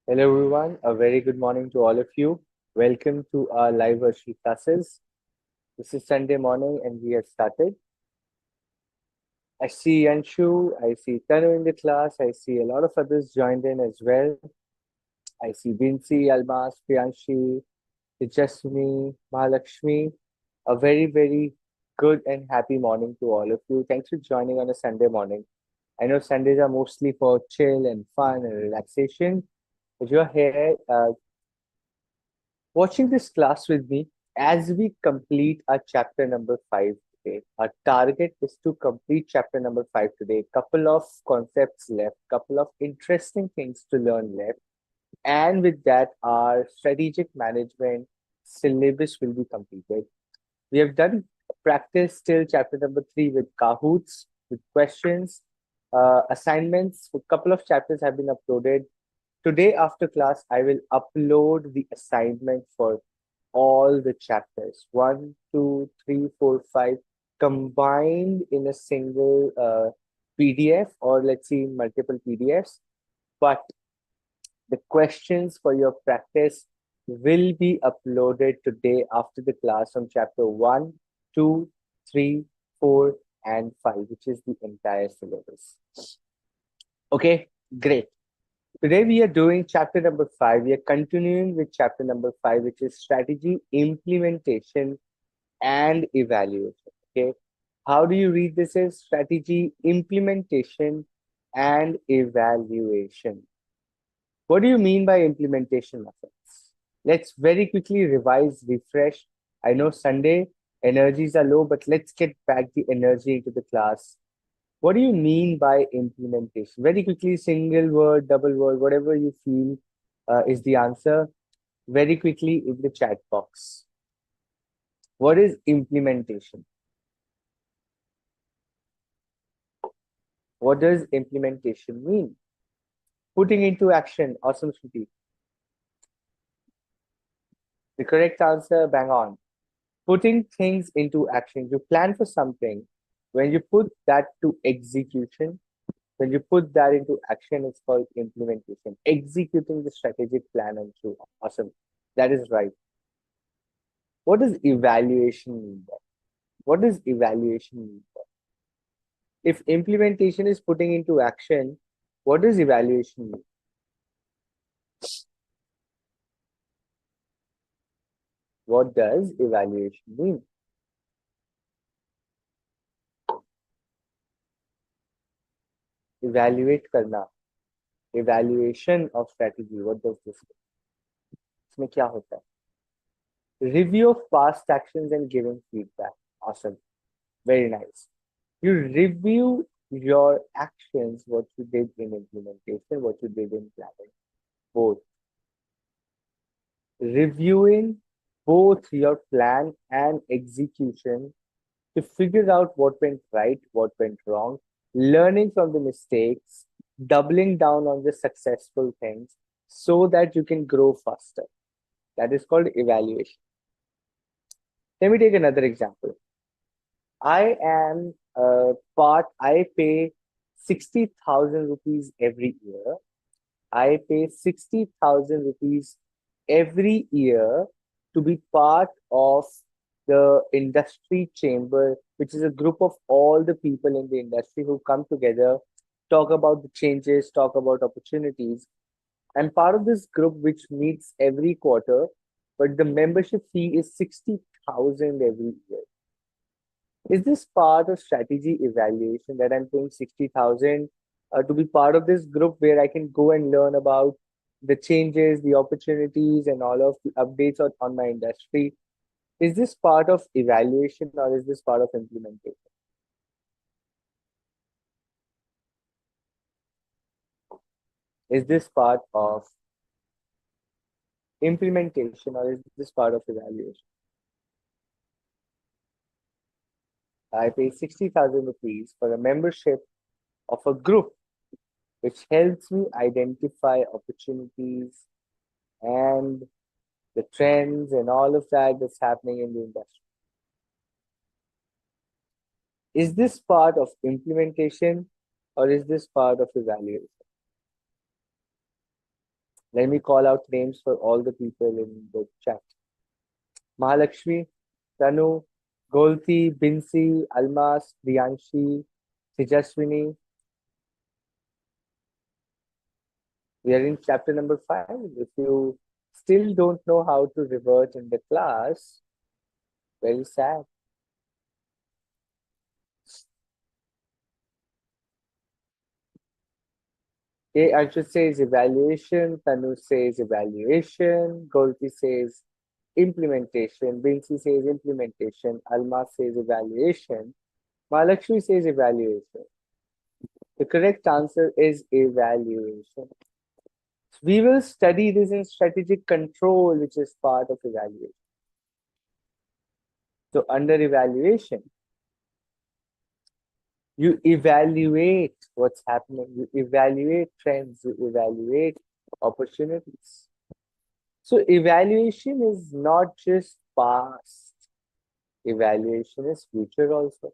Hello everyone, a very good morning to all of you. Welcome to our live virtual classes. This is Sunday morning and we have started. I see Anshu, I see Tanu in the class, I see a lot of others joined in as well. I see Vinci, Almas, Priyanshi, Tejaswini, Mahalakshmi. A very good and happy morning to all of you. Thanks for joining on a Sunday morning. I know Sundays are mostly for chill and fun and relaxation, but you're here watching this class with me as we complete our chapter number 5 today. Our target is to complete chapter number 5 today. Couple of concepts left, couple of interesting things to learn left. And with that, our strategic management syllabus will be completed. We have done practice till chapter number 3 with Kahoots, with questions, assignments. A couple of chapters have been uploaded. Today, after class, I will upload the assignment for all the chapters 1, 2, 3, 4, 5 combined in a single PDF, or let's see, multiple PDFs. But the questions for your practice will be uploaded today after the class on chapter 1, 2, 3, 4, and 5, which is the entire syllabus. Okay, great. Today we are doing chapter number 5. We are continuing with chapter number 5, which is strategy, implementation, and evaluation. Okay. How do you read this as strategy, implementation, and evaluation? What do you mean by implementation methods? Let's very quickly revise, refresh. I know Sunday energies are low, but let's get back the energy into the class. What do you mean by implementation? Very quickly, single word, double word, whatever you feel is the answer. Very quickly in the chat box. What is implementation? What does implementation mean? Putting into action. Awesome, Shruti. The correct answer, bang on. Putting things into action. You plan for something. When you put that to execution, when you put that into action, it's called implementation. Executing the strategic plan and through. Awesome. That is right. What does evaluation mean by? What does evaluation mean by? If implementation is putting into action, what does evaluation mean? What does evaluation mean? Evaluate करना. Evaluation of strategy. What does this mean? इसमें क्या होता है? Review of past actions and giving feedback. Awesome. Very nice. You review your actions, what you did in implementation, what you did in planning. Both. Reviewing both your plan and execution to figure out what went right, what went wrong, learning from the mistakes, doubling down on the successful things so that you can grow faster. That is called evaluation. Let me take another example. I pay 60,000 rupees every year. I pay 60,000 rupees every year to be part of the industry chamber, which is a group of all the people in the industry who come together, talk about the changes, talk about opportunities. I'm part of this group which meets every quarter, but the membership fee is 60,000 every year. Is this part of strategy evaluation that I'm paying 60,000 to be part of this group where I can go and learn about the changes, the opportunities, and all of the updates on my industry? Is this part of evaluation or is this part of implementation? Is this part of implementation or is this part of evaluation? I pay 60,000 rupees for a membership of a group which helps me identify opportunities and the trends and all of that that's happening in the industry. Is this part of implementation or is this part of evaluation? Let me call out names for all the people in the chat. Mahalakshmi, Tanu, Golti, Binsi, Almas, Priyanshi, Tejaswini. We are in chapter number 5. If you still don't know how to revert in the class, very sad. Okay, Anshu says evaluation, Tanu says evaluation, Golti says implementation, Binsi says implementation, Alma says evaluation, Mahalakshmi says evaluation. The correct answer is evaluation. We will study this in strategic control, which is part of evaluation. So under evaluation, you evaluate what's happening, you evaluate trends, you evaluate opportunities. So evaluation is not just past, evaluation is future also.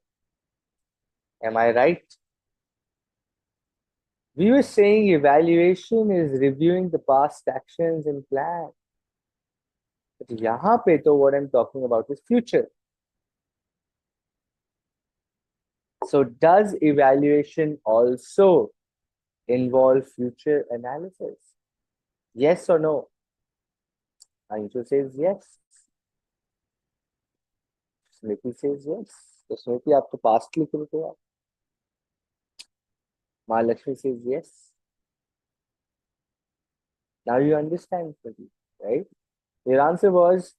Am I right? We were saying evaluation is reviewing the past actions and plans. But yahan pe to what I'm talking about is future. So does evaluation also involve future analysis? Yes or no? Anju says yes. Smriti says yes. So Smriti, आप तो past लिख रहे थे आप. Mahalakshmi says yes. Now you understand, Smriti, right? Your answer was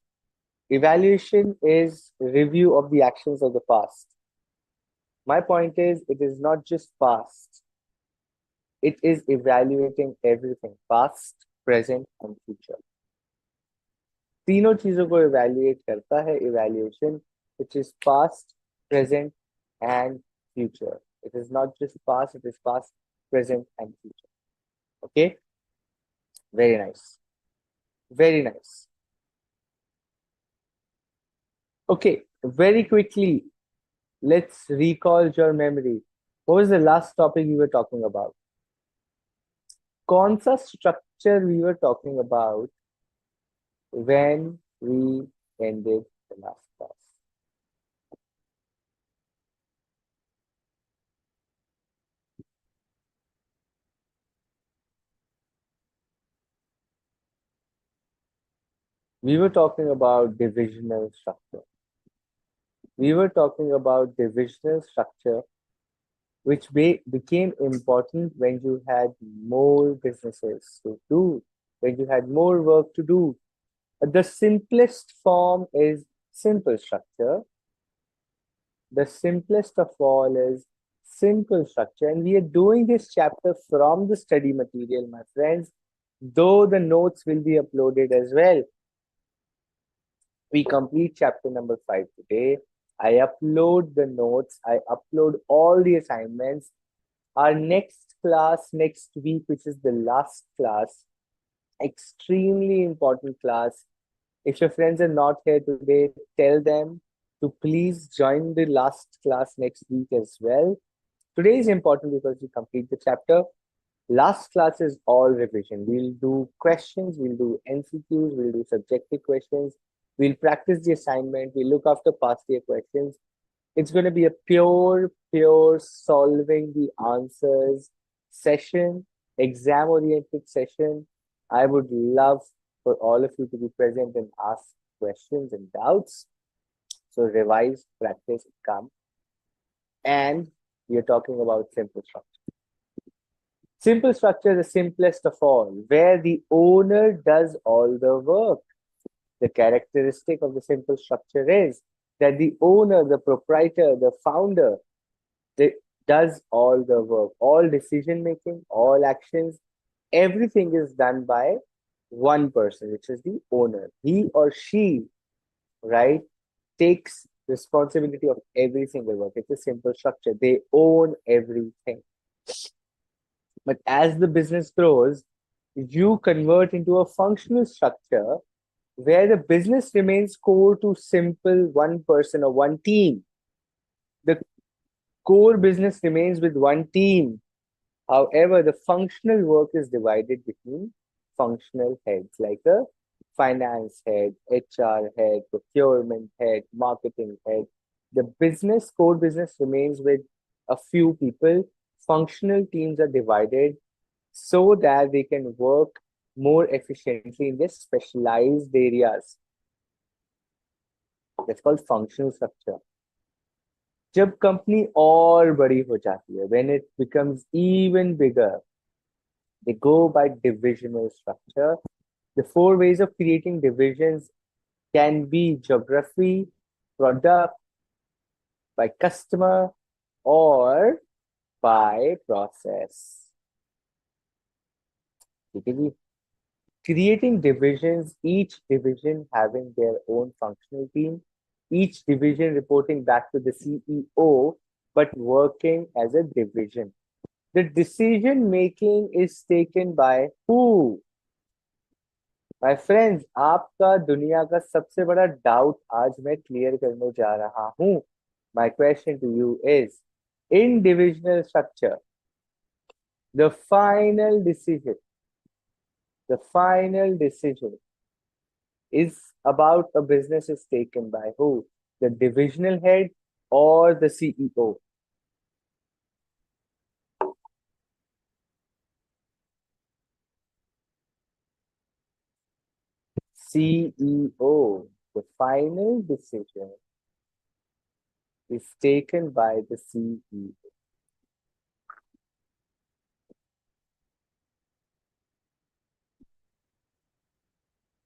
evaluation is review of the actions of the past. My point is, it is not just past. It is evaluating everything, past, present, and future. तीनों चीजों को evaluate करता है evaluation, which is past, present, and future. It is not just past, it is past, present, and future. Okay? Very nice. Very nice. Okay, very quickly, let's recall your memory. What was the last topic we were talking about? कौन सा structure we were talking about when we ended the last class? We were talking about divisional structure. We were talking about divisional structure, which became important when you had more businesses to do, when you had more work to do. The simplest form is simple structure. The simplest of all is simple structure. And we are doing this chapter from the study material, my friends, though the notes will be uploaded as well. We complete chapter number 5 today. I upload the notes. I upload all the assignments. Our next class next week, which is the last class, extremely important class. If your friends are not here today, tell them to please join the last class next week as well. Today is important because we complete the chapter. Last class is all revision. We'll do questions, we'll do MCQs, we'll do subjective questions, we'll practice the assignment, we'll look after past year questions. It's going to be a pure solving the answers session, exam oriented session. I would love for all of you to be present and ask questions and doubts. So revise, practice, come. And we are talking about simple structure. Simple structure is the simplest of all, where the owner does all the work. The characteristic of the simple structure is that the owner, the proprietor, the founder, does all the work, all decision making, all actions, everything is done by one person, which is the owner. He or she, right, takes responsibility of every single work. It's a simple structure. They own everything. But as the business grows, you convert into a functional structure where the business remains core to simple one person or one team. The core business remains with one team. However, the functional work is divided between functional heads like a finance head, HR head, procurement head, marketing head. The core business remains with a few people. Functional teams are divided so that they can work more efficiently in their specialized areas. That's called functional structure. जब company और बड़ी हो जाती है, when it becomes even bigger, they go by divisional structure. The four ways of creating divisions can be geography, product, by customer, or by process. ठीक है जी? Creating divisions, each division having their own functional team, each division reporting back to the CEO, but working as a division. The decision making is taken by who? My friends, आपका दुनिया का सबसे बड़ा doubt आज मैं clear करने जा रहा हूं. My question to you is, in divisional structure, the final decision is about a business is taken by who? The divisional head or the CEO? CEO. The final decision is taken by the CEO.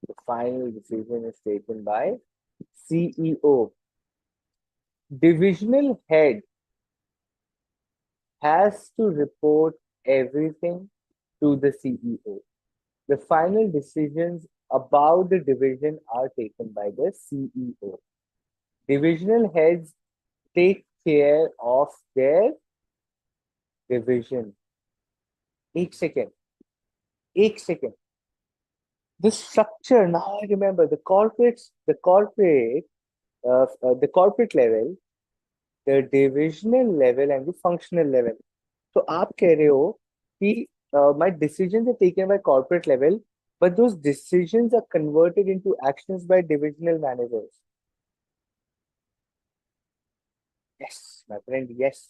The final decision is taken by CEO. Divisional head has to report everything to the CEO. The final decisions about the division are taken by the CEO. Divisional heads take care of their division. Each second. The structure, now I remember the corporate level, the divisional level and the functional level. So आप कह रहे हो कि my decisions are taken by corporate level, but those decisions are converted into actions by divisional managers. Yes, my friend, yes.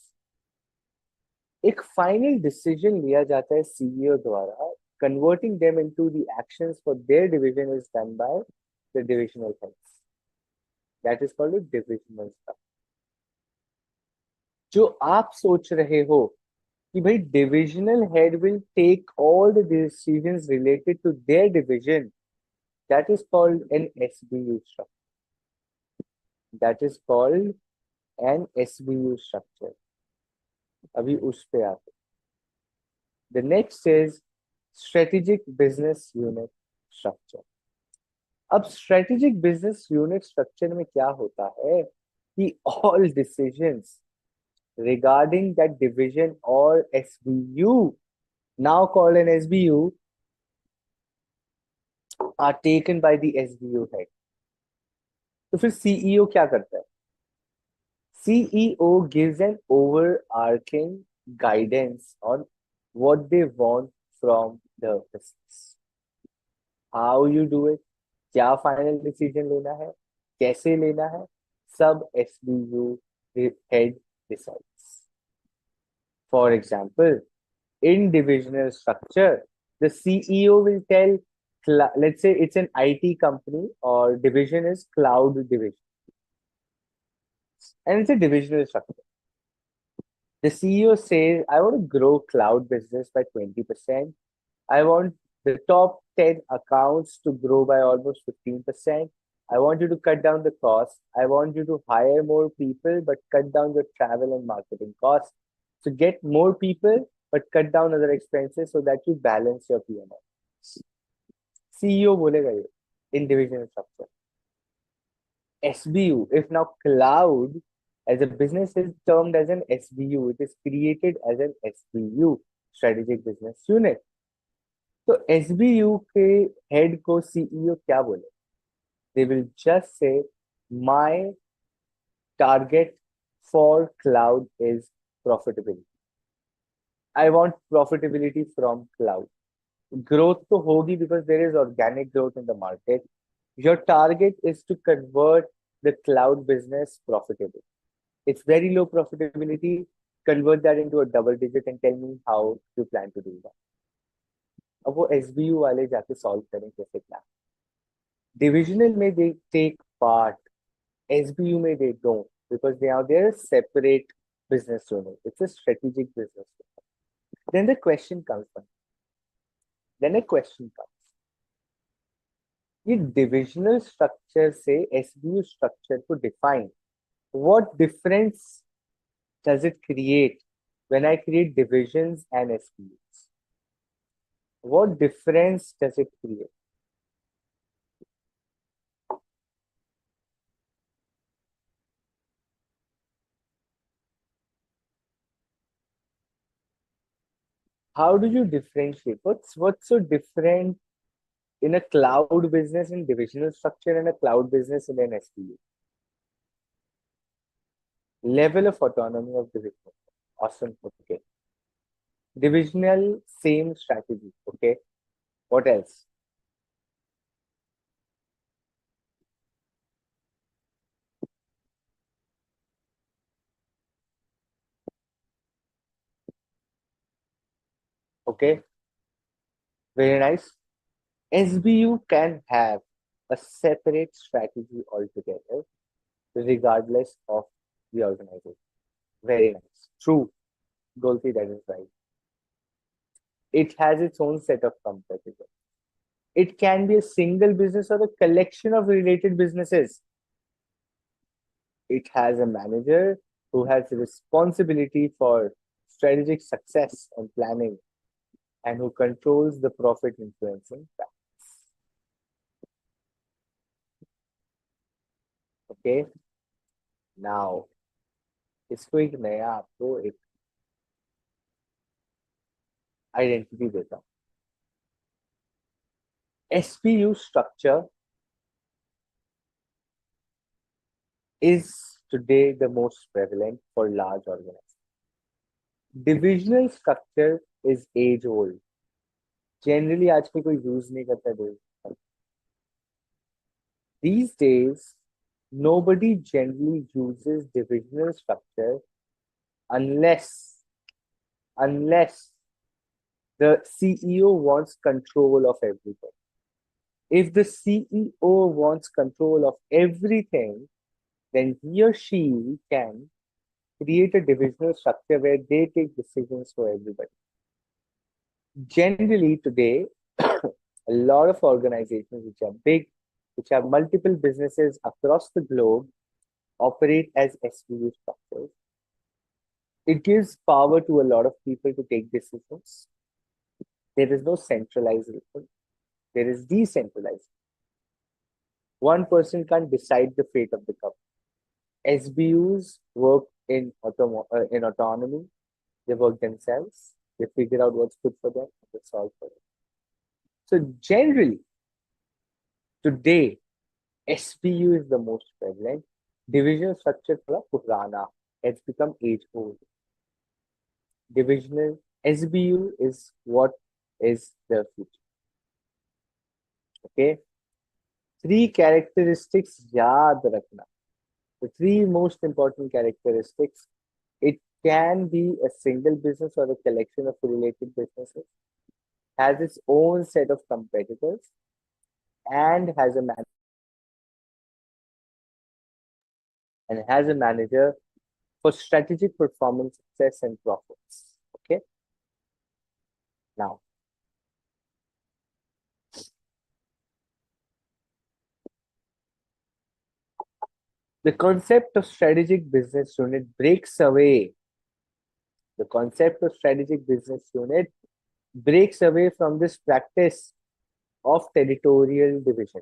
एक final decision लिया जाता है CEO द्वारा, converting them into the actions for their division is done by the divisional heads. That is called a divisional structure. जो आप सोच रहे हो कि भाई divisional head will take all the decisions related to their division, that is called an SBU structure. That is called an SBU structure. अभी उस पे आते. The next is strategic business unit structure. अब strategic business unit structure में क्या होता है कि all decisions regarding that division or SBU, now called an SBU, are taken by the SBU head. तो फिर CEO क्या करता है? CEO gives an overarching guidance on what they want from the business. How you do it, क्या final decision लेना है, कैसे लेना है, सब SBU head decides. For example, in divisional structure, the CEO will tell, let's say it's an IT company or division is cloud division, and it's a divisional structure. The CEO says, I want to grow cloud business by 20%. I want the top 10 accounts to grow by almost 15%. I want you to cut down the cost. I want you to hire more people, but cut down the travel and marketing costs. So get more people, but cut down other expenses so that you balance your P&L. CEO बोलेगा ये in divisional structure. SBU, if now cloud as a business is termed as an SBU, it is created as an SBU, strategic business unit. तो SBU के head को CEO क्या बोले? They will just say, my target for cloud is profitability. I want profitability from cloud. Growth to hogi because there is organic growth in the market. Your target is to convert the cloud business profitable. It's very low profitability. Convert that into a double digit and tell me how you plan to do that. अब वो SBU वाले जाके solve करें कैसे plan. Divisional में they take part. SBU में they don't because they're a separate business unit. It's a strategic business unit. Then the question comes. Then a question comes. ये divisional structure से SBU structure को define. What difference does it create when I create divisions and SBUs? What difference does it create? How do you differentiate? What's so different in a cloud business in divisional structure and a cloud business in an SBU? Level of autonomy of division. Awesome. Okay. Divisional, same strategy. Okay. What else? Okay. Very nice. SBU can have a separate strategy altogether, regardless of the organization. Very nice. True. Golfi, that is right. It has its own set of competitors. It can be a single business or a collection of related businesses. It has a manager who has responsibility for strategic success and planning and who controls the profit influencing factors. Okay. Now, इसको एक नया आपको एक identity देता हूँ. SPU structure is today the most prevalent for large organizations. Divisional structure is age old. Generally, आजकल कोई use नहीं करता divisional. These days, nobody generally uses divisional structure unless the CEO wants control of everything. If the CEO wants control of everything, then he or she can create a divisional structure where they take decisions for everybody. Generally, today, a lot of organizations which are big, which have multiple businesses across the globe, operate as SBU structures. It gives power to a lot of people to take decisions. There is no centralization, there is decentralization. One person can't decide the fate of the company. SBUs work in autonomy. They work themselves. They figure out what's good for them and they solve for it. So generally, today, SBU is the most prevalent. Divisional structure थोड़ा पुराना. It's become age old. Divisional SBU is what is the future. Okay. 3 characteristics याद रखना. The 3 most important characteristics. It can be a single business or a collection of related businesses, has its own set of competitors, and has a manager for strategic performance, success, and profits. Okay. Now, the concept of strategic business unit breaks away. The concept of strategic business unit breaks away from this practice of territorial division.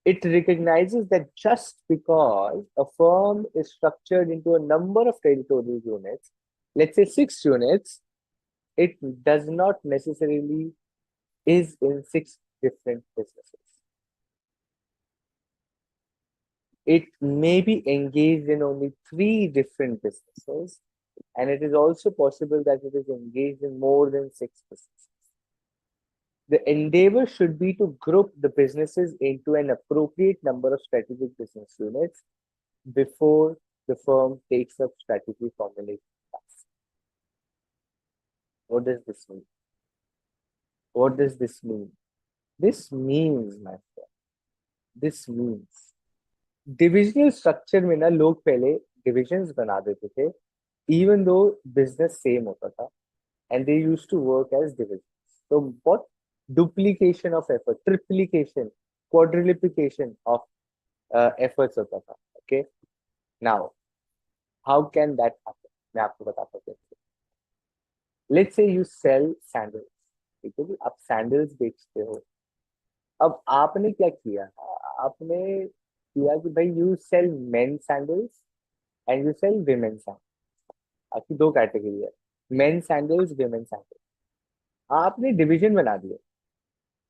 It recognizes that just because a firm is structured into a number of territorial units, let's say 6 units, it does not necessarily is in 6 different businesses. It may be engaged in only 3 different businesses, and it is also possible that it is engaged in more than 6 businesses. The endeavor should be to group the businesses into an appropriate number of strategic business units before the firm takes up strategy formulation tasks. What does this mean? What does this mean? This means, my friend, this means divisional structure में ना लोग पहले divisions बना देते थे even though business same होता था and they used to work as divisions तो बहुत duplication of effort triplication quadruplication of efforts होता था okay now how can that happen मैं आपको बताता हूँ let's say you cell sandals ठीक है जी आप सैंडल्स बेचते हो अब आपने क्या किया आपने किया कि भाई you sell men sandals and you sell women sandals आपकी दो कैटेगरी है मेन सैंडल्स विमेन सैंडल्स आपने डिवीजन बना दिया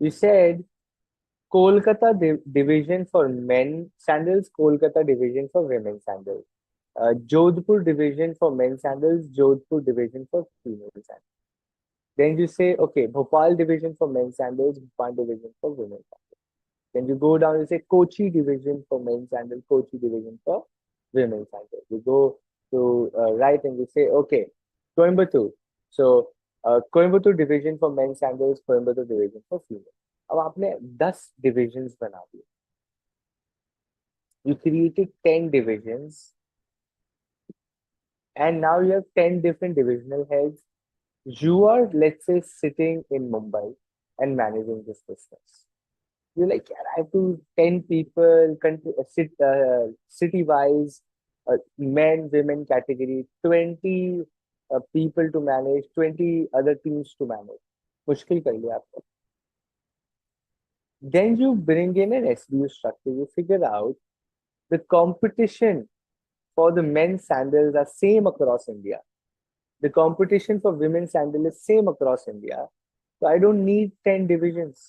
you said Kolkata division for men sandals Kolkata division for women sandals Jodhpur division for men sandals Jodhpur division for female sandals then you say okay Bhopal division for men's sandals Bhopal division for women's sandals then you go down you say Kochi division for men's sandals Kochi division for women's sandals you go to right and you say okay Coimbatore so Coimbatore division for men's sandals Coimbatore division for female अब आपने 10 divisions बना दिए you created 10 divisions and now you have 10 different divisional heads you are let's say sitting in Mumbai and managing this business you're like yeah, I have to 10 people city wise men women category 20 people to manage 20 other teams to manage मुश्किल कर लिया आपको then you bring in an SBU structure you figure out the competition for the men's sandals are same across India the competition for women's sandal is same across India. So I don't need 10 divisions.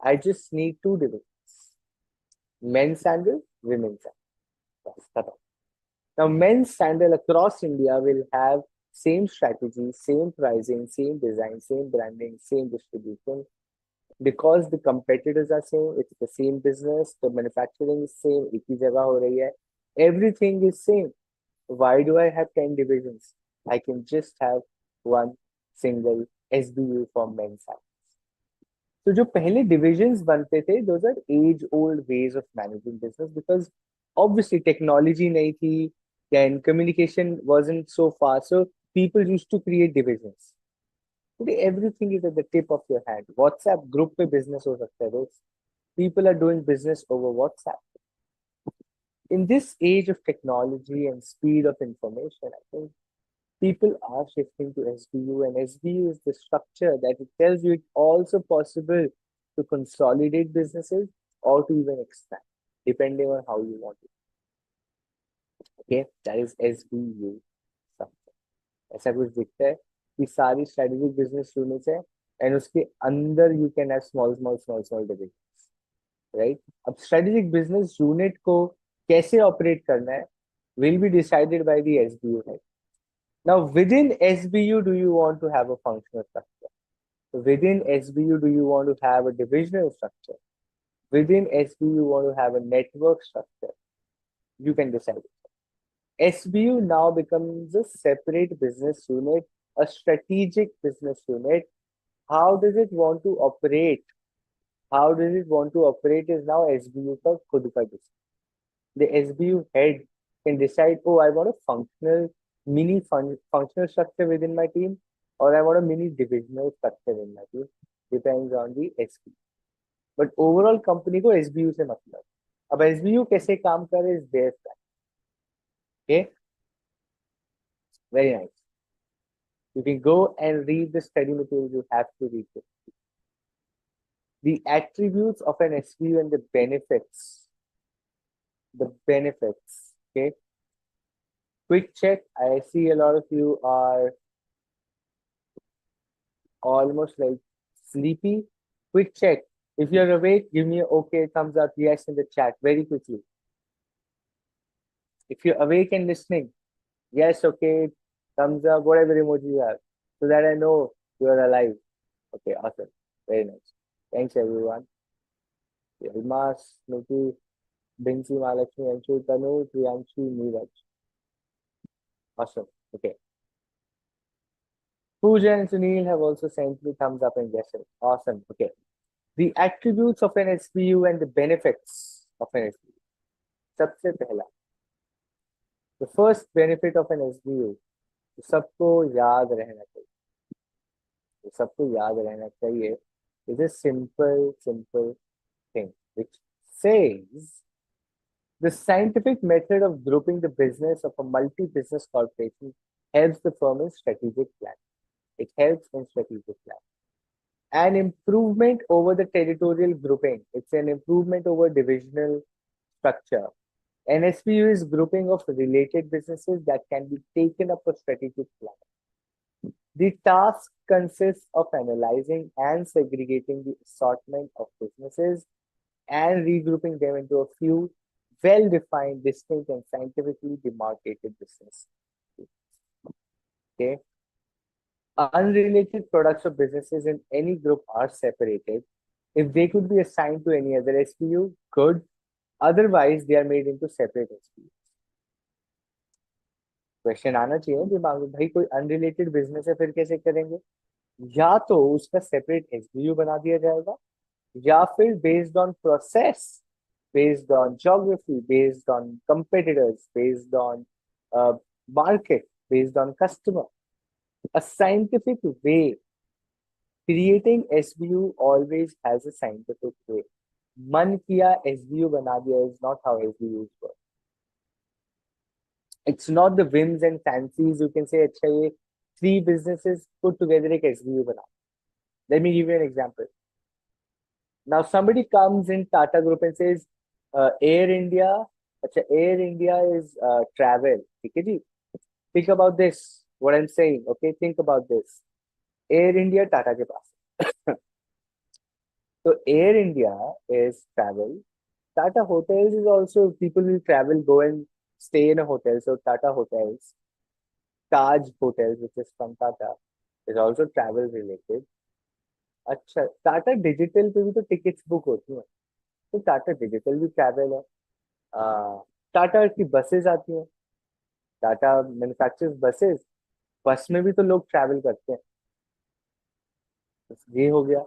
I just need 2 divisions. Men's sandal, women's sandal. Now, men's sandal across India will have same strategy, same pricing, same design, same branding, same distribution. Because the competitors are same, it's the same business, the manufacturing is same, एक ही जगह हो रही है. Everything is same. Why do I have 10 divisions? I can just have one single SBU for men's sandals. तो जो पहले divisions बनते थे, those are age-old ways of managing business because obviously technology नहीं थी, then communication wasn't so fast, so people used to create divisions. Today everything is at the tip of your hand. WhatsApp group पे business हो सकता है दोस्त. People are doing business over WhatsApp. In this age of technology and speed of information, I think people are shifting to SBU, and SBU is the structure that it tells you it's also possible to consolidate businesses or to even expand, depending on how you want it. Okay, that is SBU structure. ऐसा कुछ दिखता है कि सारी strategic business units है, and उसके अंदर you can have small divisions, right? अब strategic business unit को कैसे operate करना है will be decided by the SBU head. Now, within SBU, do you want to have a functional structure? Within SBU, do you want to have a divisional structure? Within SBU, you want to have a network structure? You can decide. SBU now becomes a separate business unit, a strategic business unit. How does it want to operate? How does it want to operate is now SBU का खुद का decision. The SBU head can decide, oh, I want a functional functional structure within my team, or I want a mini divisional structure in my team. Depends on the SBU. But overall company को SBU से मतलब. अब SBU कैसे काम करे is their plan. Okay, very nice. You can go and read the study material. You have to read it. The attributes of an SBU and the benefits. The benefits. Okay. Quick check. I see a lot of you are almost like sleepy. Quick check. If you're awake, give me an okay, thumbs up, yes in the chat very quickly. If you're awake and listening, yes, okay, thumbs up, whatever emoji you have, so that I know you're alive. Okay, awesome. Very nice. Thanks everyone. Almas, Smriti, Binsi, Malakshmi, Anshu, Tanu, Priyanshi, Neeraj. Awesome. Okay. Pooja and Sunil have also sent me thumbs up and yes, sir. Awesome. Okay. The attributes of an SBU and the benefits of an SBU. सबसे पहला, the first benefit of an SBU, तो सबको याद रहना चाहिए, तो सबको याद रहना चाहिए, is a simple thing which says the scientific method of grouping the business of a multi-business corporation helps the firm in strategic plan. It helps in strategic plan. An improvement over the territorial grouping. It's an improvement over divisional structure. An SPU is grouping of related businesses that can be taken up for strategic plan. The task consists of analyzing and segregating the assortment of businesses and regrouping them into a few well-defined, distinct, and scientifically demarcated businesses. Okay. Unrelated products or businesses in any group are separated. If they could be assigned to any other SPU, good. Otherwise, they are made into separate SPUs. Question आना चाहिए दिमाग में, भाई कोई unrelated business है फिर कैसे करेंगे? या तो उसका सेपरेट एसबीयू बना दिया जाएगा, या फिर based on process, based on geography, based on competitors, based on market, based on customer. A scientific way. Creating SBU always has a scientific way. मन किया SBU बना दिया is not how SBUs work. It's not the whims and fancies. You can say, अच्छा ये three businesses put together एक SBU बना. Let me give you an example. Now somebody comes in Tata Group and says, Air India, अच्छा Air India is travel. ठीक है जी? Think about this. What I'm saying. Okay, think about this. Air India Tata के पास. So Air India is travel. Tata Hotels is also people will travel, go and stay in a hotel. So Tata Hotels, Taj Hotels, which is from Tata, is also travel related. अच्छा Tata digital पे भी तो tickets book होती हैं, तो Tata digital भी travel है. टाटा की बसेस आती हैं, टाटा मैन्युफैक्चर्स बसेस, बस में भी तो लोग ट्रैवल करते हैं. बस ये हो गया.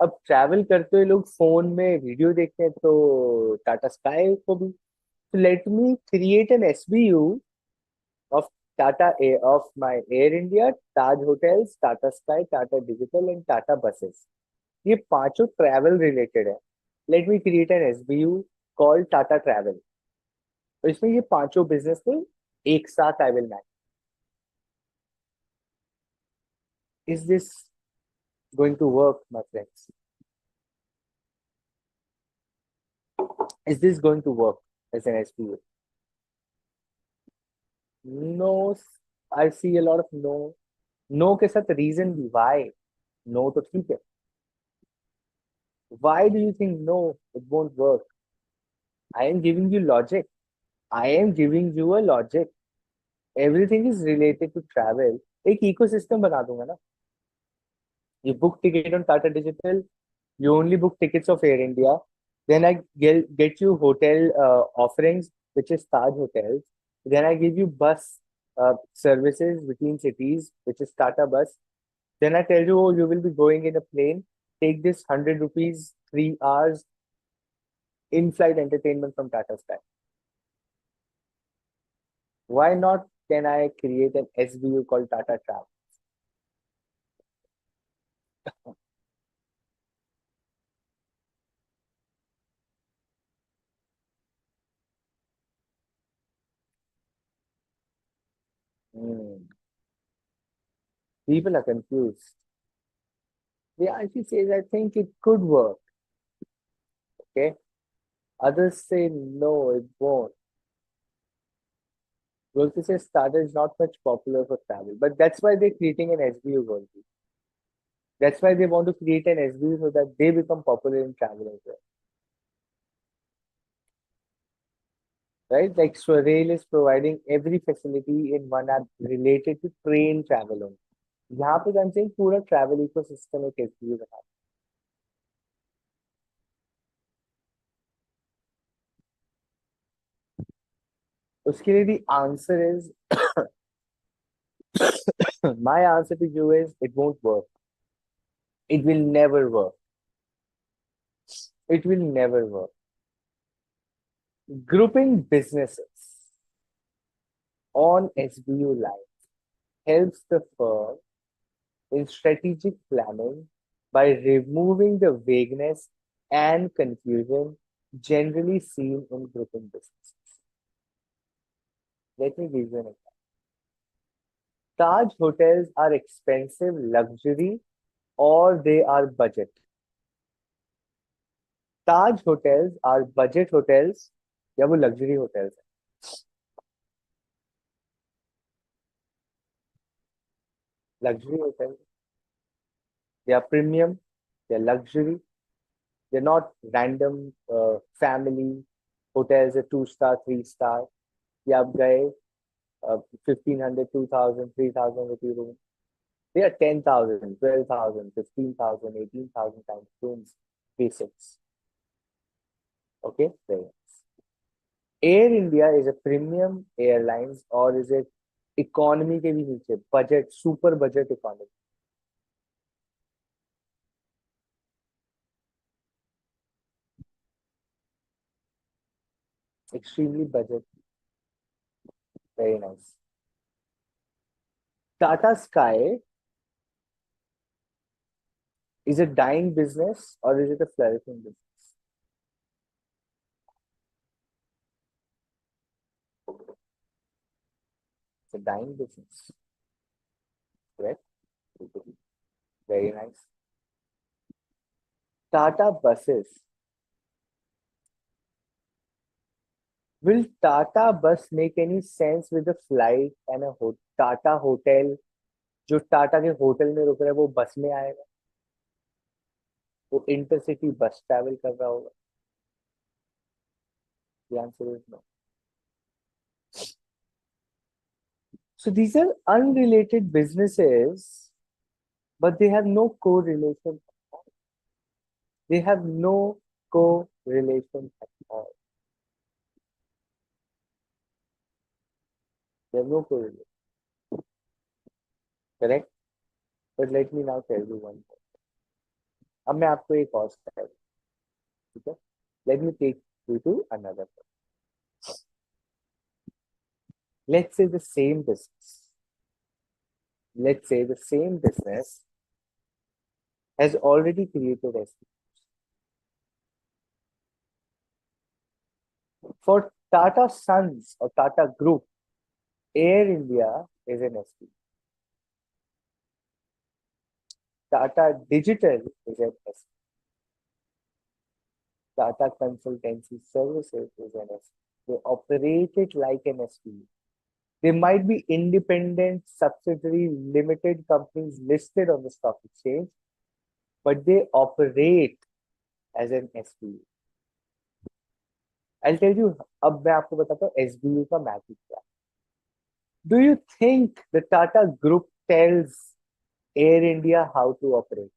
अब ट्रैवल करते हुए लोग फोन में वीडियो देखते हैं तो टाटा स्काई को भी. तो let me create an SBU of Tata of my air India, Taj hotels, Tata sky, Tata digital and Tata buses. ये पांचों ट्रैवल रिलेटेड है. Let me create an SBU called Tata travel. तो इसमें ये पांचों बिजनेस को एक साथ I will manage. Is this going to work, my friends? Is this going to work as an SPU? No, I see a lot of no. No के साथ reason भी. Why? No तो ठीक है. Why do you think no? It won't work. I am giving you logic. I am giving you a logic. Everything is related to travel. एक ecosystem बना दूंगा ना. You book ticket on Tata Digital. You only book tickets of Air India. Then I get you hotel offerings, which is Taj Hotels. Then I give you bus services between cities, which is Tata Bus. Then I tell you, oh, you will be going in a plane. Take this 100 rupees, 3 hours in-flight entertainment from Tata Sky. Why not can I create an SBU called Tata Travel? Hmm. People are confused. Yeah, she says, I think it could work. Okay. Others say, no, it won't. Golfi says Tata is not much popular for travel, but that's why they're creating an SBU, Golfi. That's why they want to create an SBU so that they become popular in travel as well. Right? Like Swarail is providing every facility in one app related to train travel only. यहाँ पे I'm saying पूरा travel ecosystem एक SBU बना. उसके लिए the answer is my answer to you is it won't work. It will never work. It will never work. Grouping businesses on SBU lines helps the firm in strategic planning by removing the vagueness and confusion generally seen in grouping businesses. Let me give you an example. Taj hotels are expensive luxury or they are budget. Taj hotels are budget hotels या वो luxury hotels है. Luxury hotels, they are premium, they are luxury, they're not random family hotels, a 2 star, 3 star. कि आप गए 1500, 2000, 3000 rupee room. They are 10,000, 12,000, 15,000, 18,000 times rooms, basics. Okay, very nice. Air India is a premium airlines or is it economy के भी नीचे budget, super budget economy? Extremely budget. Very nice. Tata Sky is a dying business or is it a flourishing business? It's a dying business. Correct? Very nice. Tata buses. Will Tata bus make any sense with a flight and a Tata hotel? जो टाटा के hotel में रुक रहा है वो बस में आएगा, वो इंटरसिटी बस ट्रैवल कर रहा होगा. The answer is no. So these are unrelated businesses, but they have no correlation. They have no correlation at all. They have no correlation. Correct? But let me now tell you one more. अब मैं आपको एक और step, ठीक है? Let me take you to another one. Let's say the same business. Let's say the same business has already created SPU. For Tata Sons or Tata Group, Air India is an SPU. Tata Digital is an SPU. Tata Consultancy Services is an SPU. They operate it like an SPU. They might be independent, subsidiary, limited companies listed on the stock exchange, but they operate as an SBU. I'll tell you, अब मैं आपको बताता हूँ SBU का magic क्या. Do you think the Tata Group tells Air India how to operate?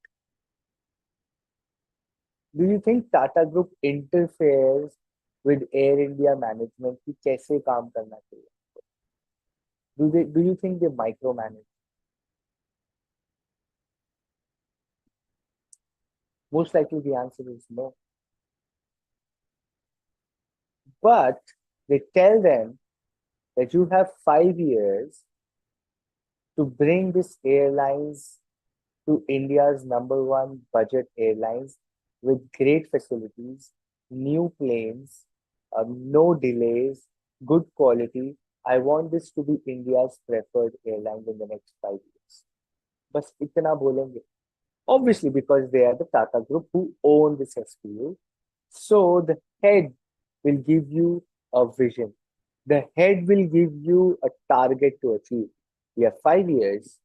Do you think Tata Group interferes with Air India management कि कैसे काम करना चाहिए? Do you think they micromanage? Most likely the answer is no. But they tell them that you have 5 years to bring this airlines to India's #1 budget airlines with great facilities, new planes, no delays, good quality. I want this to be India's preferred airline in the next 5 years. बस इतना बोलेंगे. Obviously, because they are the Tata Group who own this SPU. So the head will give you a vision. The head will give you a target to achieve. You have 5 years.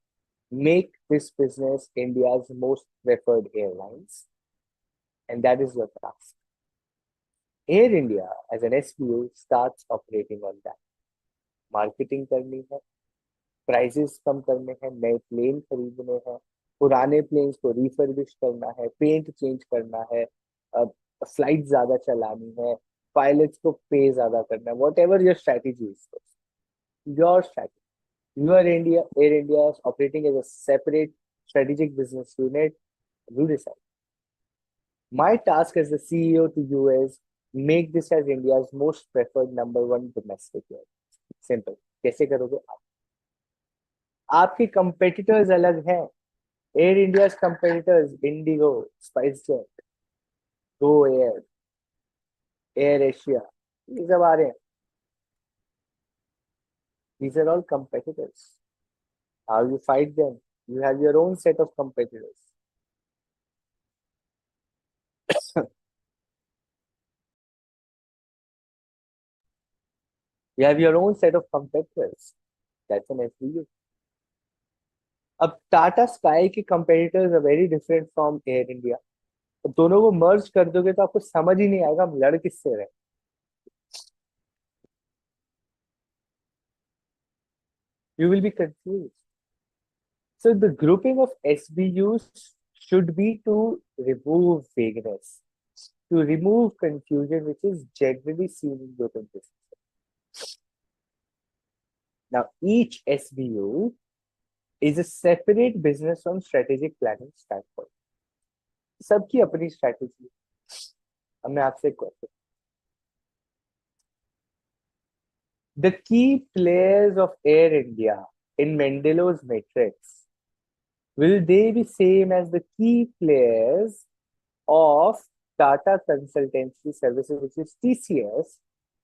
Make this business India's most preferred airlines. And that is your task. Air India, as an SPU, starts operating on that. Marketing करनी है, prices कम करने हैं, नए plane खरीदने हैं, पुराने planes को refurbish करना है, पेंट चेंज करना है, फ्लाइट ज्यादा चलानी है, पायलट्स को पे ज्यादा करना है, whatever your strategy is, your strategy, you are India, Air India operating as a separate strategic business unit, you decide. My task as the CEO to you is make this as India's most preferred number one domestic air. Simple. कैसे करोगे आप? आपके competitors अलग हैं. Air India's competitors Indigo, spice jet, Go Air, air Asia, ये सब आ रहे हैं. These are all competitors. How you fight them? You have your own set of competitors. You have your own set of competitors. That's an SBU. अब Tata Sky के competitors are very different from Air India. तो दोनों को मर्ज कर दोगे तो आपको समझ ही नहीं आएगा हम लड़ किससे रहे. You will be confused. So the grouping of SBUs should be to remove vagueness, to remove confusion, which is generally seen in global business. Now, each SBU is a separate business from strategic planning standpoint. सबकी अपनी strategy. अब मैं आपसे question, the key players of Air India in Mendelow's matrix, will they be same as the key players of Tata Consultancy Services, which is TCS,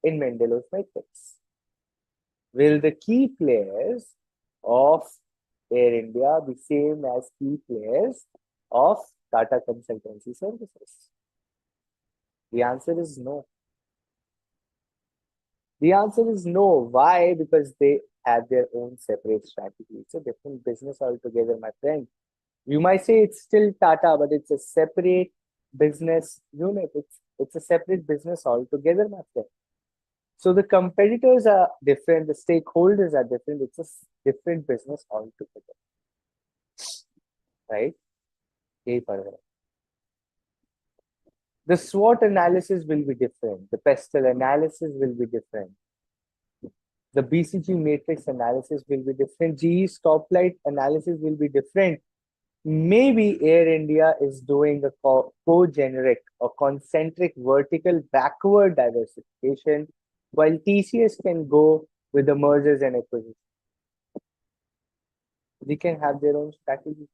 in Mendelow's matrix? Will the key players of Air India be same as key players of Tata Consultancy Services? The answer is no. The answer is no. Why? Because they have their own separate strategy. It's a different business altogether, my friend. You might say it's still Tata, but it's a separate business unit. It's a separate business altogether, my friend. So the competitors are different, the stakeholders are different. It's a different business altogether, right? The SWOT analysis will be different. The pestle analysis will be different. The BCG matrix analysis will be different. GE stoplight analysis will be different. Maybe Air India is doing a co-generic or concentric vertical backward diversification, while TCS can go with the mergers and acquisitions. They can have their own strategy.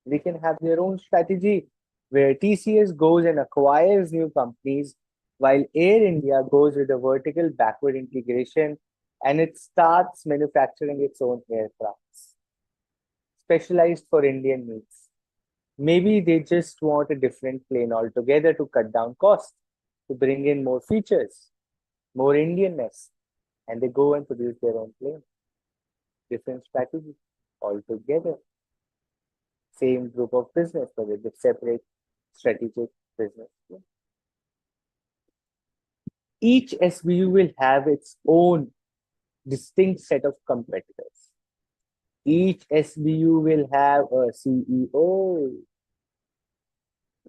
They can have their own strategy where TCS goes and acquires new companies, while Air India goes with a vertical backward integration and it starts manufacturing its own aircrafts, specialized for Indian needs. Maybe they just want a different plane altogether to cut down costs, to bring in more features, more Indianness, and they go and produce their own plane. Different strategy altogether. Same group of business, but with separate strategic business. Each SBU will have its own distinct set of competitors. Each SBU will have a CEO.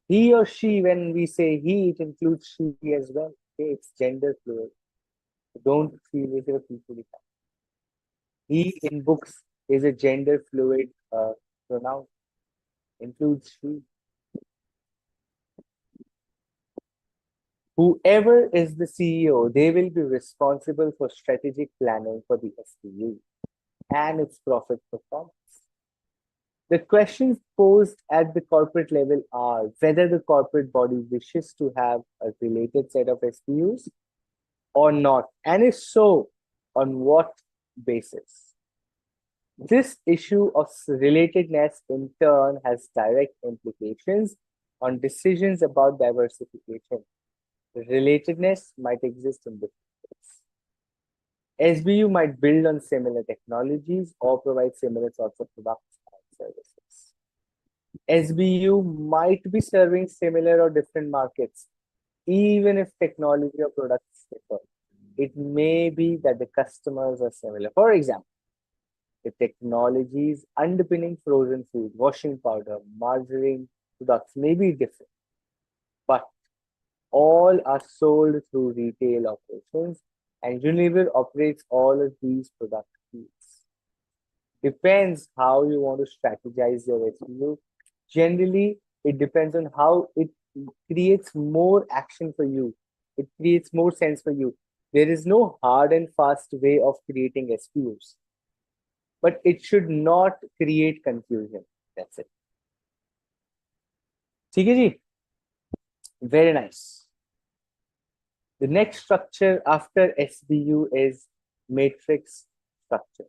He or she, when we say he, it includes she as well. Okay, it's gender fluid. Don't feel it a people. He in books is a gender fluid pronoun. Includes she. Whoever is the CEO, they will be responsible for strategic planning for the SBU and its profit performance. The questions posed at the corporate level are whether the corporate body wishes to have a related set of SBUs or not, and if so, on what basis. This issue of relatedness in turn has direct implications on decisions about diversification. Relatedness might exist in different ways. SBU might build on similar technologies or provide similar sorts of products and services. SBU might be serving similar or different markets, even if technology or products differ. It may be that the customers are similar. For example, the technologies underpinning frozen food, washing powder, margarine products may be different, but All are sold through retail operations, and Unilever operates all of these product fields. Depends how you want to strategize your SEO. Generally, it depends on how it creates more action for you. It creates more sense for you. There is no hard and fast way of creating SEOs, but it should not create confusion. That's it. ठीक है जी? Very nice. The next structure after SBU is matrix structure.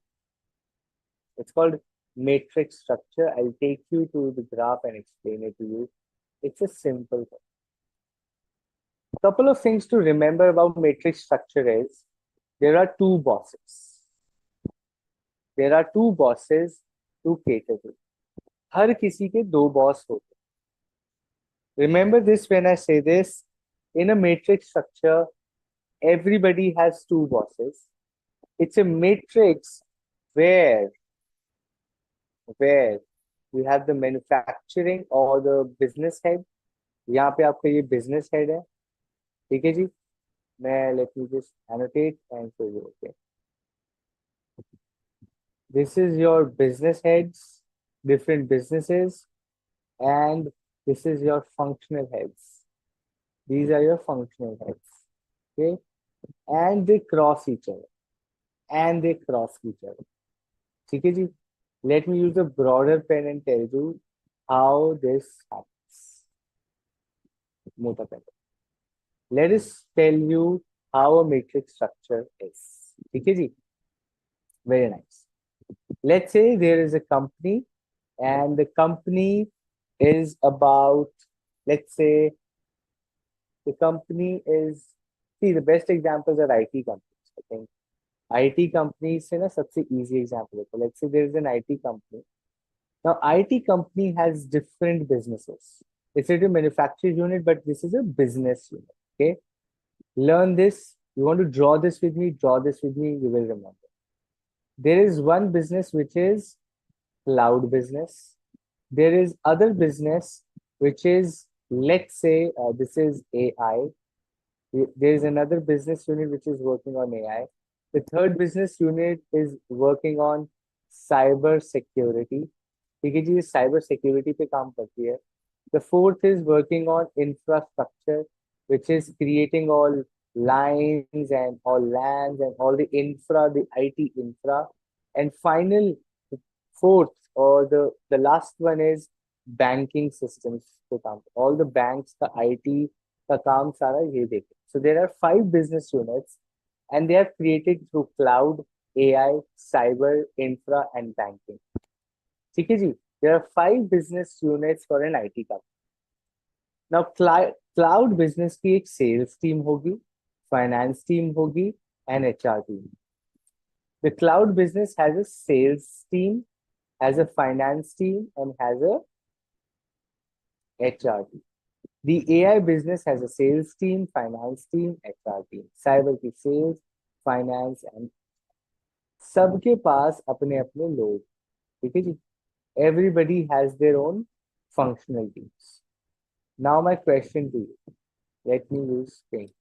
It's called matrix structure. I'll take you to the graph and explain it to you. It's a simple thing. Couple of things to remember about matrix structure is there are two bosses. There are two bosses to cater to. हर किसी के दो boss होते हैं. Remember this when I say this. In a matrix structure, everybody has two bosses. It's a matrix where you have the manufacturing or the business head. यहाँ पे आपका ये business head है. ठीक है जी? let me just annotate and show you. Okay. This is your business heads, different businesses, and this is your functional heads. These are your functional heads. Okay. And they cross each other. ठीक है जी? Let me use a broader pen and tell you how this happens. मोटा pen. Let us tell you how a matrix structure is. ठीक है जी? Very nice. Let's say there is a company and the company is about, let's say, the company is, see, the best examples are IT companies. I think IT companies is a easy example. Let's say there is an IT company. Now, IT company has different businesses. It's a manufacturing unit, but this is a business unit. Okay. Learn this. You want to draw this with me? Draw this with me. You will remember. There is one business which is cloud business. There is other business which is, let's say, this is AI. There is another business unit which is working on AI. The third business unit is working on cyber security. ठीक है जी, ये cyber security पे काम करती है. The fourth is working on infrastructure, which is creating all lines and all lands and all the infra, the IT infra. And final, fourth or the last one is banking systems पे काम. All the banks का IT का काम सारा ये देखे. So there are 5 business units and they are created through cloud, AI, cyber, infra, and banking. ठीक है जी? There are 5 business units for an IT company. Now, cloud business की एक sales team होगी, finance team होगी, and HR team. The cloud business has a sales team, has a finance team, and has a HR team. The AI business has a sales team, finance team, HR team. Cyber की sales, finance, and सबके पास अपने अपने लोग. ठीक है जी? Everybody has their own functional teams. Now my question to you. Let me use pink.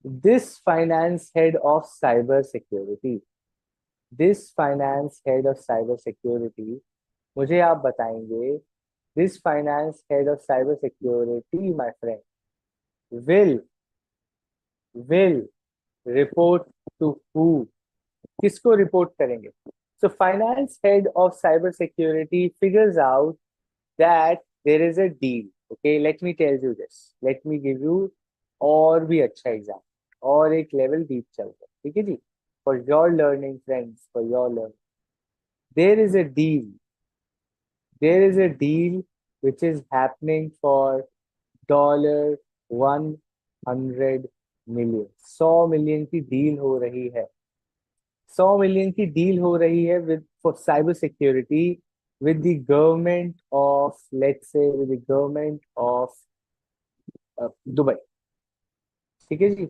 This finance head of cyber security, मुझे आप बताएंगे, this finance head of cyber security, my friend, will report to who? किसको report करेंगे? So finance head of cyber security figures out that there is a deal. Okay, let me tell you this. Let me give you और भी अच्छा example. और एक level deep चल रहा है. ठीक है जी? For your learning, friends, for your learning. There is a deal. There is a deal which is happening for $100 million. 100 million की deal हो रही है. 100 million की deal हो रही है with for cyber security with the government of, let's say, with the government of Dubai. ठीक है जी?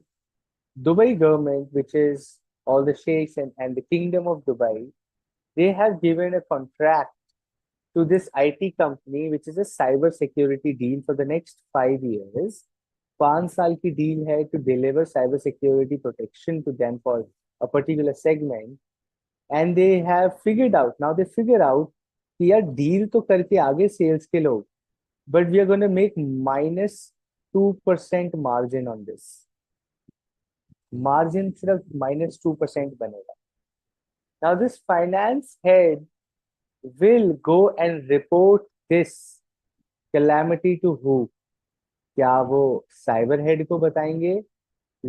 Dubai government, which is all the sheikhs and the kingdom of Dubai, they have given a contract to this IT company, which is a cyber security deal for the next 5 years. 5 साल की deal है to deliver cyber security protection to them for a particular segment, and they have figured out, now they figure out कि यार deal तो करके आगे sales के लोग, but we are going to make -2% margin on this. Margin सिर्फ -2% बनेगा. Now this finance head will go and report this calamity to who? क्या वो साइबर हेड को बताएंगे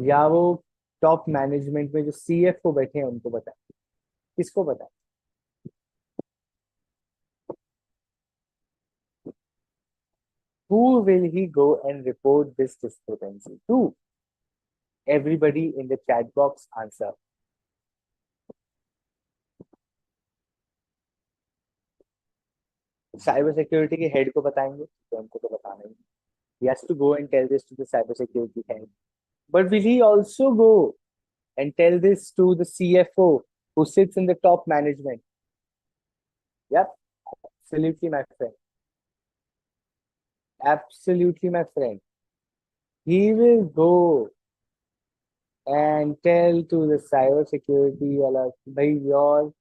या वो टॉप मैनेजमेंट में जो CFO बैठे हैं उनको बताएंगे? किसको बताएं? Who will he go and report this discrepancy to? Everybody in the chat box answer. Cyber security के हेड को बताएंगे तो उनको तो बताना ही. He has to go and tell this to the cyber security head. But will he also go and tell this to the CFO who sits in the top management? Yep, absolutely, my friend. Absolutely, my friend. He will go and tell to the cyber security wala, bhai your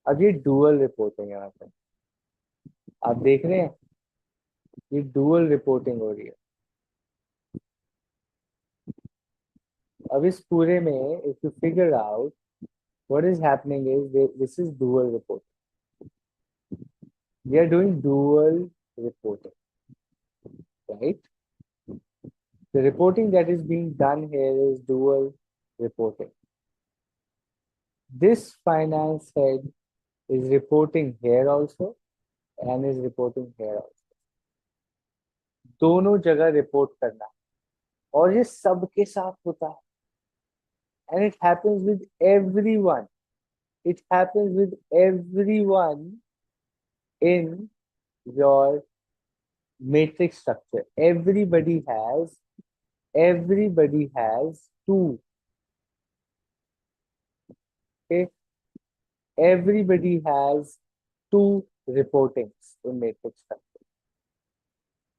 अब ये dual reporting है, मतलब आप देख रहे हैं ये dual reporting हो रही है. अब इस पूरे में if you figure out what is happening is this is dual reporting. We are doing dual reporting, right? The reporting that is being done here is dual reporting. This finance head is reporting here also and is reporting here also. दोनों जगह report करना और ये सबके साथ होता है. And it happens with everyone. It happens with everyone in your matrix structure. Everybody has two. Okay, everybody has two reportings in matrix structure.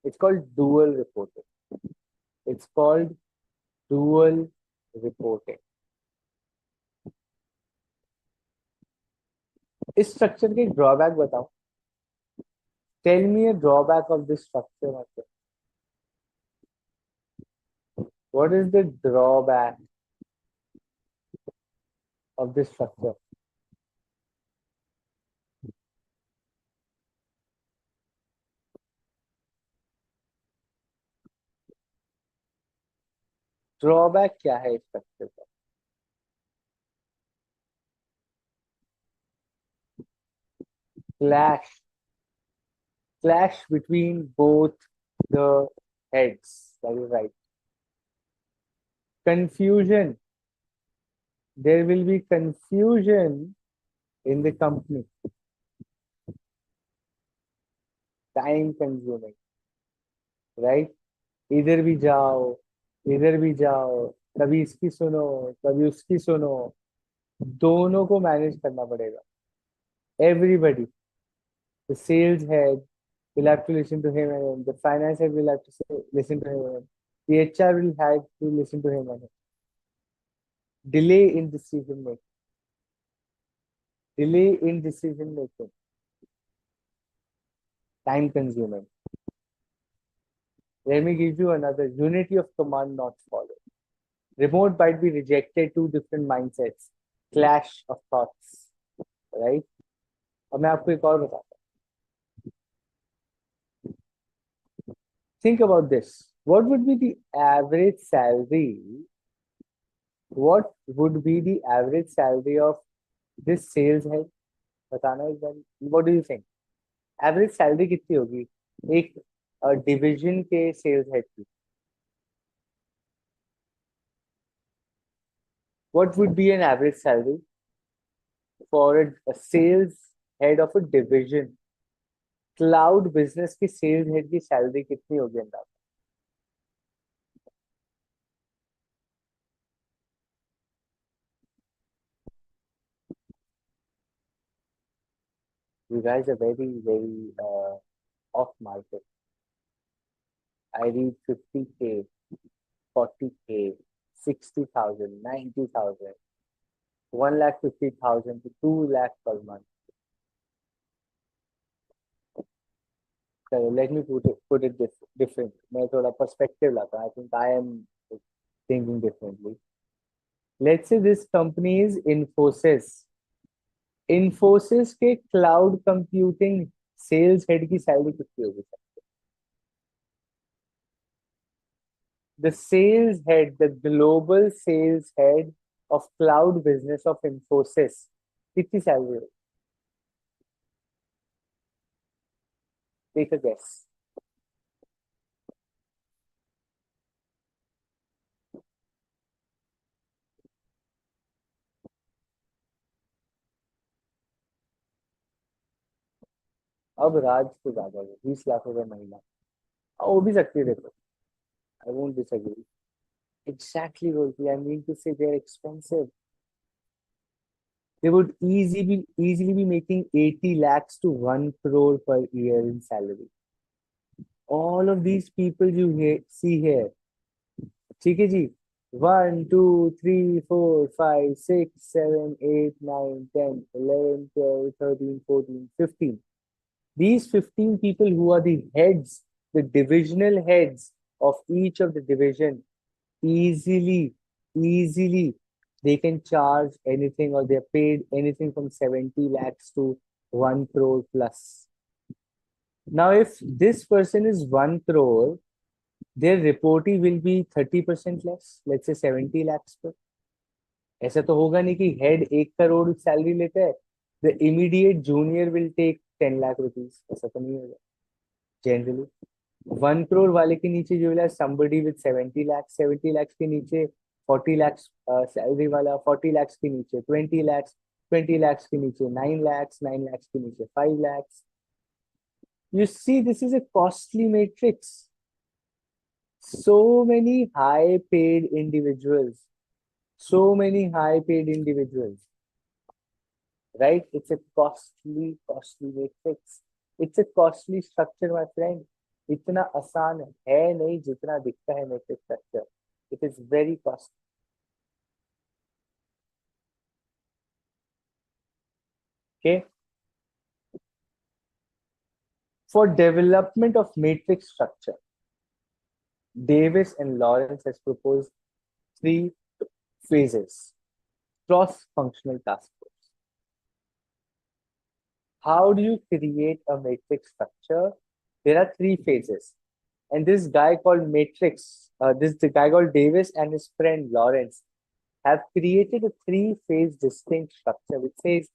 It's called dual reporting. It's called dual reporting. इस structure के drawback बताओ. Tell me a drawback of this structure. What is the drawback of this structure? Drawback क्या है इस structure का? Clash between both the heads. That is right. Confusion. There will be confusion in the company. Time consuming, right? इधर भी जाओ, इधर भी जाओ, कभी इसकी सुनो, कभी उसकी सुनो, दोनों को मैनेज करना पड़ेगा. Everybody, the sales head will have to listen to him, and the finance head will have to listen to him, and the HR will have to listen to him. And delay in decision making. Delay in decision making. Time consuming. Let me give you another. Unity of command not followed. Remote might be rejected. Two different mindsets. Clash of thoughts. Right? अब मैं आपको एक और बताता हूँ. Think about this. What would be the average salary? What would be the average salary of this sales head? बताना एक बार. What do you think? Average salary कितनी होगी एक डिविजन के सेल्स हेड की? What would be an average salary for a sales head of a division? Cloud business की sales head की salary कितनी होगी अंदाजा? You guys are very, very off market. I read 50K, 40K, 60,000, 90,000, 1,50,000 to 2 lakh per month. So let me put it different. मैं थोड़ा perspective लाता हूँ. I think I am thinking differently. Let's say this company is Infosys. Infosys के cloud computing sales head की salary कितनी होगी? The sales head, the global sales head of cloud business of Infosys, कितनी salary होगी? Take a guess. अब राज को ज्यादा है, 20 लाख रुपए महीना. वो भी सकती है, देखो. I won't disagree. Exactly, Rolfi. I mean to say they're expensive. They would easily be making 80 lakhs to 1 crore per year in salary. All of these people you see here. ठीक है जी. 1, 2, 3, 4, 5, 6, 7, 8, 9, 10, 11, 12, 13, 14, 15. These 15 people who are the heads, the divisional heads of each of the division, easily they can charge anything, or they're paid anything from 70 lakhs to 1 crore plus. Now if this person is 1 crore, their reporting will be 30% less, let's say 70 lakhs per. ऐसा तो होगा नहीं कि head 1 crore salary लेता है, the immediate junior will take 10 lakh rupees. ऐसा तो नहीं होगा जनरली. 1 करोड़ वाले के नीचे जो है somebody with 70 lakhs, 70 lakhs के नीचे 40 lakhs सैलरी वाला, 40 lakhs के नीचे 20 lakhs, 20 lakhs के नीचे 9 lakhs, 9 lakhs के नीचे 5 lakhs. You see, this is a costly matrix. So many high paid individuals, right? It's a costly matrix. It's a costly structure, my friend. इतना आसान है नहीं जितना दिखता है matrix structure. It is very costly. Okay. For development of matrix structure, Davis and Lawrence has proposed 3 phases. Cross-functional task force. How do you create a matrix structure? There are 3 phases. And this guy called the guy called Davis and his friend Lawrence have created a 3-phase distinct structure which says,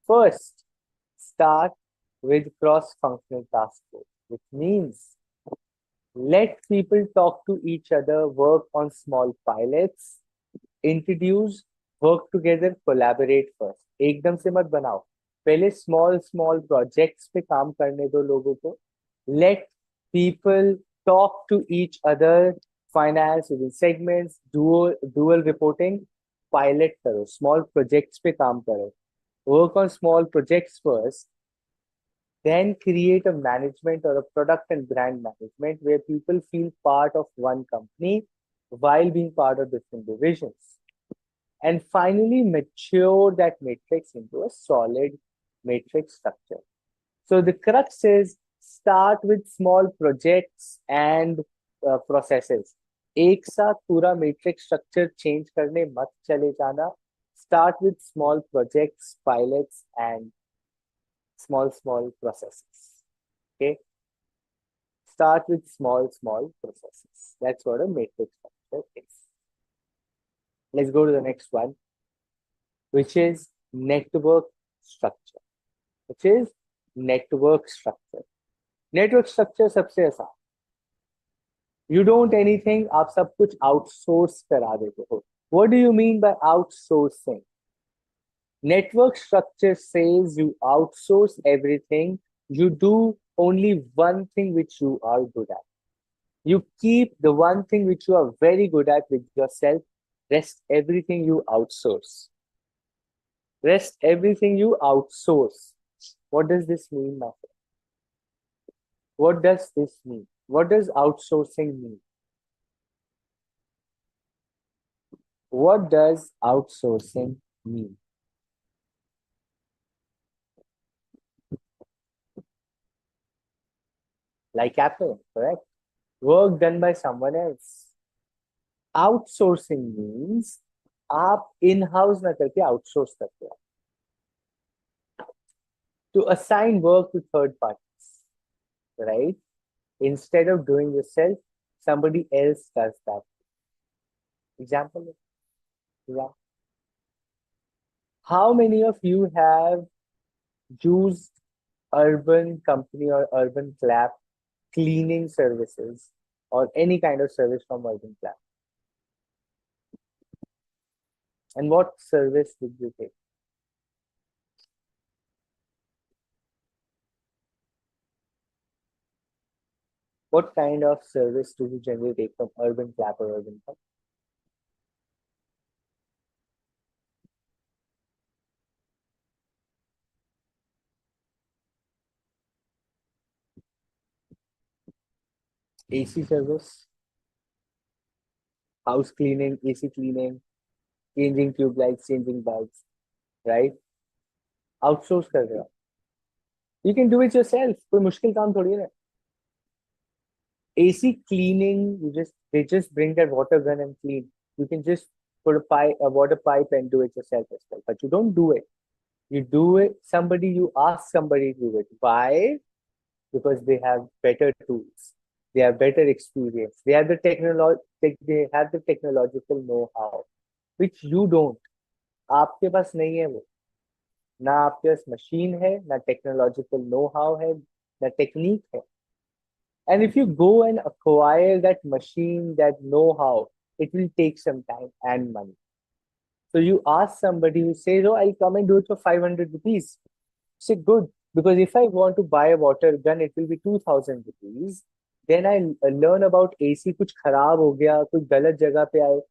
first, start with cross-functional task force, which means let people talk to each other, work on small pilots, introduce, work together, collaborate first. एकदम से मत बनाओ, पहले small projects पे काम करने दो लोगों को. Let people talk to each other, finance within segments, dual reporting, pilot करो, small projects पे काम करो. Work on small projects first, then create a management or a product and brand management where people feel part of one company while being part of different divisions. And finally, mature that matrix into a solid matrix structure. So the crux is start with small projects and processes. एक साथ पूरा matrix structure change करने मत चले जाना. Start with small projects, pilots, and small processes. Okay. Start with small processes. That's what a matrix structure is. Let's go to the next one, which is network structure. Network structure सबसे आसान. You don't anything, आप सब कुछ outsource करा देते हो. What do you mean by outsourcing? Network structure says you outsource everything. You do only one thing which you are good at. You keep the one thing which you are very good at with yourself. Rest everything you outsource. What does this mean, my friend? What does this mean? What does outsourcing mean? What does outsourcing mean? Like Apple, correct? Work done by someone else. Outsourcing means आप in house ना करके outsource करते हो. To assign work to third parties, right? Instead of doing yourself, somebody else does that. Example, yeah. How many of you have used urban company or urban clap cleaning services or any kind of service from urban clap? And what service did you take? What kind of service do you generally take from urban clap or urban clap? AC service, house cleaning, AC cleaning, changing tube lights, changing bulbs, right? Outsource कर रहे हो. You can do it yourself. कोई मुश्किल काम थोड़ी है. AC cleaning, they just bring that water gun and clean. You can just put a water pipe and do it yourself as well. But you don't do it. You do it. You ask somebody to do it. Why? Because they have better tools. They have better experience. They have the technological know-how, which you don't. आपके पास नहीं है वो. ना आपके पास machine है, ना technological know how है, ना टेक्निक है. And if you go and acquire that machine, that know-how, it will take some time and money. So you ask somebody who says, "Oh, I'll come and do it for 500 rupees." Say, good, because if I want to buy a water gun, it will be 2000 rupees. Then I learn about AC, कुछ खराब हो गया, कुछ गलत जगह पे आए,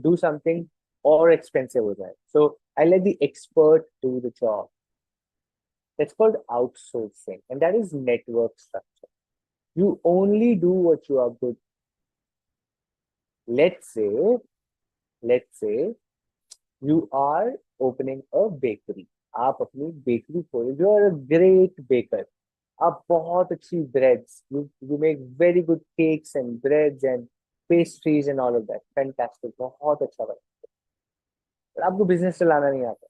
do something or expensive हो जाए. So I let the expert do the job. That's called outsourcing, and that is network structure. You only do what you are good. Let's say, let's say you are opening a bakery. आप अपनी bakery खोले. You are a great baker. आप बहुत अच्छी breads. You make very good cakes and breads and pastries and all of that. Fantastic. बहुत अच्छा बना. पर आपको business चलाना नहीं आता.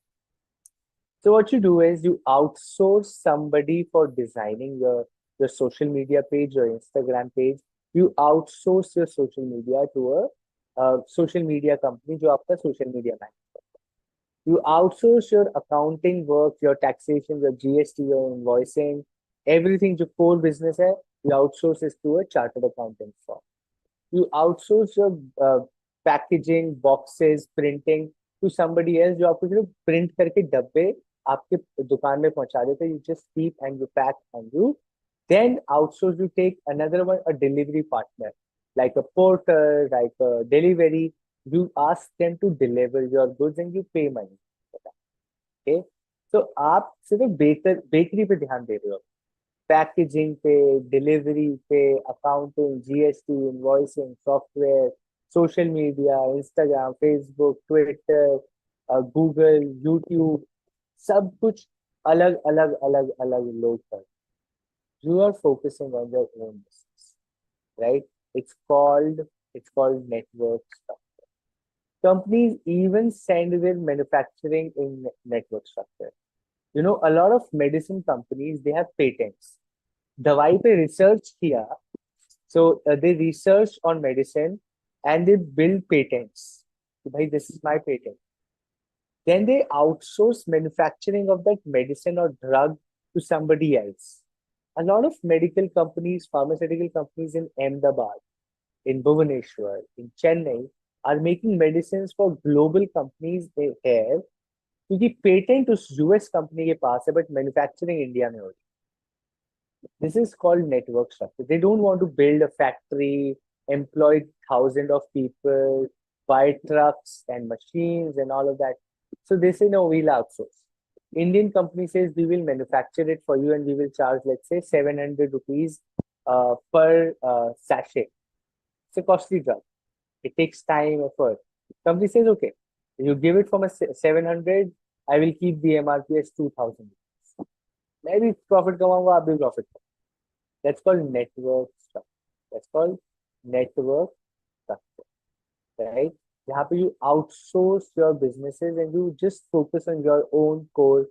So what you do is you outsource somebody for designing your social media page, your Instagram page. You outsource your social media to a social media company जो आपका social media manage. You outsource your accounting work, your taxation, your GST, your invoicing, everything जो core business है, you outsource it to a chartered accountant firm. You outsource your packaging, boxes, printing to somebody else जो आपको सिर्फ print करके डब्बे आपके दुकान में पहुंचा देते. You just keep and you pack and you then outsource. You take another one, a delivery partner, like a porter, like a delivery. You ask them to deliver your goods and you pay money for that. Okay, so आप सिर्फ bakery पे ध्यान दे रहे हो. Packaging पे, delivery पे, accounting, GST, invoicing, software, social media, Instagram, Facebook, Twitter, Google, YouTube, सब कुछ अलग अलग अलग अलग लोग कर. You are focusing on your own business, right? It's called network structure. Companies even send their manufacturing in network structure. A lot of medicine companies, they have patents. दवाई पे research किया, so they research on medicine and they build patents. कि भाई, this is my patent. Then they outsource manufacturing of that medicine or drug to somebody else. A lot of medical companies, pharmaceutical companies in Ahmedabad, in Bhubaneswar, in Chennai are making medicines for global companies they have क्योंकि patent उस US company के पास है but manufacturing India में हो रही. This is called network structure. They don't want to build a factory, employ thousands of people, buy trucks and machines and all of that. So they say, no, we'll outsource. Indian company says we will manufacture it for you and we will charge, let's say, 700 rupees per sachet. It's a costly drug. It takes time, effort. Company says, okay, you give it from a 700, I will keep the MRP as 2000. Maybe profit कमाऊंगा आप भी profit. That's called network structure. That's called network structure, right? यहाँ पे you outsource your businesses and you just focus on your own core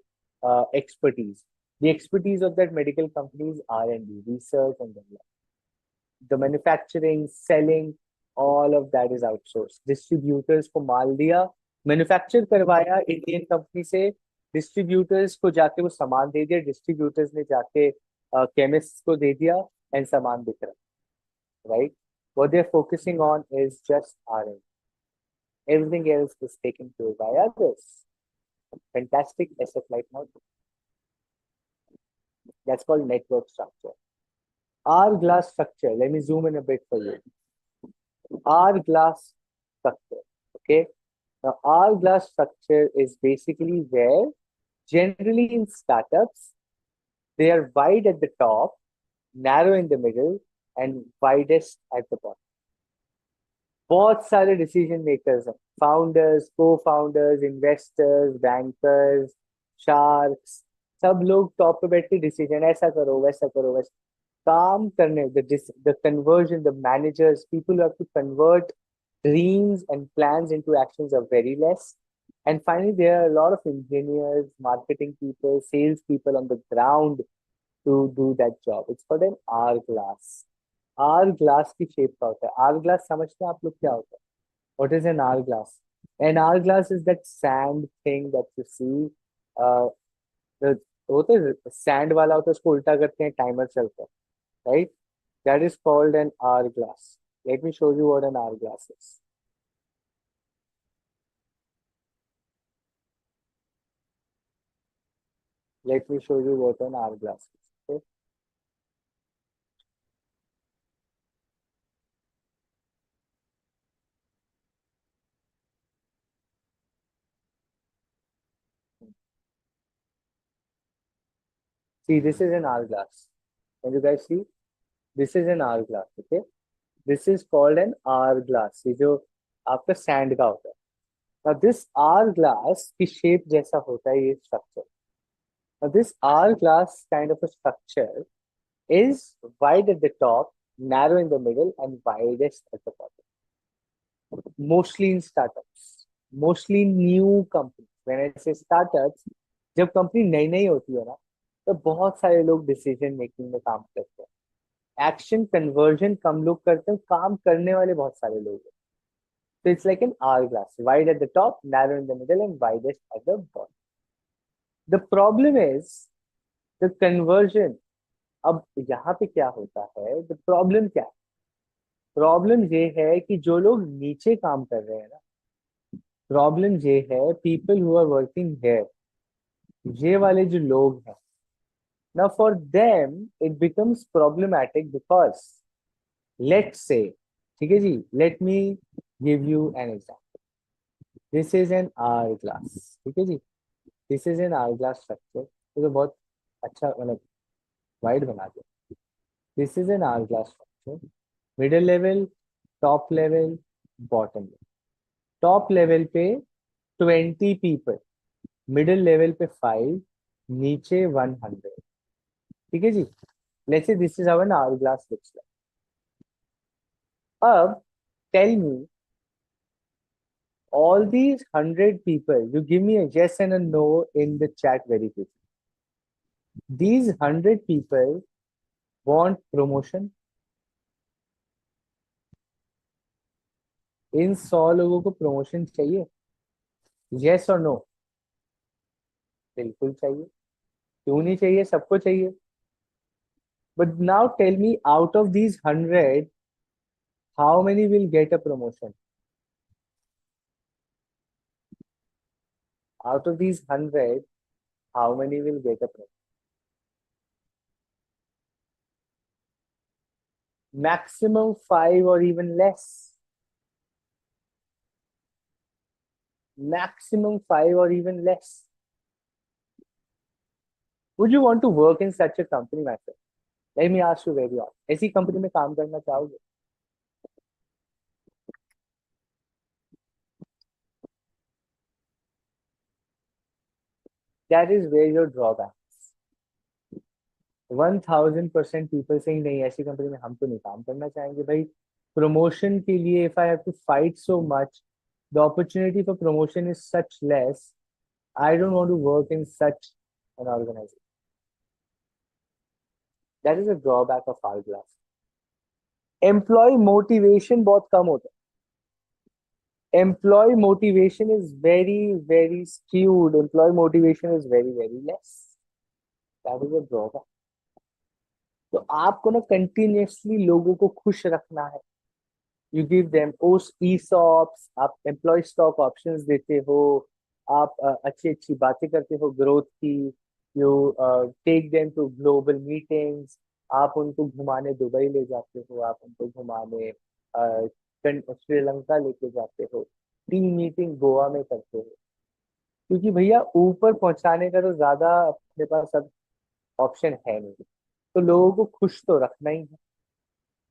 expertise. The expertise of that medical company is R&D, research and development. The manufacturing, selling, all of that is outsourced. Distributors को माल दिया, manufacture करवाया Indian company से, distributors को जाके वो सामान दे दिया, distributors ने जाके केमिस्ट को दे दिया एंड सामान बिक रहा, right? What they're focusing on is just R&D. Everything else is taken care by others. Fantastic asset-light model. That's called network structure. Hourglass structure. Let me zoom in a bit for you. Hourglass structure. Okay. Now, hourglass structure is basically where generally in startups, they are wide at the top, narrow in the middle, and widest at the bottom. बहुत सारे decision makers हैं, founders, को founders, investors, bankers, sharks, सब लोग top पे बैठ के decision ऐसा करो वैसा करो वैसा काम करने, the conversion, the managers, people who have to convert dreams and plans into actions are very less. And finally, there are a lot of engineers, marketing people, sales people on the ground to do that job. It's called an hourglass. Hourglass की shape का होता है. Hourglass समझते हैं आप लोग क्या होता है? What is an hourglass? An hourglass is that sand thing that you see. होता है sand वाला होता है, उसको उल्टा करते हैं, टाइमर चलता है, right? That is called an hourglass. Let me show you what an hourglass is. Let me show you what an hourglass is. Okay? See, this is an hourglass. Can you guys see? This is an hourglass. Okay? This is called an hourglass. ये जो आपका sand का होता है. Now this hourglass की shape जैसा होता है ये structure. Now this hourglass kind of a structure is wide at the top, narrow in the middle, and widest at the bottom. Mostly in startups, mostly new companies. When I say startups, जब company नई नई होती है ना, तो बहुत सारे लोग डिसीजन मेकिंग में काम करते हैं. एक्शन कन्वर्जन कम लोग करते हैं, काम करने वाले बहुत सारे लोग हैं. So it's like an hourglass, wide at the top, narrow in the middle, and widest at the bottom. The problem is the conversion. अब यहाँ पे क्या होता है, द प्रॉब्लम क्या है? प्रॉब्लम ये है कि जो लोग नीचे काम कर रहे हैं ना, प्रॉब्लम ये है people who are working here, ये वाले जो लोग हैं ना, for them it becomes problematic because let's say, ठीक है जी, let me give you an example. This is an hourglass, ठीक है जी, this is an hourglass structure. तो बहुत अच्छा मतलब वाइड बना दिया. This is an hourglass structure. Middle level, top level, bottom level. Top level पे 20 people, middle level पे 5, नीचे 100. ठीक है जी. Let's say this is how an hourglass looks like. अब tell me, all these 100 people, you give me a yes and a no in the chat very quickly. These 100 people want promotion. इन 100 लोगों को promotion चाहिए? Yes और no? बिल्कुल चाहिए. क्यों नहीं चाहिए? सबको चाहिए. But now tell me, out of these 100, how many will get a promotion? Out of these 100, how many will get a promotion? Maximum 5 or even less. Maximum 5 or even less. Would you want to work in such a company, my friend? Let me ask you very honest. ऐसी company में काम करना चाहोगे? That is where your drawback. 1000% people से नहीं, ऐसी company में हम तो नहीं काम करना चाहेंगे भाई। प्रमोशन के लिए if I have to fight so much, the opportunity for promotion is such less, I don't want to work in such an organisation. That is a drawback of our class. Employee motivation बहुत कम होता है। Employee motivation is very very skewed, employee motivation is very very less. That is a drawback. तो आपको ना continuously लोगों को खुश रखना है। You give them post ESOPs, आप एम्प्लॉय स्टॉक ऑप्शंस देते हो, आप अच्छी अच्छी बातें करते हो ग्रोथ की। You take them to global meetings, आप उनको घुमाने दुबई ले जाते हो, आप उनको घुमाने श्रीलंका लेके जाते हो, टीम मीटिंग गोवा में करते हो। क्योंकि भैया ऊपर पहुंचाने का तो ज्यादा अपने पास अब ऑप्शन है नहीं, तो लोगों को खुश तो रखना ही है।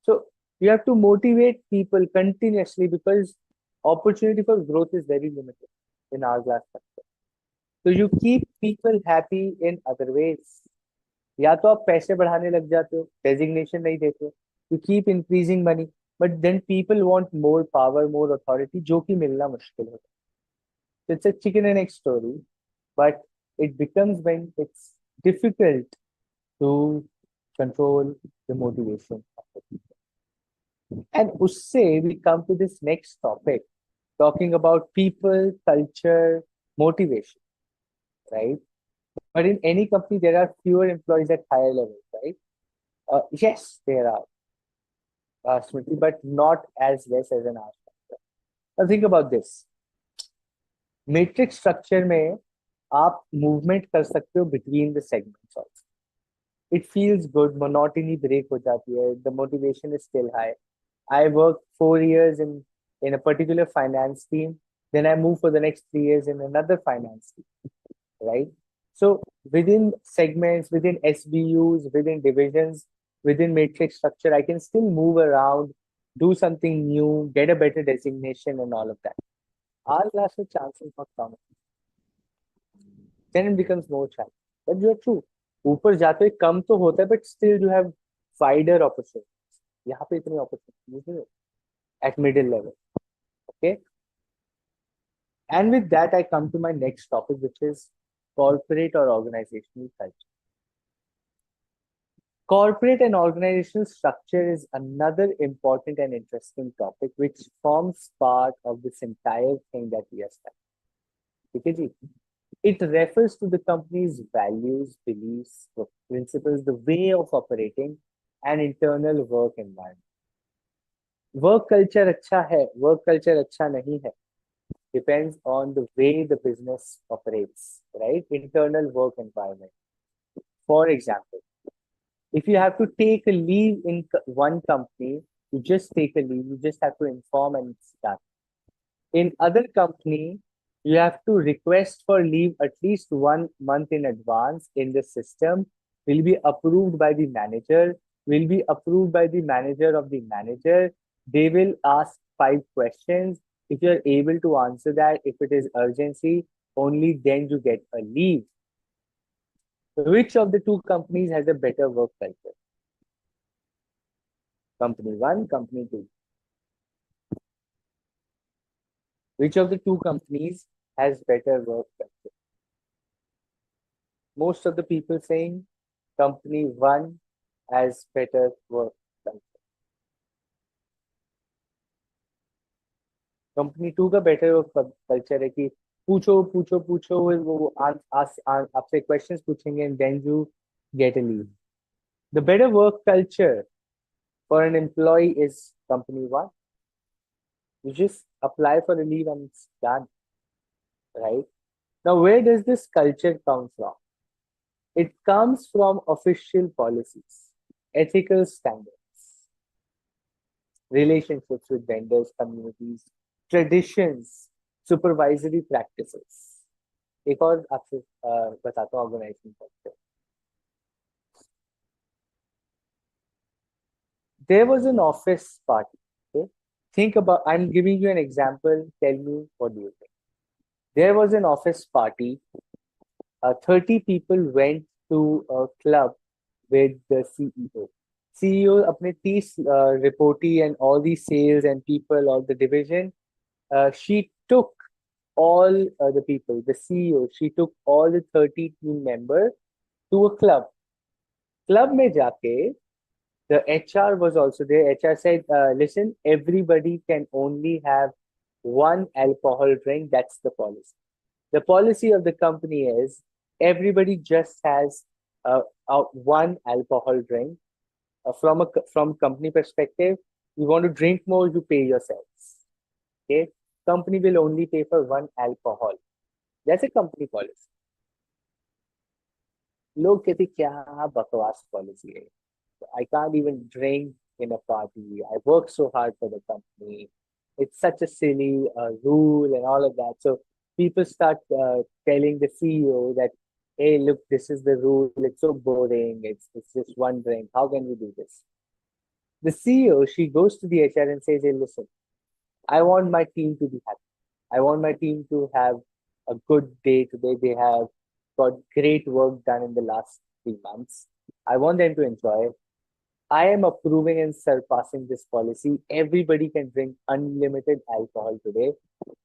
So you have to motivate people continuously because opportunity for growth is very limited in our class sector. So you keep people happy in other ways. या तो आप पैसे बढ़ाने लग जाते हो, डेजिग्नेशन नहीं देते हो, you keep increasing money, but then people want more power, more authority, जो कि मिलना मुश्किल होता है। It's a chicken and egg story, but it becomes when it's difficult to control the motivation. And usse we come to this next topic, talking about people, culture, motivation, right? But in any company, there are fewer employees at higher levels, right? Yes, there are, Smriti, but not as less as an art. Now think about this. Matrix structure में आप movement कर सकते हो between the segments also. It feels good, monotony break हो जाती है, the motivation is still high. I worked 4 years in a particular finance team. Then I moved for the next 3 years in another finance team, right? So within segments, within SBUs, within divisions, within matrix structure, I can still move around, do something new, get a better designation, and all of that. Our class with chances for come. Then it becomes more challenging. But you're true. ऊपर जाते हुए कम तो होता है, but still you have wider opportunities. यहाँ पे इतनी opportunities नहीं at middle level. Okay. And with that, I come to my next topic, which is corporate or organizational culture. Corporate and organizational structure is another important and interesting topic, which forms part of this entire thing that we are studying. Okay, ji? It refers to the company's values, beliefs, principles, the way of operating, and internal work environment. Work culture अच्छा है, work culture अच्छा नहीं है, depends on the way the business operates, right? Internal work environment. For example, if you have to take a leave in one company, you just take a leave, you just have to inform and it's done. In other company, you have to request for leave at least 1 month in advance in the system, will be approved by the manager, will be approved by the manager of the manager. They will ask 5 questions. If you're able to answer that, if it is urgency, only then you get a leave. Which of the two companies has a better work culture? Company one, company two. Which of the two companies has better work culture? Most of the people saying company one has better work culture. Company two का better work culture है कि पूछो पूछो पूछो, वो आपसे questions पूछेंगे and then you get a leave. The better work culture for an employee is company one. You just apply for a leave and it's done, right? Now, where does this culture come from? It comes from official policies, ethical standards, relationships with vendors, communities, traditions, supervisory practices. एक और आपसे बताता हूँ organisation culture. There was an office party. Okay? Think about, I'm giving you an example. Tell me what do you think. There was an office party. 30 people went to a club with the CEO. CEO अपने 30 reportee and all the sales and people of the division, she took all the people, the CEO, she took all the 30 team members to a club. Club में जाके, the HR was also there. HR said, listen, everybody can only have one alcohol drink. That's the policy. The policy of the company is everybody just has one alcohol drink. From company perspective, you want to drink more, you pay yourselves. Okay, company will only pay for one alcohol. That's a company policy. लोग कहते क्या बकवास policy है. I can't even drink in a party. I work so hard for the company. It's such a silly rule and all of that. So people start telling the CEO that, hey, look, this is the rule. It's so boring. It's just one drink. How can we do this? The CEO, she goes to the HR and says, hey, listen, I want my team to be happy. I want my team to have a good day today. They have got great work done in the last 3 months. I want them to enjoy it. I am approving and surpassing this policy. Everybody can drink unlimited alcohol today,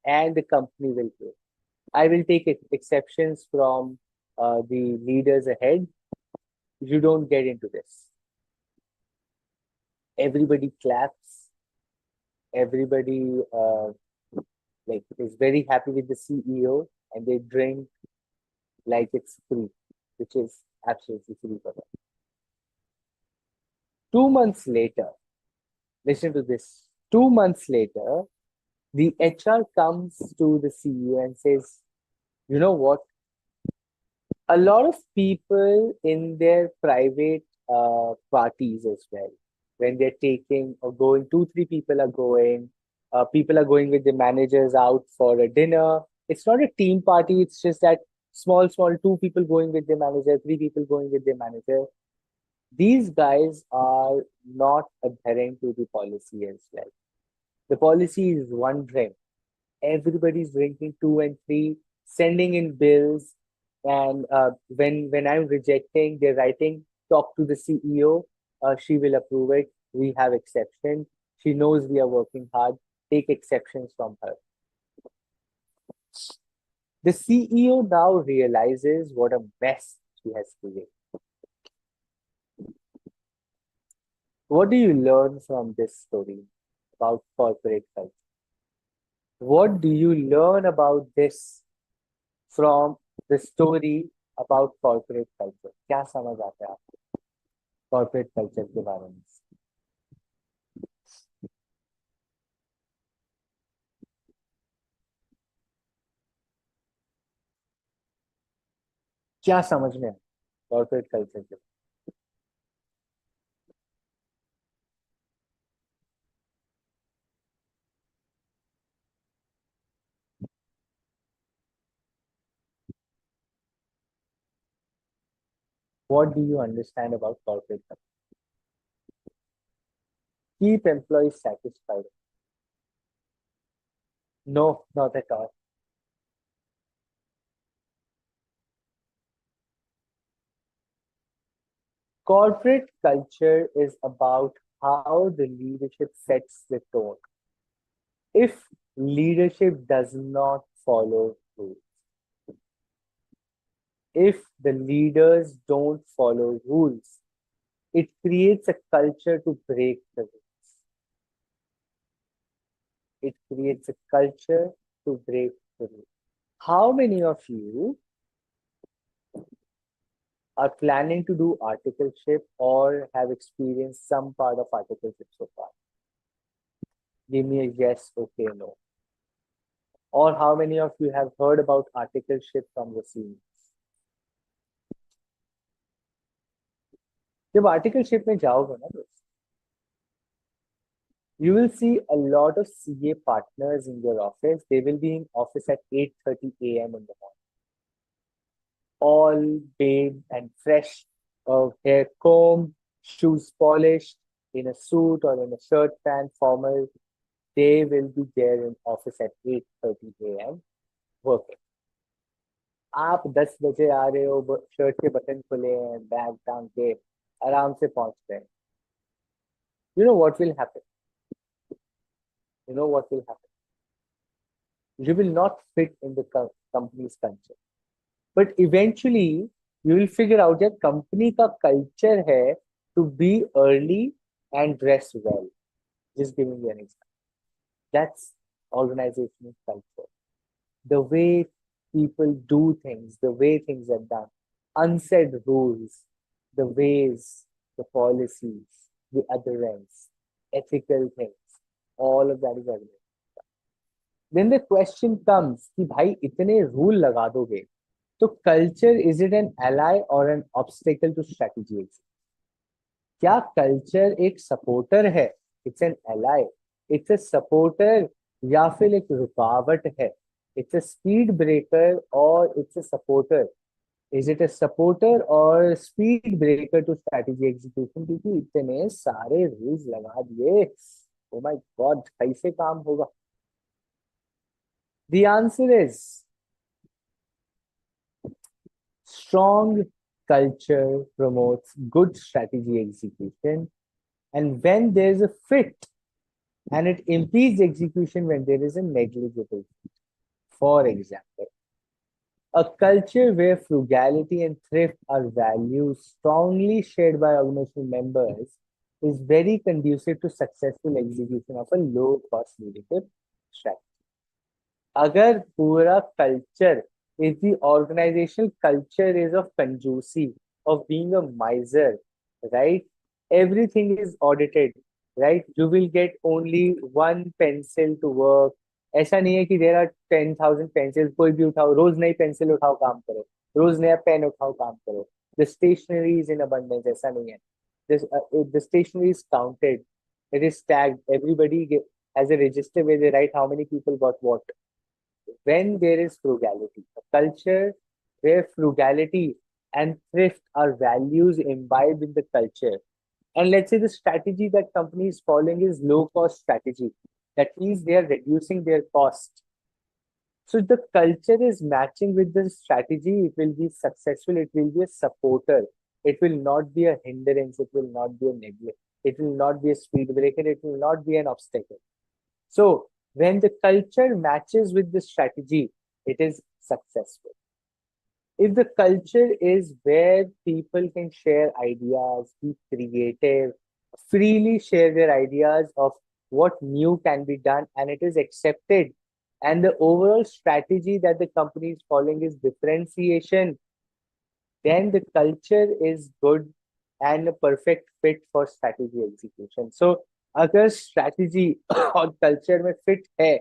and the company will pay. I will take exceptions from the leaders ahead. You don't get into this. Everybody claps. Everybody like is very happy with the CEO, and they drink like it's free, which is absolutely free for them. 2 months later, listen to this. 2 months later, the HR comes to the CEO and says, you know what? A lot of people in their private parties as well, when they're taking or going, two, three people are going with the managers out for a dinner. It's not a team party, it's just that small, two people going with the manager, three people going with the manager. These guys are not adhering to the policy as well. The policy is one drink. Everybody's drinking two and three, sending in bills, and when I'm rejecting, they're writing, talk to the CEO. She will approve it. We have exception. She knows we are working hard. Take exceptions from her. The CEO now realizes what a mess she has created. What do you learn from this story about corporate culture? What do you learn about this from the story about corporate culture? क्या समझ आता है आपको corporate culture के बारे में? क्या समझ में corporate culture के? What do you understand about corporate culture? Keep employees satisfied. No, not at all. Corporate culture is about how the leadership sets the tone. If leadership does not follow rules, if the leaders don't follow rules, it creates a culture to break the rules. It creates a culture to break the rules. How many of you are planning to do articleship or have experienced some part of articleship so far? Give me a yes, okay, no. Or how many of you have heard about articleship from the scenes? जब articleship में जाओगे ना दोस्त, you will see a lot of CA partners in your office. They will be in office at 8:30 a.m. in the morning, all bathed and fresh, hair combed, shoes polished, in a suit or in a shirt pant, formal. They will be there in office at 8:30 a.m. working. आप 10 बजे आ रहे हो, shirt के button खुले हैं, bag टांग के आराम से पहुंच रहे हैं. You know what will happen? You know what will happen? You will not fit in the company's culture. But eventually, you will figure out that company का culture है to be early and dress well. Just giving you an example. That's organizational culture. The way people do things, the way things are done, unsaid rules, the ways, the policies, the adherence, ethical things, all of that is evident. Then the question comes कि भाई इतने rule लगा दोगे तो culture is it an ally और an obstacle to strategy? क्या culture एक supporter है? It's an ally, it's a supporter, या फिर एक रुकावट है? इट्स अ स्पीड ब्रेकर और it's a supporter? Is it a supporter और speed breaker to strategy execution? क्योंकि इतने सारे रूल्स लगा दिए, ओ माय गॉड, कैसे काम होगा? The answer is strong culture promotes good strategy execution, and when there is a fit, and it impedes execution when there is a negligible fit. For example, a culture where frugality and thrift are values strongly shared by organizational members is very conducive to successful execution of a low cost leadership strategy. अगर पूरा culture is the organizational culture is of conjuicy, of being a miser, right? Everything is audited, right? You will get only one pencil to work. ऐसा नहीं है कि there are 10,000 pencils, कोई भी उठाओ, रोज नई पेंसिल उठाओ काम करो, रोज नया पेन उठाओ काम करो. The stationery is in abundance, ऐसा नहीं है. The stationery is counted, it is tagged. Everybody has a register where they write how many people got what. When there is frugality, a culture where frugality and thrift are values imbibed in the culture. And let's say the strategy that company is following is low cost strategy. That means they are reducing their cost. So the culture is matching with the strategy. It will be successful. It will be a supporter. It will not be a hindrance. It will not be a neglect. It will not be a speed breaker. It will not be an obstacle. So when the culture matches with the strategy, it is successful. If the culture is where people can share ideas, be creative, freely share their ideas of what new can be done, and it is accepted, and the overall strategy that the company is following is differentiation, then the culture is good and a perfect fit for strategy execution. So अगर strategy और culture में fit है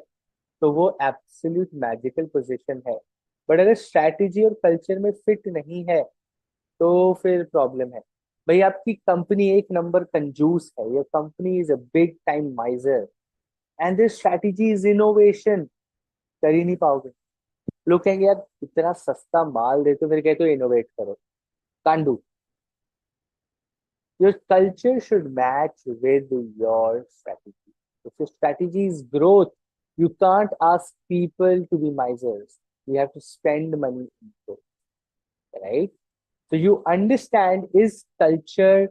तो वो absolute magical position है. But अगर strategy और culture में फिट नहीं है तो फिर प्रॉब्लम है. भाई आपकी कंपनी एक नंबर कंजूस है, your company is a big time माइजर and this strategy is innovation, कर ही नहीं पाओगे. लोग कहेंगे यार इतना सस्ता माल देते हो, फिर कहते हो इनोवेट करो. Can't do. Your culture should match with your strategy. If your strategy is growth, you can't ask people to be misers. You have to spend money on growth, right? So you understand, is culture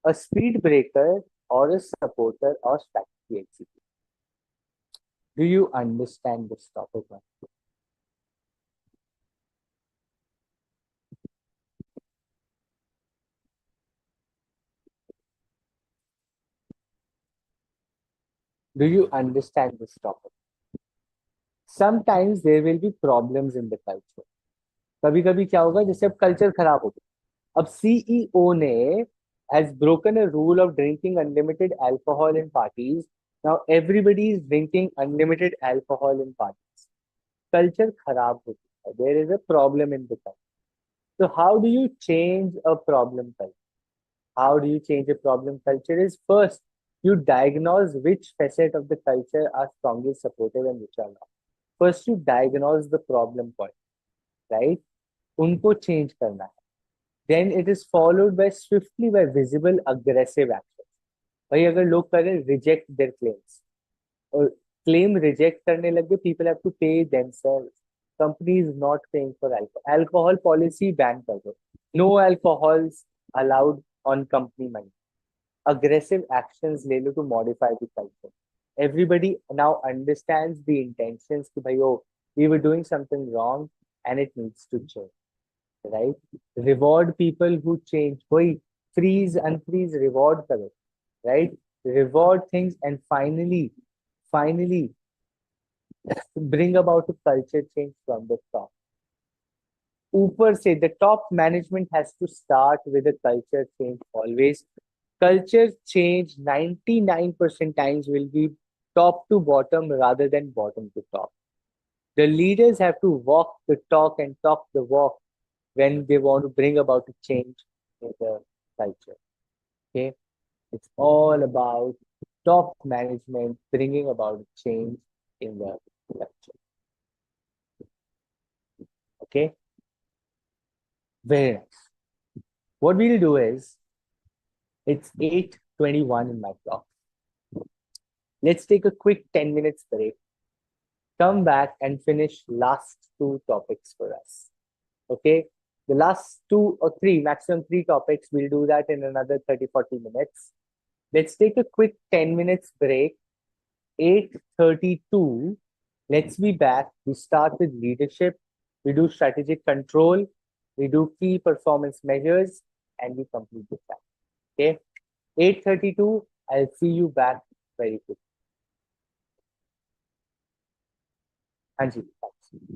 a speed breaker or a supporter or strategy executor? Do you understand this topic? Do you understand this topic? Sometimes there will be problems in the culture. कभी कभी क्या होगा, जैसे अब culture खराब हो गया, अब सीईओ ने has broken a rule of drinking unlimited alcohol in parties. Now everybody is drinking unlimited alcohol in parties. Culture खराब हो चुका है. There is a problem in the culture. So how do you change a problem culture? How do you change a problem culture is first you diagnose which facet of the culture are strongly supportive and which are not. First you diagnose the problem point, right? उनको change करना है. Then it is followed by swiftly by visible aggressive action. भाई अगर लोग करें reject their claims और claim reject करने लगे, people have to pay themselves. Company is not paying for alcohol. Alcohol policy ban कर दो. No alcohols allowed on company money. Aggressive actions ले लो to modify the culture. Everybody now understands the intentions कि भाई, oh, we were doing something wrong and it needs to change, right? Reward people who change. वही freeze, unfreeze, reward करो, right? Reward things and finally bring about a culture change from the top. ऊपर से the top management has to start with a culture change always. Culture change 99% times will be top to bottom rather than bottom to top. The leaders have to walk the talk and talk the walk when they want to bring about a change in the culture. Okay, it's all about top management bringing about a change in the culture. Okay, very nice. What we'll do is it's 8:21 in my clock. Let's take a quick 10 minutes break, come back and finish last two topics for us. Okay. The last two or three, maximum three topics, we'll do that in another 30-40 minutes. Let's take a quick 10 minutes break. 8:32. Let's be back. We start with leadership. We do strategic control. We do key performance measures and we complete the plan. Okay. 8:32. I'll see you back very quickly. Anji, thanks.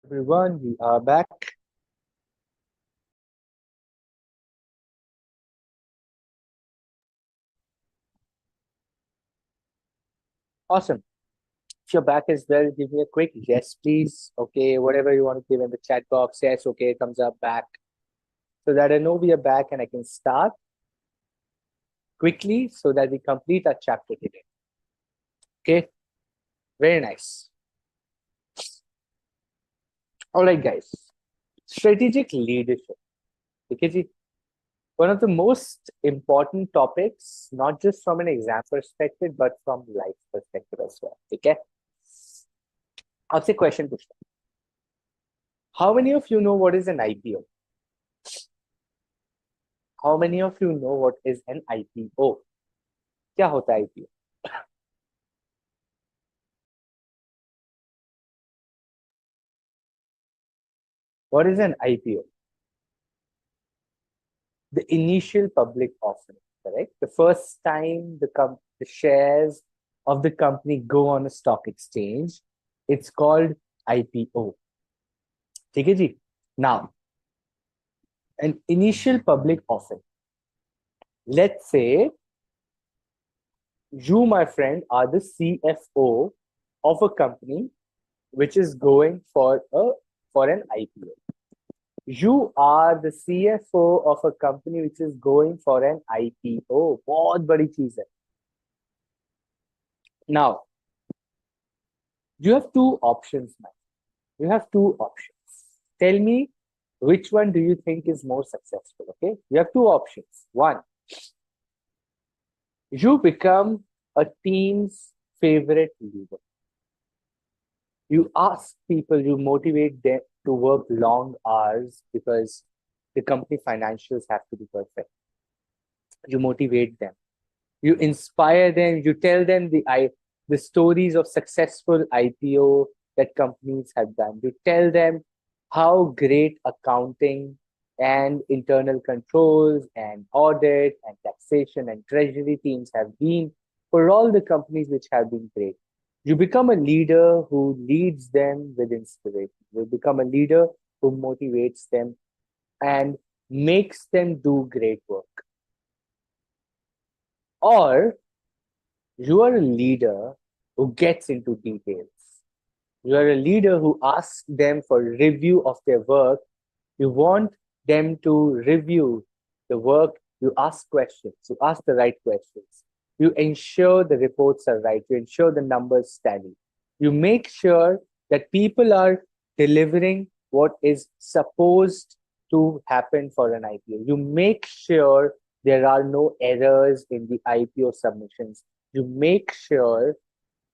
Everyone, we are back. Awesome. If you're back as well, give me a quick yes, please. Okay, whatever you want to give in the chat box. Yes, okay, thumbs up, back. So that I know we are back and I can start quickly so that we complete our chapter today. Okay, very nice. All right, guys. Strategic leadership. Because one of the most important topics, not just from an exam perspective, but from life perspective as well. Okay. आपसे question पूछता हूँ. How many of you know what is an IPO? How many of you know what is an IPO? क्या होता है IPO? What is an IPO? The initial public offering, correct? The first time the shares of the company go on a stock exchange, it's called IPO. ठीक है जी? Now, an initial public offering. Let's say you, my friend, are the CFO of a company which is going for an IPO. You are the CFO of a company which is going for an IPO. बहुत बड़ी चीज है. Now, you have two options, man. You have two options. Tell me which one do you think is more successful? Okay, you have two options. One, you become a team's favorite leader. You ask people, you motivate them to work long hours because the company financials have to be perfect. You motivate them, you inspire them, you tell them the stories of successful IPO that companies have done. You tell them how great accounting and internal controls and audit and taxation and treasury teams have been for all the companies which have been great. You become a leader who leads them with inspiration. You become a leader who motivates them and makes them do great work. Or you are a leader who gets into details. You are a leader who asks them for review of their work. You want them to review the work. You ask questions. You ask the right questions. You ensure the reports are right. You ensure the numbers tally. You make sure that people are delivering what is supposed to happen for an IPO. You make sure there are no errors in the IPO submissions. You make sure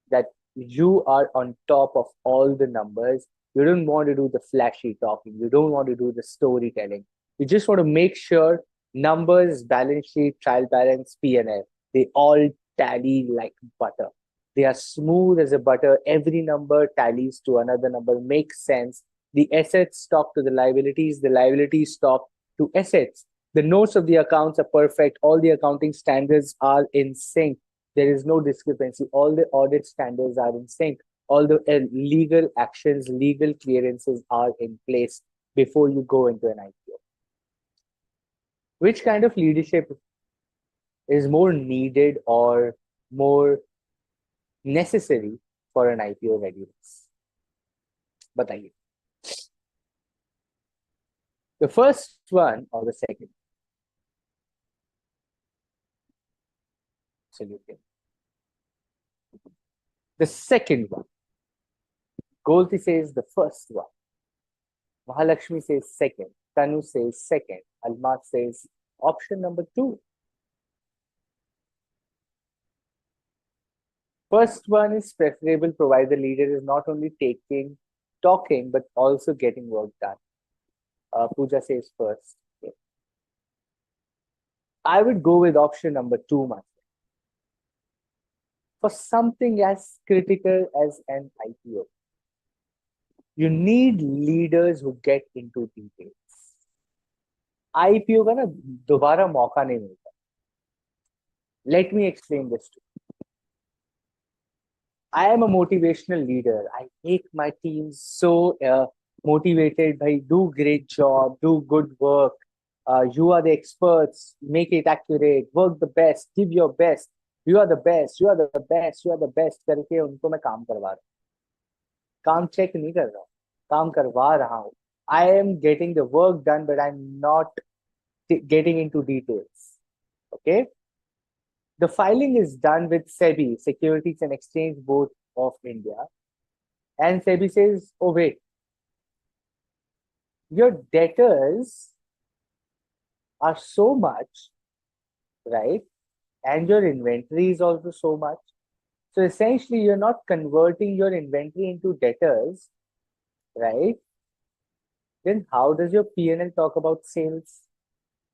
that you are on top of all the numbers. You don't want to do the flashy talking. You don't want to do the storytelling. You just want to make sure numbers, balance sheet, trial balance, P&L, they all tally like butter. They are smooth as a butter. Every number tallies to another number, makes sense. The assets talk to the liabilities talk to assets. The notes of the accounts are perfect. All the accounting standards are in sync. There is no discrepancy. All the audit standards are in sync. All the legal actions, legal clearances are in place before you go into an IPO. Which kind of leadership is more needed or more necessary for an IPO readiness? बताइए. The first one or the second? Absolutely. The second one. Golti says the first one. Mahalakshmi says second. Tanu says second. Almat says option number 2. First one is preferable provided the leader is not only talking, but also getting work done. Pooja says first. Okay. I would go with option number 2, my friend. For something as critical as an IPO, you need leaders who get into details. IPO का ना दोबारा मौका नहीं मिलता. Let me explain this to you. I am a motivational leader. I make my team so motivated, bhai, do great job, do good work, you are the experts, make it accurate, work the best, give your best, you are the best, you are the best, you are the best करके उनको मैं काम करवा रहा हूँ. काम check नहीं कर रहा हूँ, काम करवा रहा हूँ. I am getting the work done, but I'm not getting into details. Okay. The filing is done with SEBI, Securities and Exchange Board of India. And SEBI says, oh, wait, your debtors are so much, right? And your inventory is also so much. So essentially, you're not converting your inventory into debtors, right? Then how does your P&L talk about sales?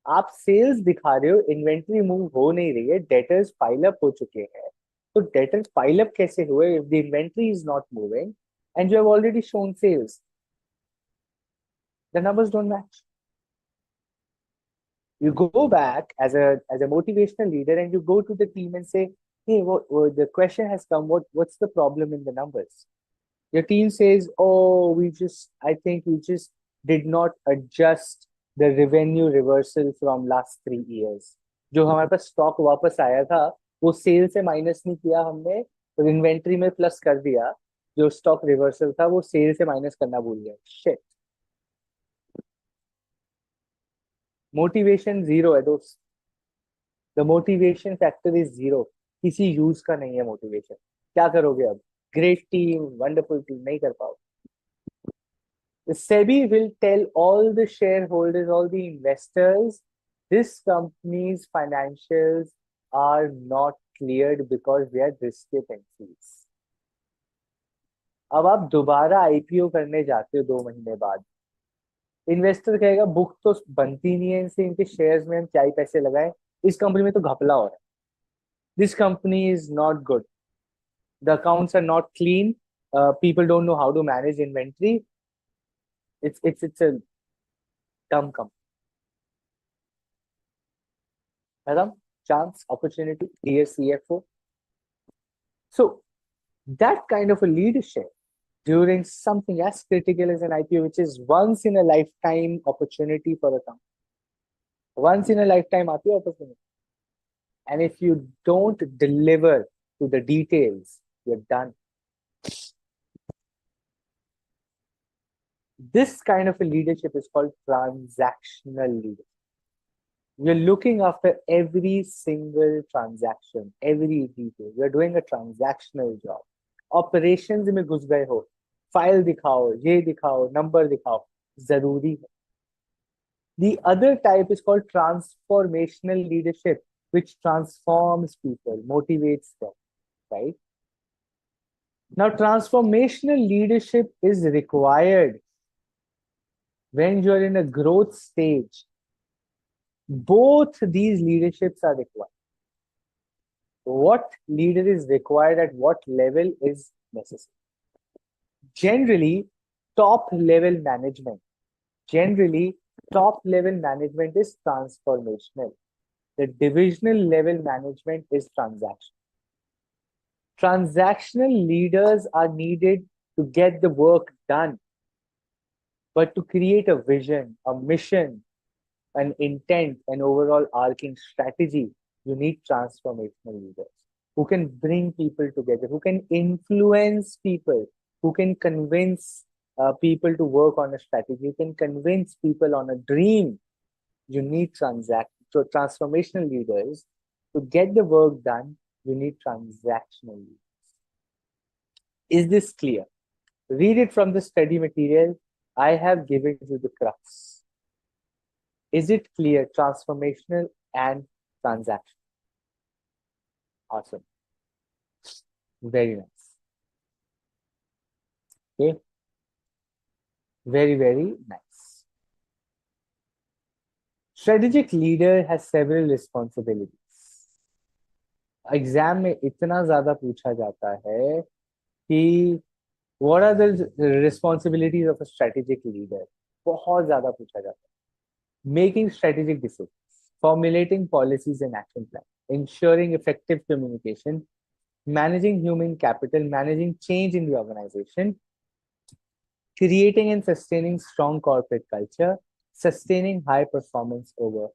आप sales दिखा रहे हो, inventory move हो नहीं रही है, debtors pile up हो चुके हैं. तो डेटर्स पाइल अप कैसे हुए if the inventory is not moving and you have already shown sales? The numbers don't match. You go back as a motivational leader and you go to the team and say, hey, what the question has come, what's the problem in the numbers? Your team says, oh, I think we just did not adjust the revenue reversal from last 3 years. जो हमारे पास stock वापस आया था वो cell से minus नहीं किया हमने, तो इन्वेंट्री में प्लस कर दिया. जो स्टॉक रिवर्सल था वो सेल से माइनस करना भूल गया. शिट. मोटिवेशन जीरो है दोस्त. The motivation factor is zero. किसी यूज का नहीं है मोटिवेशन. क्या करोगे अब? ग्रेट टीम, वंडरफुल टीम, नहीं कर पाओ. The SEBI will tell all the shareholders, all the investors, this company's financials are not cleared because they are discrepancies. अब आप दोबारा आईपीओ करने जाते हो 2 महीने बाद, इन्वेस्टर कहेगा बुक तो बनती नहीं है इनसे, इनके शेयर्स में हम क्या ही पैसे लगाएं, इस कंपनी में तो घपला हो रहा है. This company is not good, the accounts are not clean, people don't know how to manage inventory. It's a dumb company. Madam, chance, opportunity, dear CFO. So that kind of a leadership during something as critical as an IPO, which is once in a lifetime opportunity for a company, once in a lifetime IPO opportunity. And if you don't deliver to the details, you're done. This kind of a leadership is called transactional leadership. You're looking after every single transaction, every detail. You're doing a transactional job. Operations में घुस गए हो, file दिखाओ, ये दिखाओ, number दिखाओ, जरूरी है. The other type is called transformational leadership, which transforms people, motivates them, right? Now, transformational leadership is required when you're in a growth stage. Both these leaderships are required. What leader is required at what level is necessary. Generally, top level management is transformational. The divisional level management is transactional. Transactional leaders are needed to get the work done. But to create a vision, a mission, an intent, an overall arcing strategy, you need transformational leaders who can bring people together, who can influence people, who can convince people to work on a strategy, who can convince people on a dream. You need transformational leaders. To get the work done, you need transactional leaders. Is this clear? Read it from the study material. I have given you the crux. Is it clear? Transformational and transactional. Awesome. Very nice. Okay. Very, very nice. Strategic leader has several responsibilities. Exam में इतना ज्यादा पूछा जाता है कि what are the responsibilities of a strategic leader? बहुत ज्यादा पूछा जाता है. Making strategic decisions, formulating policies and action plans, ensuring effective communication, managing human capital, managing change in the organization, creating and sustaining strong corporate culture, sustaining high performance over.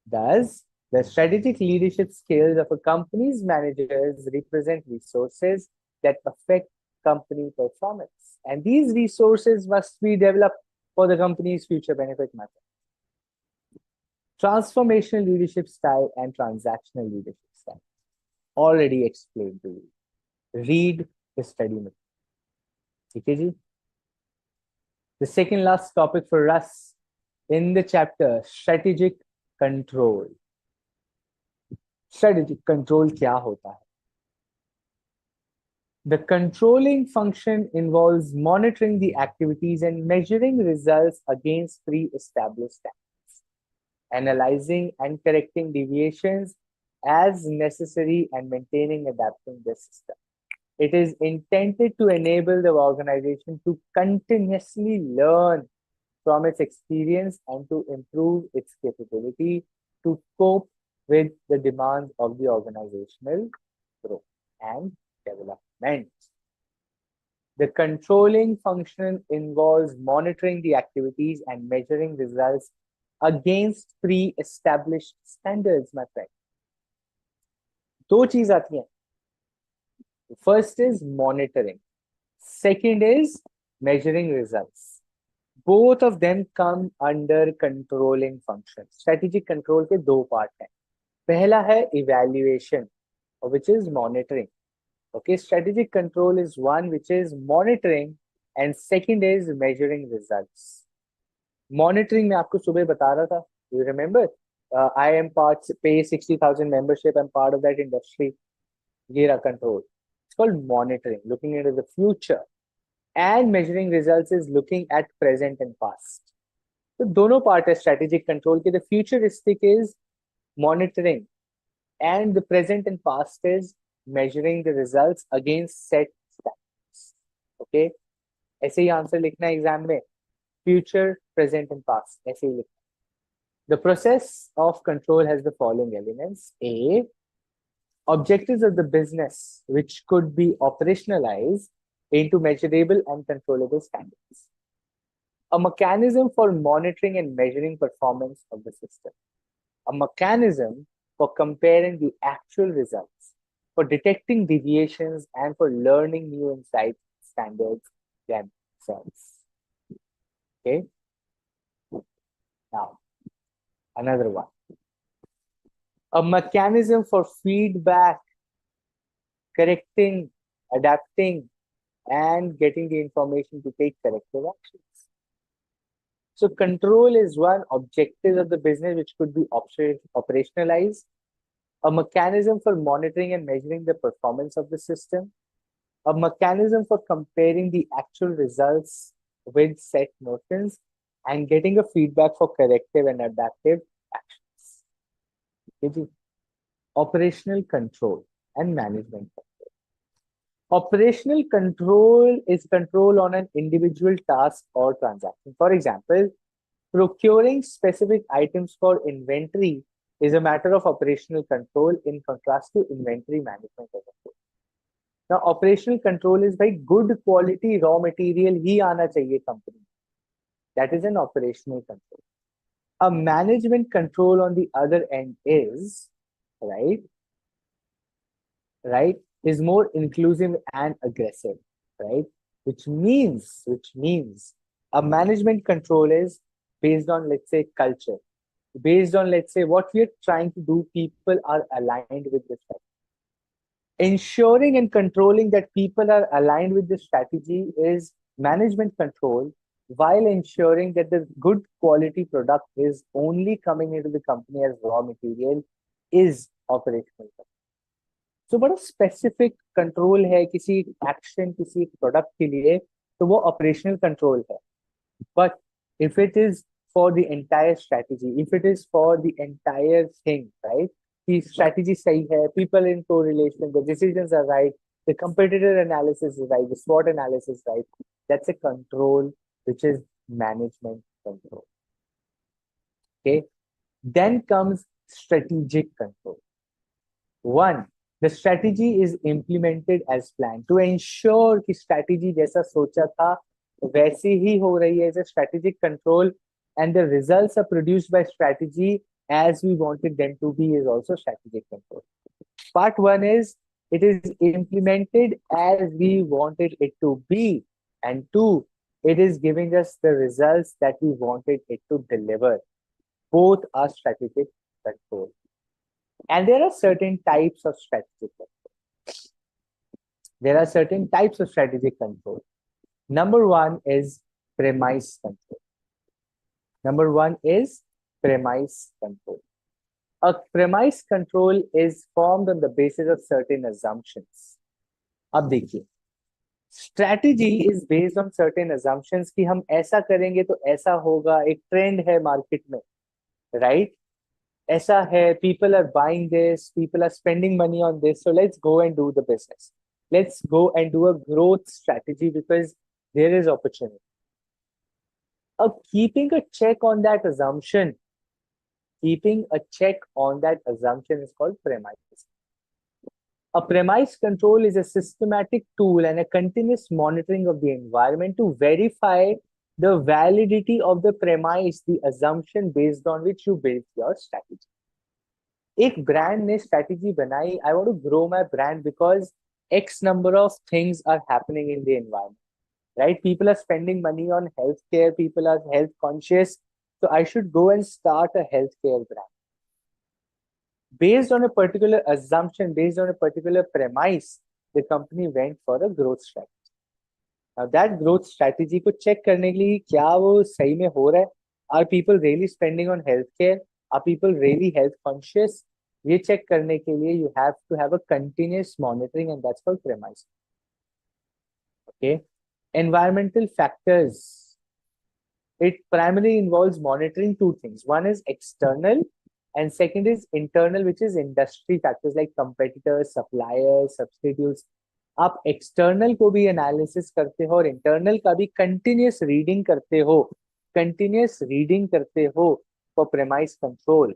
Thus, the strategic leadership skills of a company's managers represent resources that affect company performance. And these resources must be developed for the company's future benefit matter. Transformational leadership style and transactional leadership style. Already explained to you. Read the study material. Okay, ji? The second last topic for us in the chapter, strategic control. Strategic control क्या होता है? The controlling function involves monitoring the activities and measuring results against pre-established standards, analyzing and correcting deviations as necessary, and maintaining adapting the system. It is intended to enable the organization to continuously learn from its experience and to improve its capability to cope with the demands of the organizational growth and development. The controlling function involves monitoring the activities and measuring results against pre-established standards, my friend. दो चीज आती हैं. First is monitoring. Second is measuring results. Both of them come under controlling function. Strategic control के दो part हैं. पहला है evaluation, which is monitoring. Okay, strategic control is one which is monitoring, and second is measuring results. Monitoring मैं आपको सुबह बता रहा था. You remember? I am pay 60,000 membership. I'm part of that industry. ये रहा control. It's called monitoring, looking into the future. And measuring results is looking at present and past. So दोनों part है strategic control के. The futuristic is monitoring, and the present and past is measuring the results against set standards. Okay, ऐसे ही answer लिखना है exam में. Future, present and past, ऐसे ही लिखना. The process of control has the following elements. A, objectives of the business which could be operationalized into measurable and controllable standards. A mechanism for monitoring and measuring performance of the system. A mechanism for comparing the actual results, for detecting deviations, and for learning new insights, standards themselves. Okay. Now, another one. A mechanism for feedback, correcting, adapting, and getting the information to take corrective actions. So control is one objective of the business which could be operationalized. A mechanism for monitoring and measuring the performance of the system. A mechanism for comparing the actual results with set notions, and getting a feedback for corrective and adaptive actions. Operational control and management control. Operational control is control on an individual task or transaction. For example, procuring specific items for inventory is a matter of operational control in contrast to inventory management as a whole. Now, operational control is by good quality raw material ही आना चाहिए company. That is an operational control. A management control on the other end is, is more inclusive and aggressive, right? Which means a management control is based on, let's say, culture. Based on, let's say, what we are trying to do, people are aligned with this strategy. Ensuring and controlling that people are aligned with the strategy is management control, while ensuring that the good quality product is only coming into the company as raw material is operational control. So बड़ा specific control है किसी action, किसी product के लिए, तो वो operational control है. But if it is for the entire strategy, if it is for the entire thing, right? The strategy सही है, people in correlation, the decisions are right, the competitor analysis is right, the SWOT analysis is right. That's a control which is management control. Okay. Then comes strategic control. One, The strategy is implemented as planned to ensure कि strategy जैसा सोचा था वैसी ही हो रही है. Is a strategic control and the results are produced by strategy as we wanted them to be is also strategic control. Part one is it is implemented as we wanted it to be, and two, it is giving us the results that we wanted it to deliver. Both are strategic control. And there are certain types of strategic control. There are certain types of strategic control. Number one is premise control. Number one is premise control. A premise control is formed on the basis of certain assumptions. अब देखिए, strategy is based on certain assumptions कि हम ऐसा करेंगे तो ऐसा होगा, एक ट्रेंड है मार्केट में, right? ऐसा है, people are buying this, people are spending money on this, so let's go and do the business. Let's go and do a growth strategy because there is opportunity. Keeping a check on that assumption, is called premise. A premise control is a systematic tool and a continuous monitoring of the environment to verify the validity of the premise, the assumption based on which you build your strategy. एक brand ने strategy बनाई, I want to grow my brand because X number of things are happening in the environment, right? People are spending money on healthcare, people are health conscious, so I should go and start a healthcare brand. Based on a particular assumption, based on a particular premise, the company went for a growth strategy. Now that growth strategy को check करने के लिए क्या वो सही में हो रहा है? Are people really spending on healthcare? Are people really health conscious? ये check करने के लिए you have to have a continuous monitoring and that's called premise. Okay. Environmental factors. It primarily involves monitoring two things. One is external and second is internal, which is industry factors like competitors, suppliers, substitutes. आप external को भी analysis करते हो और internal का भी continuous reading करते हो for premise control.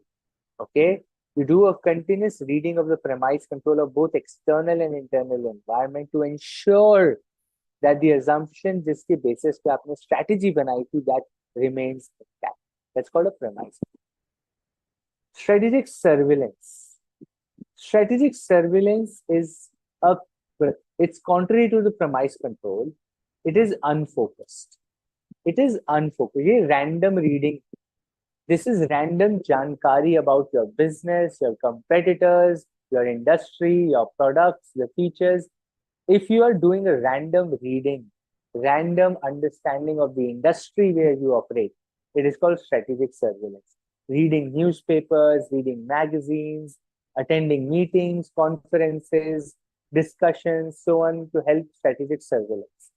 Okay, you do a continuous reading of the premise control of both external and internal environment to ensure that the assumption जिसके basis पे आपने strategy बनाई थी that remains intact. That's called a premise. Strategic surveillance. Strategic surveillance is it's contrary to the premise control. It is unfocused. ये random reading. This is random जानकारी about your business, your competitors, your industry, your products, your features. If you are doing a random reading, random understanding of the industry where you operate, it is called strategic surveillance. Reading newspapers, reading magazines, attending meetings, conferences, discussions, so on to help strategic surveillance.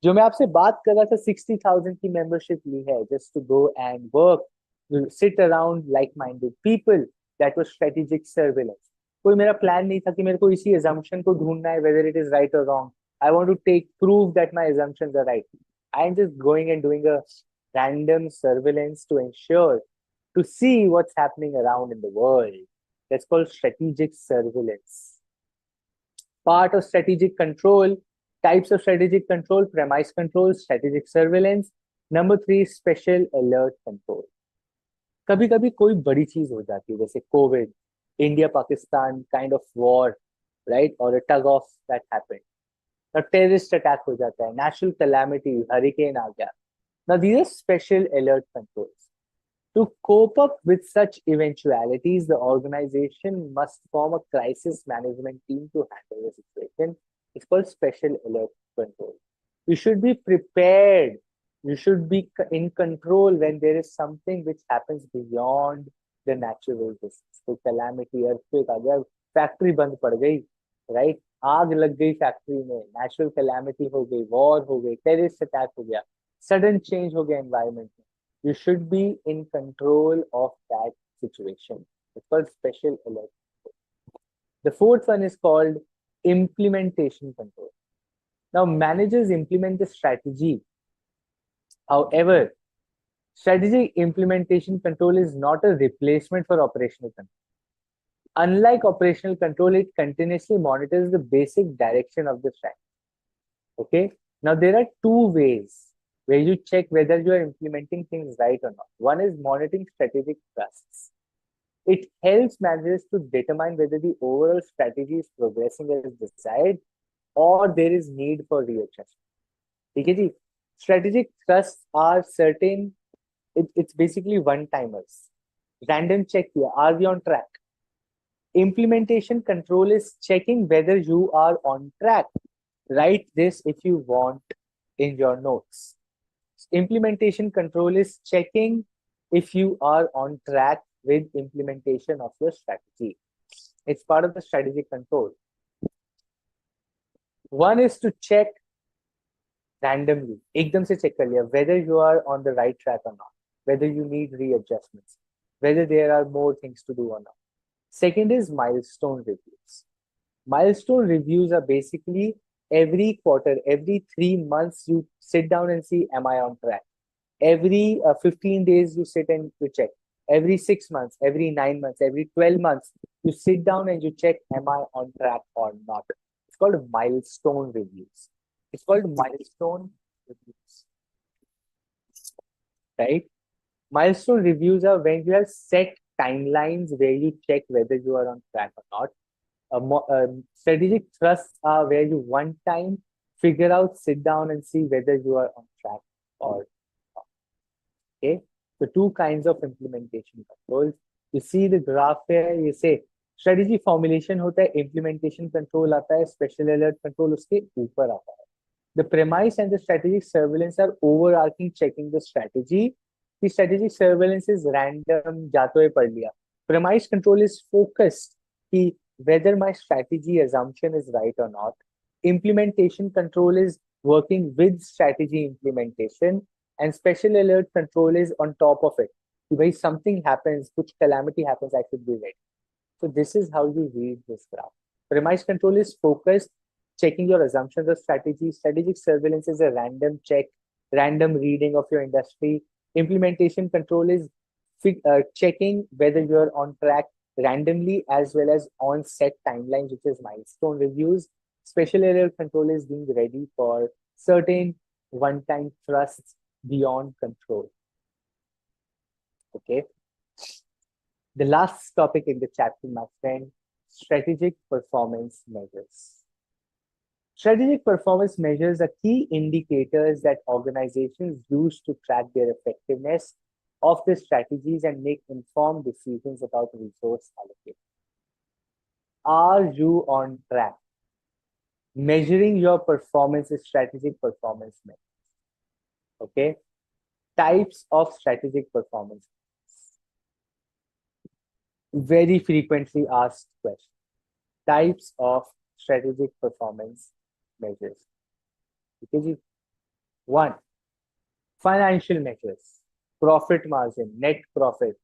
जो मैं आपसे बात कर रहा था 60,000 की membership ली है just to go and work, to sit around like-minded people. That was strategic surveillance. कोई मेरा plan नहीं था कि मेरे को इसी assumption को ढूंढना है whether it is right or wrong. I want to prove that my assumptions are right. I am just going and doing a random surveillance to ensure to see what's happening around in the world. That's called strategic surveillance. Part of strategic control, types of strategic control, premise control, strategic surveillance. Number 3, special alert control. कभी कभी कोई बड़ी चीज हो जाती है जैसे Covid, India Pakistan kind of war, right, और टग ऑफ दैट हैपेंड, और टेररिस्ट अटैक हो जाता है, नेचुरल कैलामिटी, हरिकेन आ गया. Now these are special alert controls. To cope up with such eventualities, the organization must form a crisis management team to handle the situation. It's called special alert control. You should be prepared. You should be in control when there is something which happens beyond the natural business. So calamity, earthquake आ गया, factory बंद पड़ गई, right? आग लग गई factory में, natural calamity हो गई, war हो गई, terrorist attack हो गया, sudden change हो गया environment में. You should be in control of that situation. It's called special alert. The fourth one is called implementation control. Now, managers implement the strategy. However, strategic implementation control is not a replacement for operational control. Unlike operational control, it continuously monitors the basic direction of the strategy. Okay. Now there are two ways where you check whether you are implementing things right or not. One is monitoring strategic thrusts. It helps managers to determine whether the overall strategy is progressing as desired or there is need for readjustment. ठीक है जी? Strategic thrusts are certain. It's basically one timers. Random check here. Are we on track? Implementation control is checking whether you are on track. Write this if you want in your notes. Implementation control is checking if you are on track with implementation of your strategy. It's part of the strategic control. One is to check randomly, एकदम से check कर लिया whether you are on the right track or not, whether you need readjustments, whether there are more things to do or not. Second is milestone reviews. Milestone reviews are basically every quarter, every 3 months, you sit down and see, am I on track? Every 15 days, you sit and you check. Every 6 months, every 9 months, every 12 months, you sit down and you check, am I on track or not? It's called milestone reviews. It's called milestone reviews, right? Milestone reviews are when you have set timelines where you check whether you are on track or not. Strategic thrusts are where you one time figure out, sit down and see whether you are on track or not. Okay. So two kinds of implementation controls. You see the graph here, you say strategy formulation होता है, implementation control आता है, special alert control उसके ऊपर आता है. The premise and the strategic surveillance are overarching checking the strategy. The strategic surveillance is random, जाते हुए पढ़ लिया. Premise control is focused कि whether my strategy assumption is right or not. Implementation control is working with strategy implementation, and special alert control is on top of it. If something happens, which calamity happens, I should be ready. So this is how you read this graph. Premise control is focused, checking your assumptions of strategy. Strategic surveillance is a random check, random reading of your industry. Implementation control is checking whether you're on track randomly as well as on set timelines, which is milestone reviews. Special alert control is being ready for certain one-time thrusts beyond control. Okay. The last topic in the chapter, my friend, strategic performance measures. Strategic performance measures are key indicators that organizations use to track their effectiveness of the strategies and make informed decisions about resource allocation. Are you on track? Measuring your performance is strategic performance measures. Okay. Types of strategic performance. Very frequently asked question. Types of strategic performance measures. Okay. One, financial measures. Profit margin, net profit,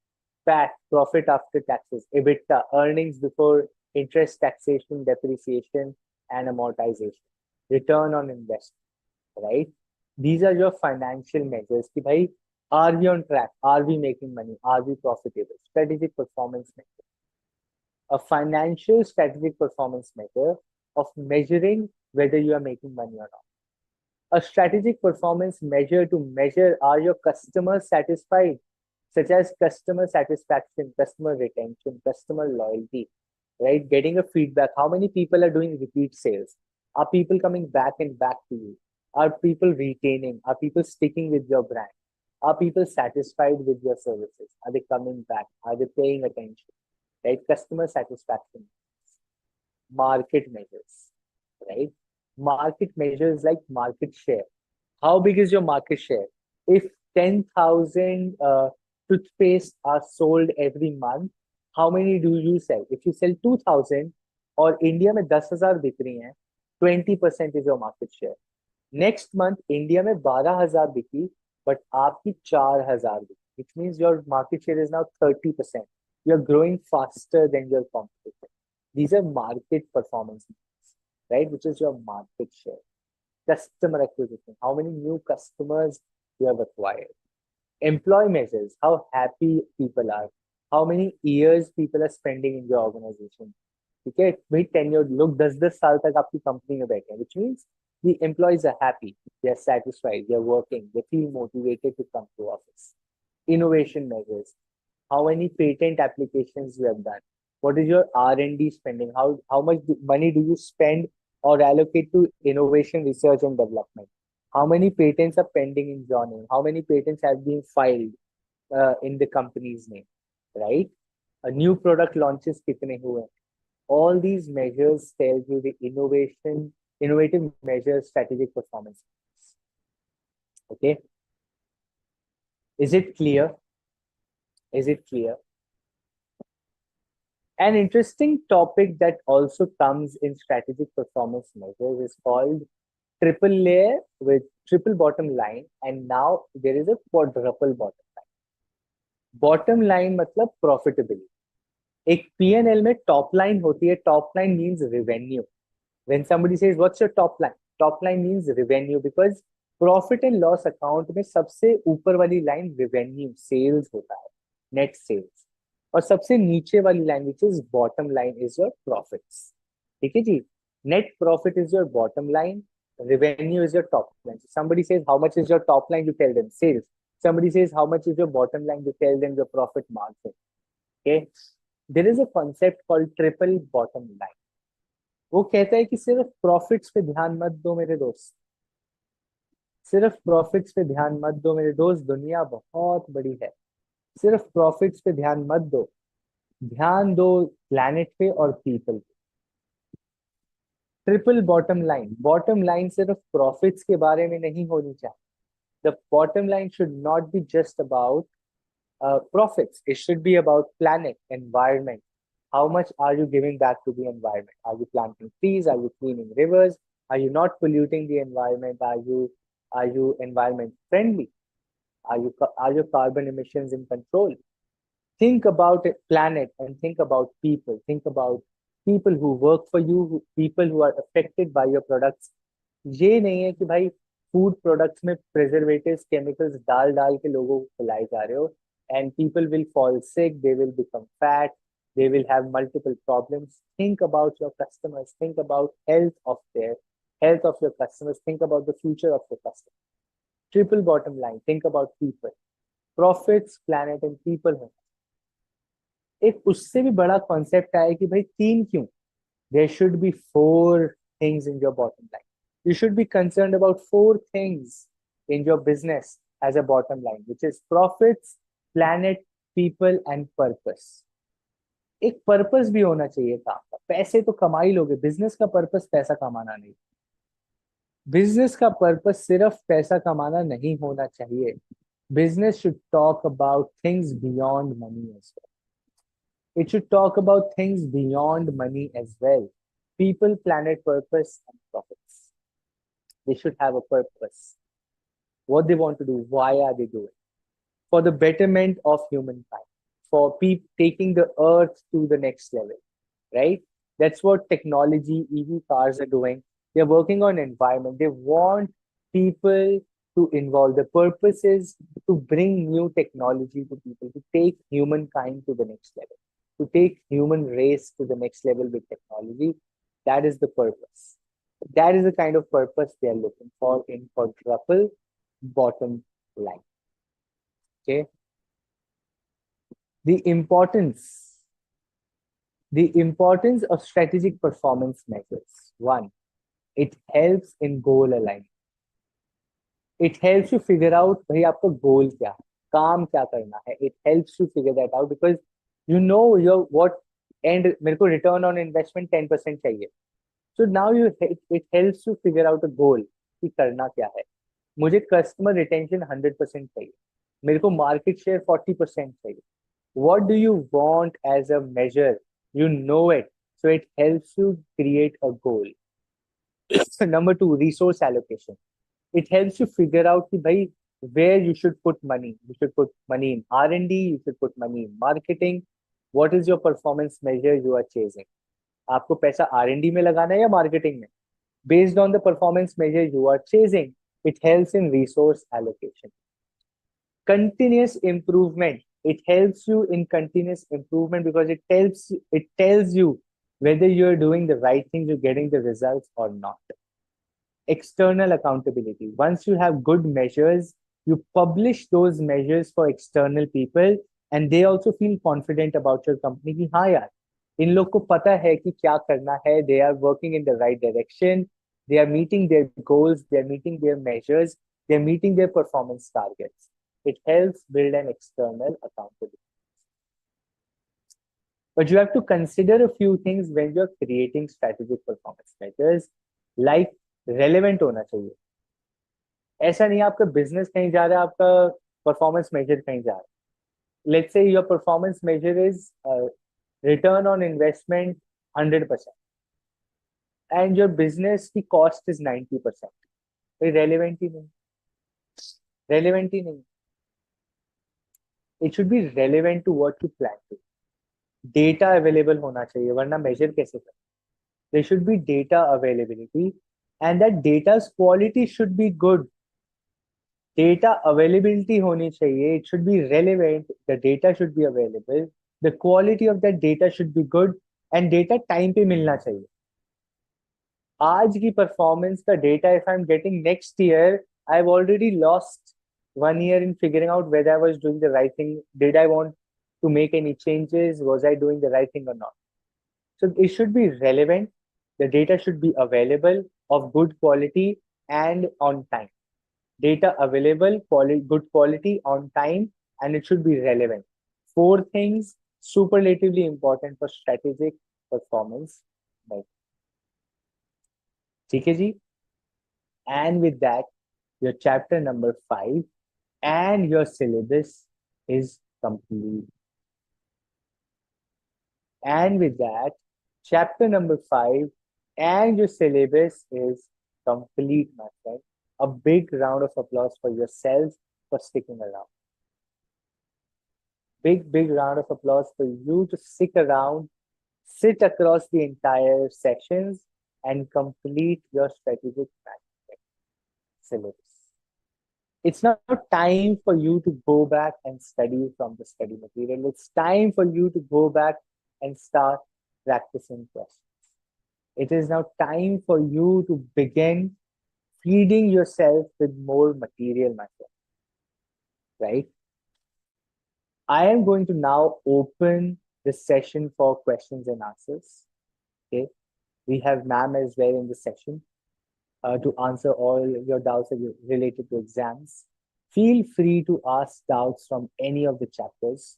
PAT, profit after taxes, EBITDA, earnings before interest, taxation, depreciation, and amortization, return on investment, right? These are your financial measures. Ki bhai, are we on track? Are we making money? Are we profitable? Strategic performance measure. A financial strategic performance measure of measuring whether you are making money or not. A strategic performance measure to measure are your customers satisfied, such as customer satisfaction, customer retention, customer loyalty, right? Getting a feedback. How many people are doing repeat sales? Are people coming back and back to you? Are people retaining? Are people sticking with your brand? Are people satisfied with your services? Are they coming back? Are they paying attention? Right? Customer satisfaction. Market measures, right? Market measures like market share. How big is your market share? If 10,000 toothpaste are sold every month, how many do you sell? If you sell 2,000 और India में 10,000 बिक रही हैं, 20% is your market share. Next month India में 12,000 बिकी, but आपकी 4,000 बिकी, which means your market share is now 30%. You're growing faster than your competition. These are market performance, right? Which is your market share. Customer acquisition, how many new customers you have acquired. Employee measures, how happy people are. how many years people are spending in your organization. ठीक है, भाई tenure लोग 10-10 साल तक आपकी company में बैठे हैं, which means the employees are happy, they are satisfied, they are working, they feel motivated to come to office. Innovation measures, how many patent applications you have done, what is your R&D spending, how much money do you spend or allocate to innovation, research and development, how many patents are pending in your name, how many patents have been filed in the company's name, right? A new product launches kitne hue. All these measures tell you the innovative measures, strategic performance. Okay. Is it clear? Is it clear? An interesting topic that also comes in strategic performance measures is called triple layer with triple bottom line, and now there is a quadruple bottom line. Bottom line मतलब profitability. एक P&L में top line होती है. Top line means revenue. When somebody says what's your top line means revenue, because profit and loss account में सबसे ऊपर वाली line revenue sales होता है, net sales, और सबसे नीचे वाली line which is bottom line is your profits. ठीक है जी. Net profit is your bottom line, revenue is your top line. So somebody says how much is your top line, you tell them sales. Somebody says how much is your bottom line, you tell them your profit margin. Okay. There is a concept called triple bottom line. वो कहता है कि सिर्फ profits पे ध्यान मत दो मेरे दोस्त, सिर्फ प्रॉफिट्स पे ध्यान मत दो मेरे दोस्त, दुनिया बहुत बड़ी है. सिर्फ प्रॉफिट्स पे ध्यान मत दो, ध्यान दो प्लैनेट पे और पीपल पे. ट्रिपल बॉटम लाइन सिर्फ प्रॉफिट्स के बारे में नहीं होनी चाहिए. The bottom line should not be just about profits. It should be about planet, environment. How much are you giving back to the environment? Are you planting trees? Are you cleaning rivers? Are you not polluting the environment? Are you environment friendly? Are your carbon emissions in control? Think about it, planet, and think about people. Think about people who work for you, people who are affected by your products. ये नहीं है कि भाई food products में preservatives chemicals डाल डाल के लोगों को खिलाए जा रहे हो, and people will fall sick, they will become fat, they will have multiple problems. Think about your customers, think about health of your customers, think about the future of your customers. Triple bottom line, think about people, profits, planet and people. एक उससे भी बड़ा concept आया कि भाई तीन क्यों, there should be 4 things in your bottom line. You should be concerned about 4 things in your business as a bottom line, which is profits, planet, people and purpose. एक पर्पस भी होना चाहिए काम का. पैसे तो कमा ही लोगे, बिजनेस का पर्पस पैसा कमाना नहीं. बिजनेस का पर्पस सिर्फ पैसा कमाना नहीं होना चाहिए. Business should talk about things beyond money as well. It should talk about things beyond money as well. People, planet, purpose and profits. They should have a purpose. What they want to do, why are they doing? For the betterment of humankind, for taking the earth to the next level, right? That's what technology, EV cars are doing. They're working on environment. They want people to involve. The purpose is to bring new technology to people, to take humankind to the next level, to take human race to the next level with technology. That is the purpose. That is the kind of purpose they are looking for in quadruple bottom line. Okay. The importance of strategic performance measures. 1, it helps in goal alignment. It helps you figure out भाई आपका goal क्या है, काम क्या करना है. It helps you figure that out because you know your what end. मेरे को return on investment 10% चाहिए. So now it helps you figure out a goal कि करना क्या है. मुझे customer retention 100% चाहिए, मेरे को market share 40% चाहिए. What do you want as a measure? You know it, so it helps you create a goal. Number 2, resource allocation. It helps you figure out कि भाई where you should put money. You should put money in R&D, you should put money in marketing. What is your performance measure you are chasing? आपको पैसा R&D में लगाना है या marketing में? Based on the performance measure you are chasing, it helps in resource allocation. Continuous improvement. It helps you in continuous improvement because it tells you whether you're doing the right things, you're getting the results or not. External accountability. Once you have good measures, you publish those measures for external people and they also feel confident about your company कि हाँ यार इन लोग को पता है कि क्या करना है. They are working in the right direction. They are meeting their goals. They are meeting their measures. They are meeting their performance targets. It helps build an external accountability. But you have to consider a few things when you're creating strategic performance measures, like relevant होना चाहिए. ऐसा नहीं आपका business कहीं जा रहा है, आपका परफॉर्मेंस मेजर कहीं जा रहा है. Let's say your performance measure is return on investment 100% and your business की कॉस्ट इज 90%. रेलिवेंट ही नहीं. रेलिवेंट ही नहीं. It should be relevant to what you plan to. Data available होना चाहिए वरना मेजर कैसे करें. There should be data availability and that data's quality should be good. Data availability होनी चाहिए. It should be relevant. The data should be available. The quality of that data should be good and data time पे मिलना चाहिए. आज की performance का data if I am getting next year, I have already lost 1 year in figuring out whether I was doing the right thing. Did I want to make any changes? Was I doing the right thing or not? So it should be relevant. The data should be available, of good quality and on time. Data available, good quality, on time, and it should be relevant. 4 things superlatively important for strategic performance. ठीक है जी. And with that, your chapter number 5 and your syllabus is complete. And with that, chapter number 5 and your syllabus is complete, my friend. A big round of applause for yourself for sticking around. Big round of applause for you to stick around, sit across the entire sessions, and complete your strategic management syllabus. It's not time for you to go back and study from the study material. It's time for you to go back and start practicing questions. It is now time for you to begin feeding yourself with more material, my friend. Right? I am going to now open the session for questions and answers. Okay. We have ma'am as well in the session. To answer all your doubts related to exams. Feel free to ask doubts from any of the chapters.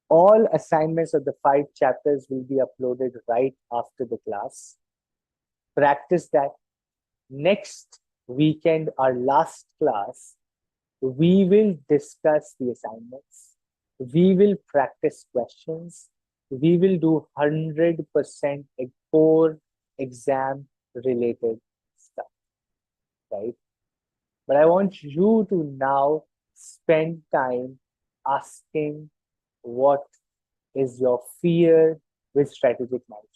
All assignments of the 5 chapters will be uploaded right after the class. Practice that. Next weekend, our last class, we will discuss the assignments. We will practice questions. We will do 100% core exam related stuff, right? But I want you to now spend time asking what is your fear with strategic management.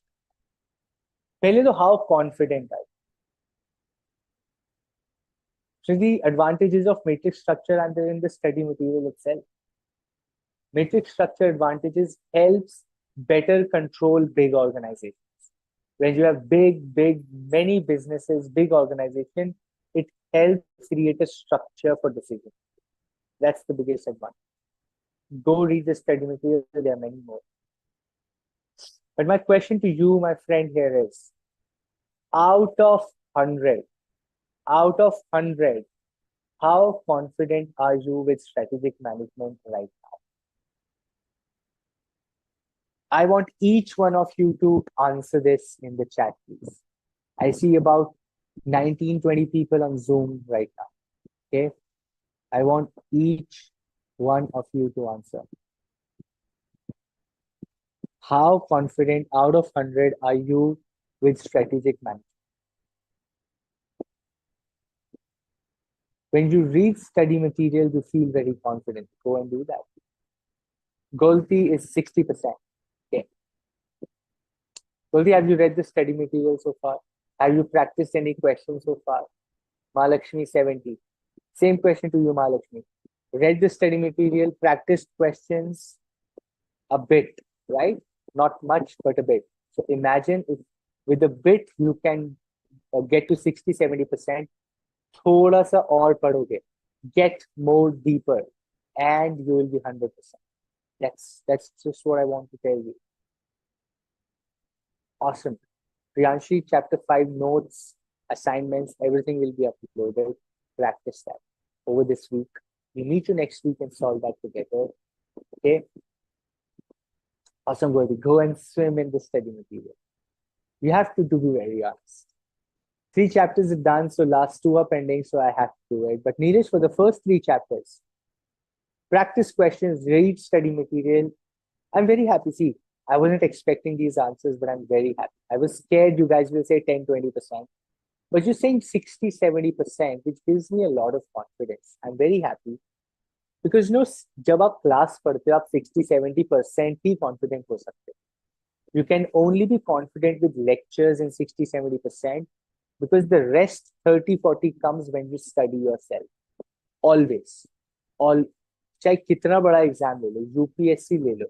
पहले तो how confident are you? So the advantages of matrix structure are in the study material itself. Matrix structure advantages helps better control big organizations. When you have many businesses, big organization, it helps create a structure for decision. That's the biggest advantage. Go read the study material. There are many more. But my question to you, my friend, here is, out of 100, how confident are you with strategic management right now? I want each one of you to answer this in the chat, please. I see about 19, 20 people on Zoom right now. Okay. I want each one of you to answer. How confident out of 100 are you with strategic management? When you read study material, you feel very confident. Go and do that. Golti is 60%. Okay. Golti, have you read the study material so far? Have you practiced any questions so far? Mahalakshmi 70. Same question to you, Mahalakshmi. read the study material, practiced questions a bit, right? Not much, but a bit. So imagine if with a bit you can get to 60-70%. थोड़ा सा और पढ़ोगे, get more deeper, and you will be 100%. That's just what I want to tell you. Awesome. Priyanshi, chapter 5 notes, assignments, everything will be uploaded. Practice that over this week. We meet you next week and solve that together. Okay. Awesome, Gauri. Go and swim in the study material. You have to be very honest. 3 chapters are done, so last 2 are pending, so I have to do it. But Neeraj, for the first 3 chapters, practice questions, read study material. I'm very happy. See, I wasn't expecting these answers, but I'm very happy. I was scared you guys will say 10-20%. But you're saying 60-70%, which gives me a lot of confidence. I'm very happy. Because you know, जब आप class पढ़ते हो, आप 60-70% ही confident हो सकते हो. You can only be confident with lectures in 60-70% because the rest 30-40 comes when you study yourself. Always. All चाहे कितना बड़ा एग्जाम ले लो, यूपीएससी ले लो,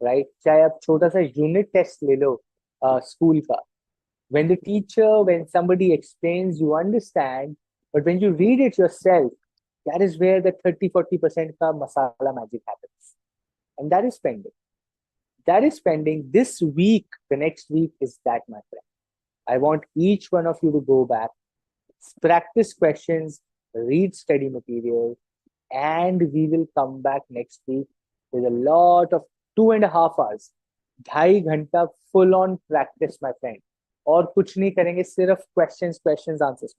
राइट? चाहे आप छोटा सा यूनिट टेस्ट ले लो स्कूल का. When the teacher, when somebody explains, you understand, but when you read it yourself, that is where the 30-40% ka masala magic happens. And that is pending. That is pending this week. The next week is that, my friend. I want each one of you to go back, practice questions, read study material, and we will come back next week with a lot of 2.5 hours. 2.5 घंटा full on practice, my friend. और कुछ नहीं करेंगे, सिर्फ questions, answers,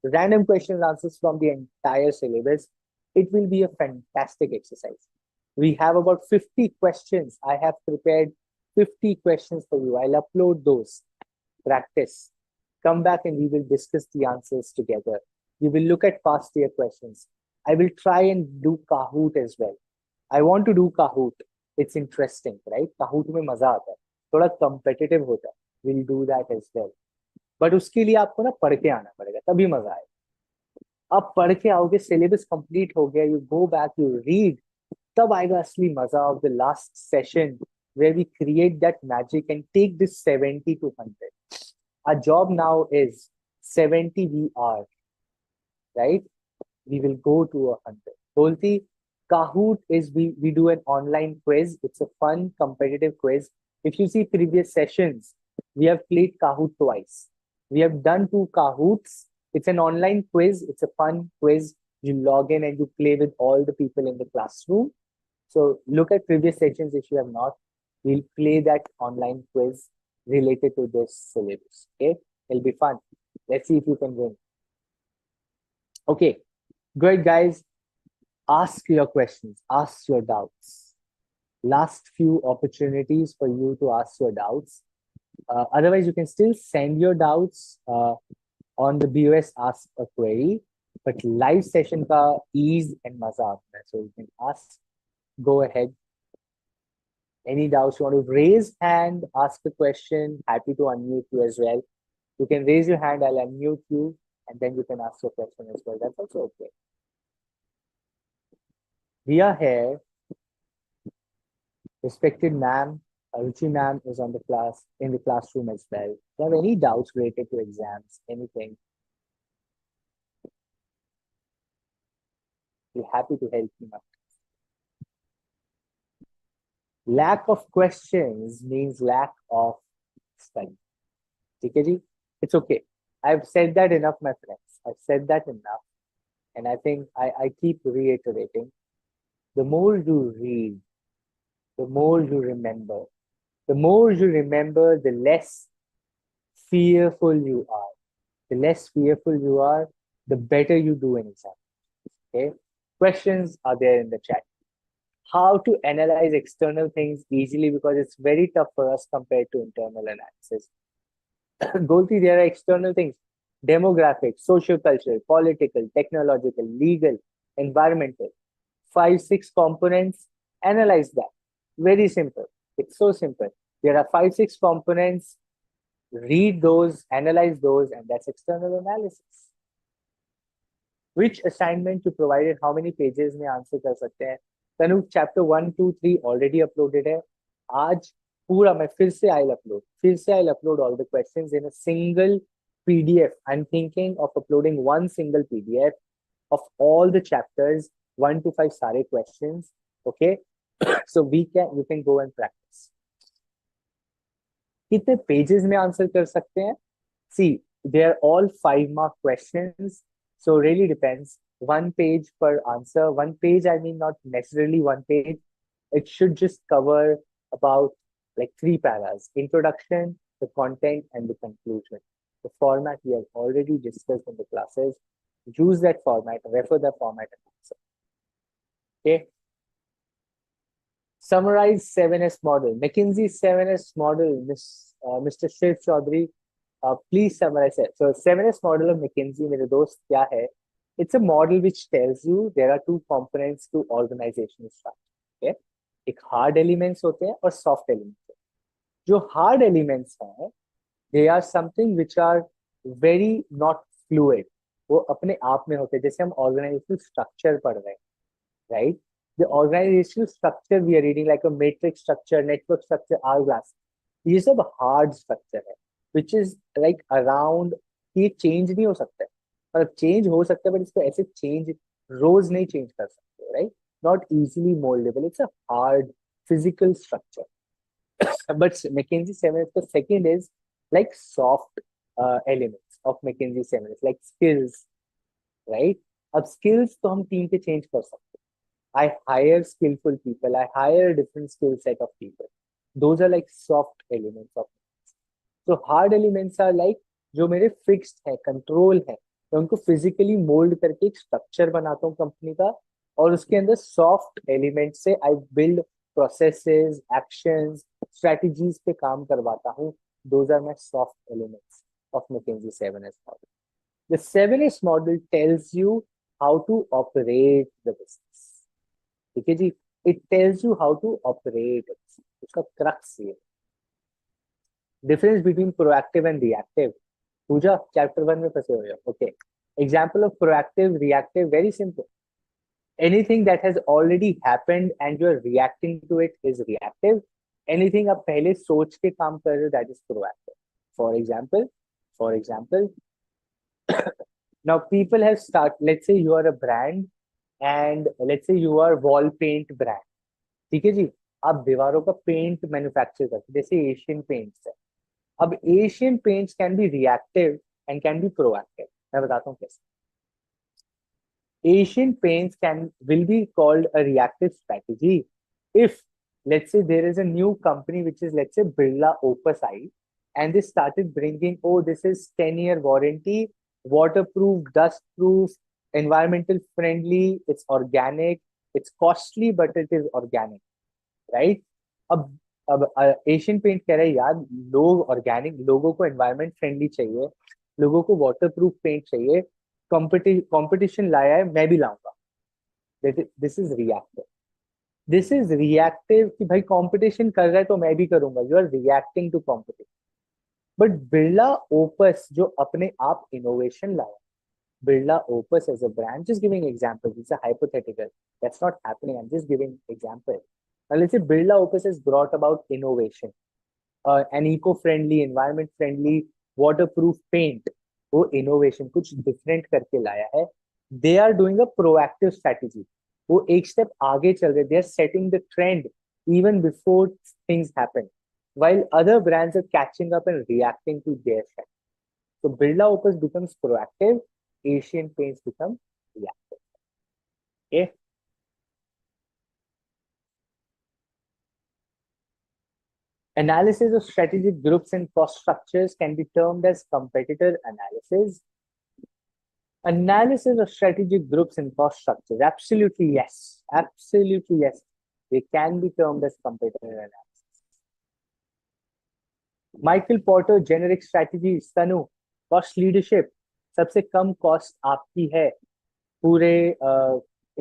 random questions, answers from the entire syllabus. It will be a fantastic exercise. We have about 50 questions. I have prepared 50 questions for you. I'll upload those. Practice. Come back and we will discuss the answers together. We will look at past year questions. I will try and do Kahoot as well. I want to do Kahoot. It's interesting, right? Kahoot में मजा आता है, थोड़ा competitive होता है. We'll do that as well. But उसके लिए आपको ना पढ़ के आना पड़ेगा, तभी मजा आएगा. आप पढ़ के आओगे, syllabus complete हो गया, you go back, you read, तब आएगा असली मजा of the last session where we create that magic and take this 70 to 100. Our job now is 70 we are, right? We will go to 100. Golti, Kahoot is we do an online quiz. It's a fun competitive quiz. If you see previous sessions, we have played Kahoot twice. We have done 2 Kahoots. It's an online quiz. It's a fun quiz. You log in and you play with all the people in the classroom. So look at previous sessions if you have not. We'll play that online quiz related to this syllabus. Okay, it'll be fun. Let's see if you can win. Okay, good guys. Ask your questions, ask your doubts. Last few opportunities for you to ask your doubts. Otherwise, you can still send your doubts on the BOS Ask a Query, but live session ka ease and maza aata hai. So you can ask, go ahead. Any doubts you want to raise hand, ask a question, happy to unmute you as well. You can raise your hand, I'll unmute you, and then you can ask your question as well. That's also okay. We are here. Respected ma'am, Ruchi ma'am is on the class in the classroom as well. If you have any doubts related to exams, anything, we're happy to help you out. Lack of questions means lack of study. Okay, it's okay. I've said that enough, my friends. I've said that enough. And I think I keep reiterating. The more you read, the more you remember. The more you remember, the less fearful you are. The less fearful you are, the better you do in exam. Okay? Questions are there in the chat. How to analyze external things easily, because it's very tough for us compared to internal analysis. Golti, there are external things. Demographics, social culture, political, technological, legal, environmental. 5-6 components. Analyze that. Very simple. It's so simple. There are 5-6 components. Read those, analyze those, and that's external analysis. Which assignment you provided, how many pages में answer कर सकते हैं? तनु chapter 1 2 3 already uploaded है. आज पूरा मैं फिर से I'll upload all the questions in a single PDF. I'm thinking of uploading one single PDF of all the chapters 1 to 5 सारे questions. Okay. So you can go and practice. कितने pages में answer कर सकते हैं? See, they are all 5 mark questions. So really depends. 1 page per answer. 1 page, I mean not necessarily 1 page. It should just cover about like 3 paras: introduction, the content, and the conclusion. The format we have already discussed in the classes. Use that format, refer the format and answer. Okay. Summarize 7S model. McKinsey 7S model, Mr. Shiv Chaudhary. Please summarize it. So 7S model of McKinsey, मेरे दोस्त क्या है? It's a model which tells you there are 2 components to organizational structure. Okay? एक hard elements होते हैं और soft elements. जो hard elements हैं, they are something which are very not fluid. वो अपने आप में होते हैं. जैसे हम organizational structure पढ़ रहे हैं, right? The organizational structure we are reading, like a matrix structure, network structure, hourglass. ये सब hard structure है, which is like around. ये change नहीं हो सकता है, मतलब change हो सकता है, but इसको ऐसे change रोज नहीं change कर सकते, right? Not easily moldable. It's a hard physical structure. But McKinsey 7, the second is like soft elements of McKinsey 7, like skills, right? अब skills तो हम team पे change कर सकते हैं. I hire skillful people. I hire a different skill set of people. Those are like soft elements of it. So hard elements are like जो मेरे fixed है, control है, मैं उनको physically mold करके एक structure बनाता हूँ company का, और उसके अंदर soft elements से I build processes, actions, strategies पे काम करवाता हूँ. Those are my soft elements of McKinsey 7S model. The 7S model tells you how to operate the business. ठीक है जी. It tells you how to operate it. उसका crux ये. Difference between proactive and reactive. Pooja chapter 1 में फंसे हो. Okay. Example of proactive, reactive, very simple. Anything that has already happened and you are reacting to it is reactive. Anything आप पहले सोच के काम कर रहे हो, that is proactive. For example, now people have let's say you are a brand and let's say you are wall paint brand. ठीक है जी. आप दीवारों का पेंट मैन्युफैक्चर करते, जैसे एशियन पेंट्स है. अब Asian paints can be reactive and can be proactive. मैं बताता हूँ कैसे. Asian paints will be called a reactive strategy if, let's say, there is a new company which is, let's say, Birla Opusite, and they started bringing, oh, this is 10-year warranty, waterproof, dustproof, environmental friendly, it's organic, it's costly, but it is organic, right? अब Asian paint कह रहे हैं यार, लोग organic, लोगों को environment friendly चाहिए, लोगों को वाटरप्रूफ पेंट चाहिए, कंपटीशन लाया है, मैं भी लाऊंगा. This is reactive. This is reactive कि भाई कंपटीशन कर रहा है तो मैं भी करूंगा. You are reacting to competition. But Birla Opus जो अपने आप इनोवेशन लाया, Birla Opus as a brand, just giving example, it's a hypothetical, that's not happening, I am just giving example. Let's say Birla Opus has brought about innovation, an eco-friendly, environment-friendly, waterproof paint. वो innovation कुछ different करके लाया है. They are doing a proactive strategy. वो एक step आगे चल रहे. They are setting the trend even before things happen, while other brands are catching up and reacting to their trend. So Birla Opus becomes proactive. Asian Paints become reactive. Okay. Analysis of strategic groups and cost structures can be termed as competitor analysis. Analysis of strategic groups and cost structures. Absolutely yes. Absolutely yes. They can be termed as competitor analysis. Michael Porter, generic strategy. Tanu, cost leadership. सबसे कम cost आपकी है, पूरे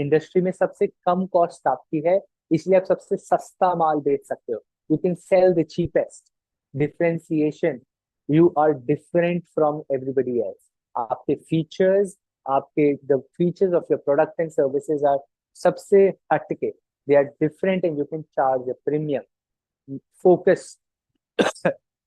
industry में सबसे कम cost आपकी है, इसलिए आप सबसे सस्ता माल बेच सकते हो. You can sell the cheapest. Differentiation. You are different from everybody else. आपके features, आपके the features of your product and services are सबसे हटके, they are different and you can charge a premium. Focus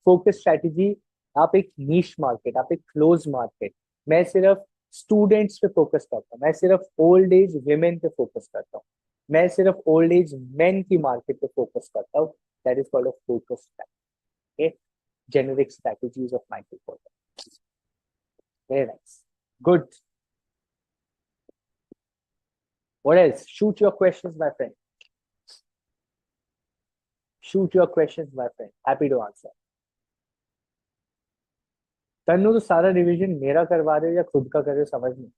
focus strategy, आप एक niche market, आप एक close market. मैं सिर्फ स्टूडेंट्स पे फोकस करता हूँ, मैं सिर्फ ओल्ड एज विमेन पे फोकस करता हूँ, मैं सिर्फ ओल्ड एज मेन की मार्केट पे फोकस करता हूँ. That is called a focus strategy. Generic strategies of micro product. Very nice, good. What else? Shoot your questions, my friend. Shoot your questions, my friend. Happy to answer. Tannu, तो सारा revision मेरा करवा रहे हो या खुद का कर रहे हो, समझ नहीं.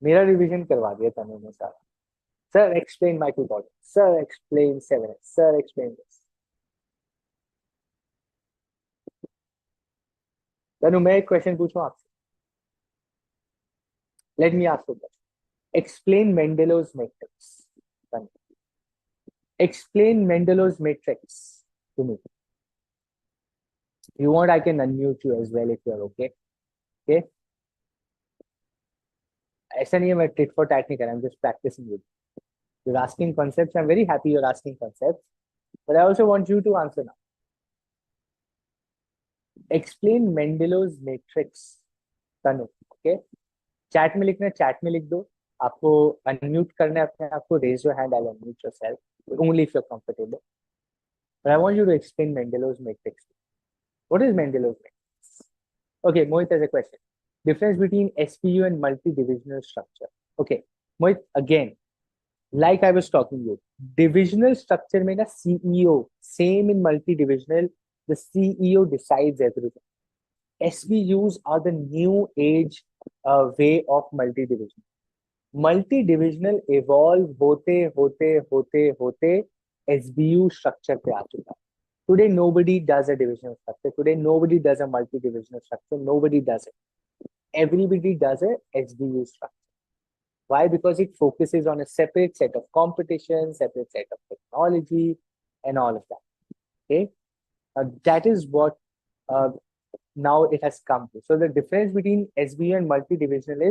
मेरा रिवीजन करवा दिया तन्नू ने सारा. Sir explain micro product, sir explain 7S, sir explain this. Tannu, मैं एक क्वेश्चन पूछूं आपसे. Let me ask you question. Explain Mendelow's matrix. Explain Mendelow's matrix to me. If you want, I can unmute you as well if you're okay. Okay? ऐसा नहीं है, मैं tit for tat नहीं कर रहा. I'm just practicing with you. You're asking concepts. I'm very happy you're asking concepts. But I also want you to answer now. Explain Mendelow's matrix. Tanu. Okay? Chat में लिखना, chat में लिख दो. आपको unmute करना है अपने आप को. Raise your hand. I'll unmute yourself. Only if you're comfortable. But I want you to explain Mendelow's matrix. What is Mendelow's matrix? Okay, Mohit has a question. Difference between SPU and multi-divisional structure. Okay, Mohit, again, like I was talking you, divisional structure में ना CEO, same in multi-divisional, the CEO decides everything. SBUs are the new age way of multi-divisional. Multi-divisional evolve होते SBU structure पे आ चुका है. Today, nobody does a divisional structure. Today, nobody does a multi-divisional structure. Nobody does it. Everybody does a SBU structure. Why? Because it focuses on a separate set of competition, separate set of technology, and all of that. Okay, that is what now it has come to. So the difference between SBU and multi-divisional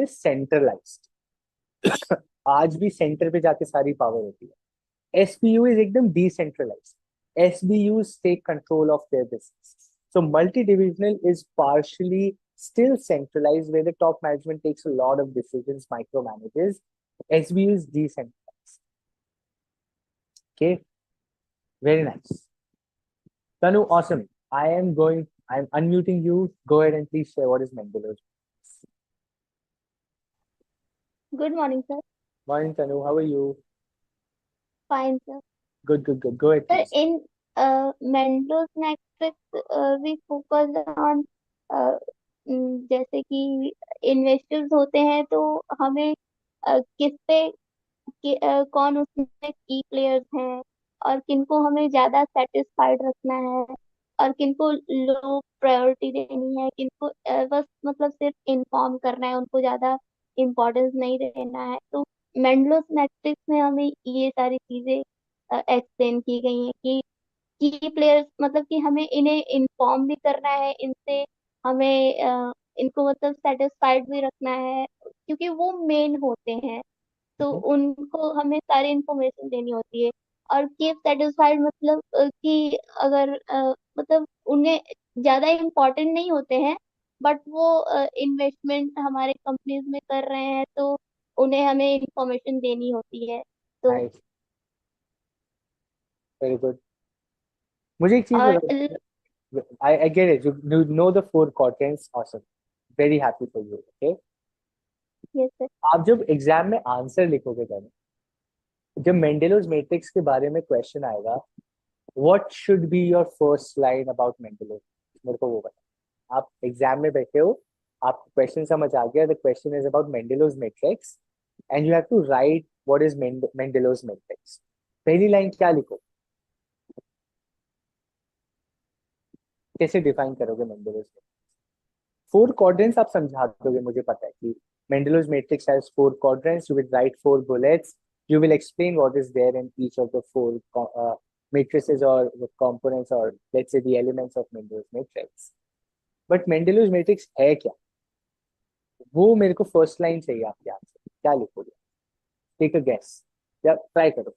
is centralized. आज भी centre पे जाके सारी power होती है. SBU is एकदम decentralized. SBUs take control of their business. So multi-divisional is partially still centralized, where the top management takes a lot of decisions, micromanages. SBU is decentralized. Okay, very nice. Tanu, awesome. I'm unmuting you. Go ahead and please share what is Mendelow's. Good morning, sir. Morning, Tanu. How are you? Fine, sir. Good. Go ahead, Sir, please. in Mendel's matrix, we focus on जैसे कि investors होते हैं तो हमें किस पे कौन उसमें की प्लेयर्स हैं और किनको हमें ज्यादा सेटिस्फाइड रखना है और किनको लो प्रायोरिटी देनी है, किनको बस मतलब सिर्फ इन्फॉर्म करना है, उनको ज्यादा इम्पोर्टेंस नहीं देना है. तो मेंडलोस मैट्रिक्स में हमें ये सारी चीजें एक्सप्लेन की गई हैं कि की प्लेयर्स मतलब कि हमें इन्हें इन्फॉर्म भी करना है, इनसे हमें इनको मतलब सेटिस्फाइड भी रखना है क्योंकि वो मेन होते हैं, तो उनको हमें सारी इंफॉर्मेशन देनी होती है. और कीप सेटिस्फाइड मतलब कि अगर मतलब उन्हें ज्यादा इम्पोर्टेंट नहीं होते हैं बट वो इन्वेस्टमेंट हमारे कंपनीज में कर रहे हैं तो उन्हें हमें इंफॉर्मेशन देनी होती है. तो Nice. Very good. मुझे एक चीज और बताओ. I get it. You know the four quadrants. Awesome. Very happy for you. Okay. Yes sir. आप जब एग्जाम में आंसर लिखोगे तब, जब मेंडेलोस मैट्रिक्स के बारे में क्वेश्चन आएगा, what should be your first line about Mendelow's, मेरे को वो बताओ. आप एग्जाम में बैठे हो, आप क्वेश्चन समझ आ गया, the question is about Mendelow's matrix and you have to write what is Mendelow's matrix. पहली लाइन क्या लिखो, कैसे डिफाइन करोगे मेंडेलोस मैट्रिक्स? फोर क्वाड्रेंट्स आप समझा दोगे, मुझे पता है कि Mendelow's matrix has four quadrants. You will write four bullets. You will explain what is there in each of the four matrices or the components or let's say the elements of Mendel's matrix. But Mendelow's matrix है क्या? वो मेरे को first line चाहिए आपके answer, क्या लिखोगे? Take a guess या ट्राई करो.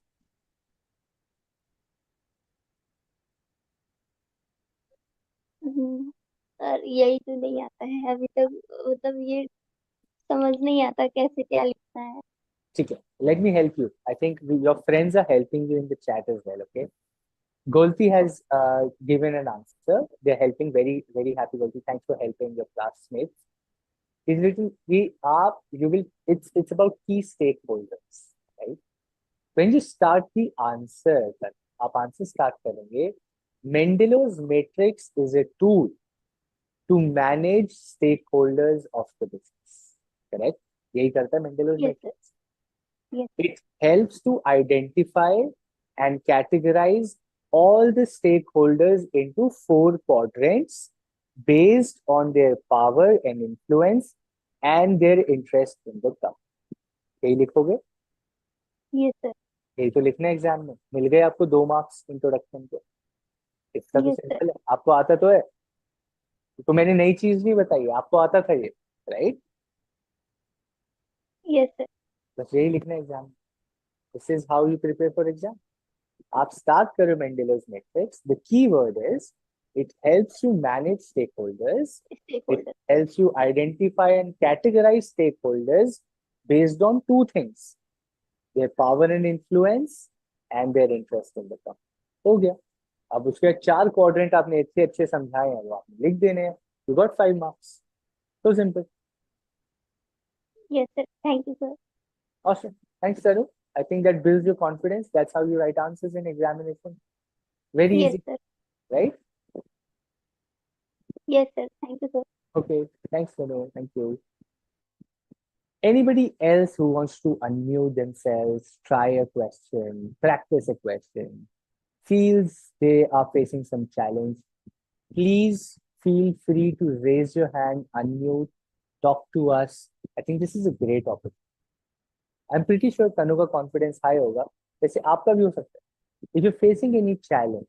सर यही तो नहीं आता है अभी तक, मतलब ये समझ नहीं आता कैसे क्या लिखना है। ठीक है, let me help you. I think your friends are helping you in the chat as well. Okay, Golti has given an answer. They're helping. Very, very happy, Golti. Thanks for helping your classmates. Is written we are you will it's about key stakeholders, right? When you start the answer, then आप answer start करेंगे. Mendelow's matrix is a tool to manage stakeholders of the business. Correct? यही करता है Mendelow's yes sir. matrix. Yes. It helps to identify and categorize all the stakeholders into four quadrants based on their power and influence and their interest in the company. यही लिखोगे? Yes sir. यही तो लिखना है exam में. मिल गए आपको 2 marks introduction के. इतना तो यस सर। सिंपल है. आपको आता तो है. तो मैंने नई चीज नहीं बताई, आपको आता था ये, राइट? Yes sir. बस यही लिखना है एग्जाम में. This is how you prepare for exam. आप start करो Mendelow's matrix. The key word is it helps you manage stakeholders. Stake It holder. helps you identify and categorize stakeholders based on two things: their power and influence and their interest in the company. हो गया. अब उसके 4 quadrant आपने इतने अच्छे समझाए हैं, वो आपने लिख देने हैं. You got 5 marks. So simple. Yes sir, thank you sir. Awesome. Thanks, Taru. I think that builds your confidence. That's how you write answers in examination. Very yes easy, sir. right? Yes sir, thank you sir. Okay. Thanks, Taru. Thank you. Anybody else who wants to unmute themselves, try a question, practice a question, feels they are facing some challenge, please feel free to raise your hand, unmute, talk to us. I think this is a great opportunity. I'm pretty sure Tanu का confidence high होगा. वैसे आपका भी हो सकता है. If you're facing any challenge,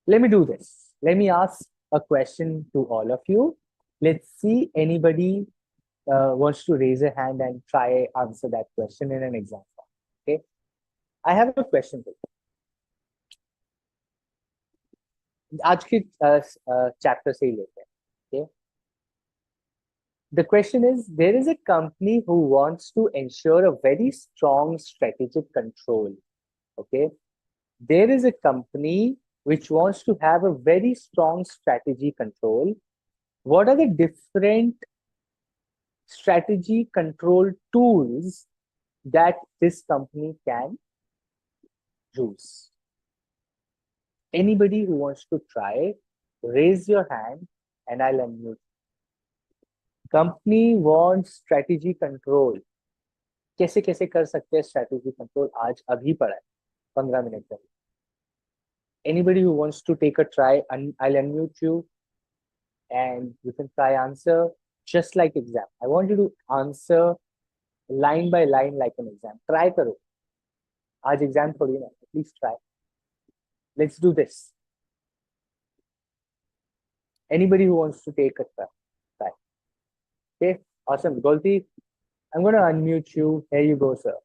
let me do this. Let me ask a question to all of you. Let's see anybody wants to raise a hand and try answer that question in an exam form. Okay, I have a question for you. आज के chapter से ही लेते हैं. Okay, the question is, there is a company who wants to ensure a very strong strategic control. Okay, there is a company which wants to have a very strong strategy control. What are the different strategy control tools that this company can use? Anybody who wants to try, raise your hand and I'll unmute. Company wants strategy control. कैसे कैसे कर सकते हैं strategy control? आज अभी पढ़ा है 15 minute पहले. Anybody who wants to take a try, I'll unmute you and you can try answer just like exam. I want you to answer line by line like an exam. Try करो. आज exam थोड़ी ना. Please try. Let's do this. Anybody who wants to take a try. Try. Okay. Awesome. Golti, I'm going to unmute you. Here you go, sir.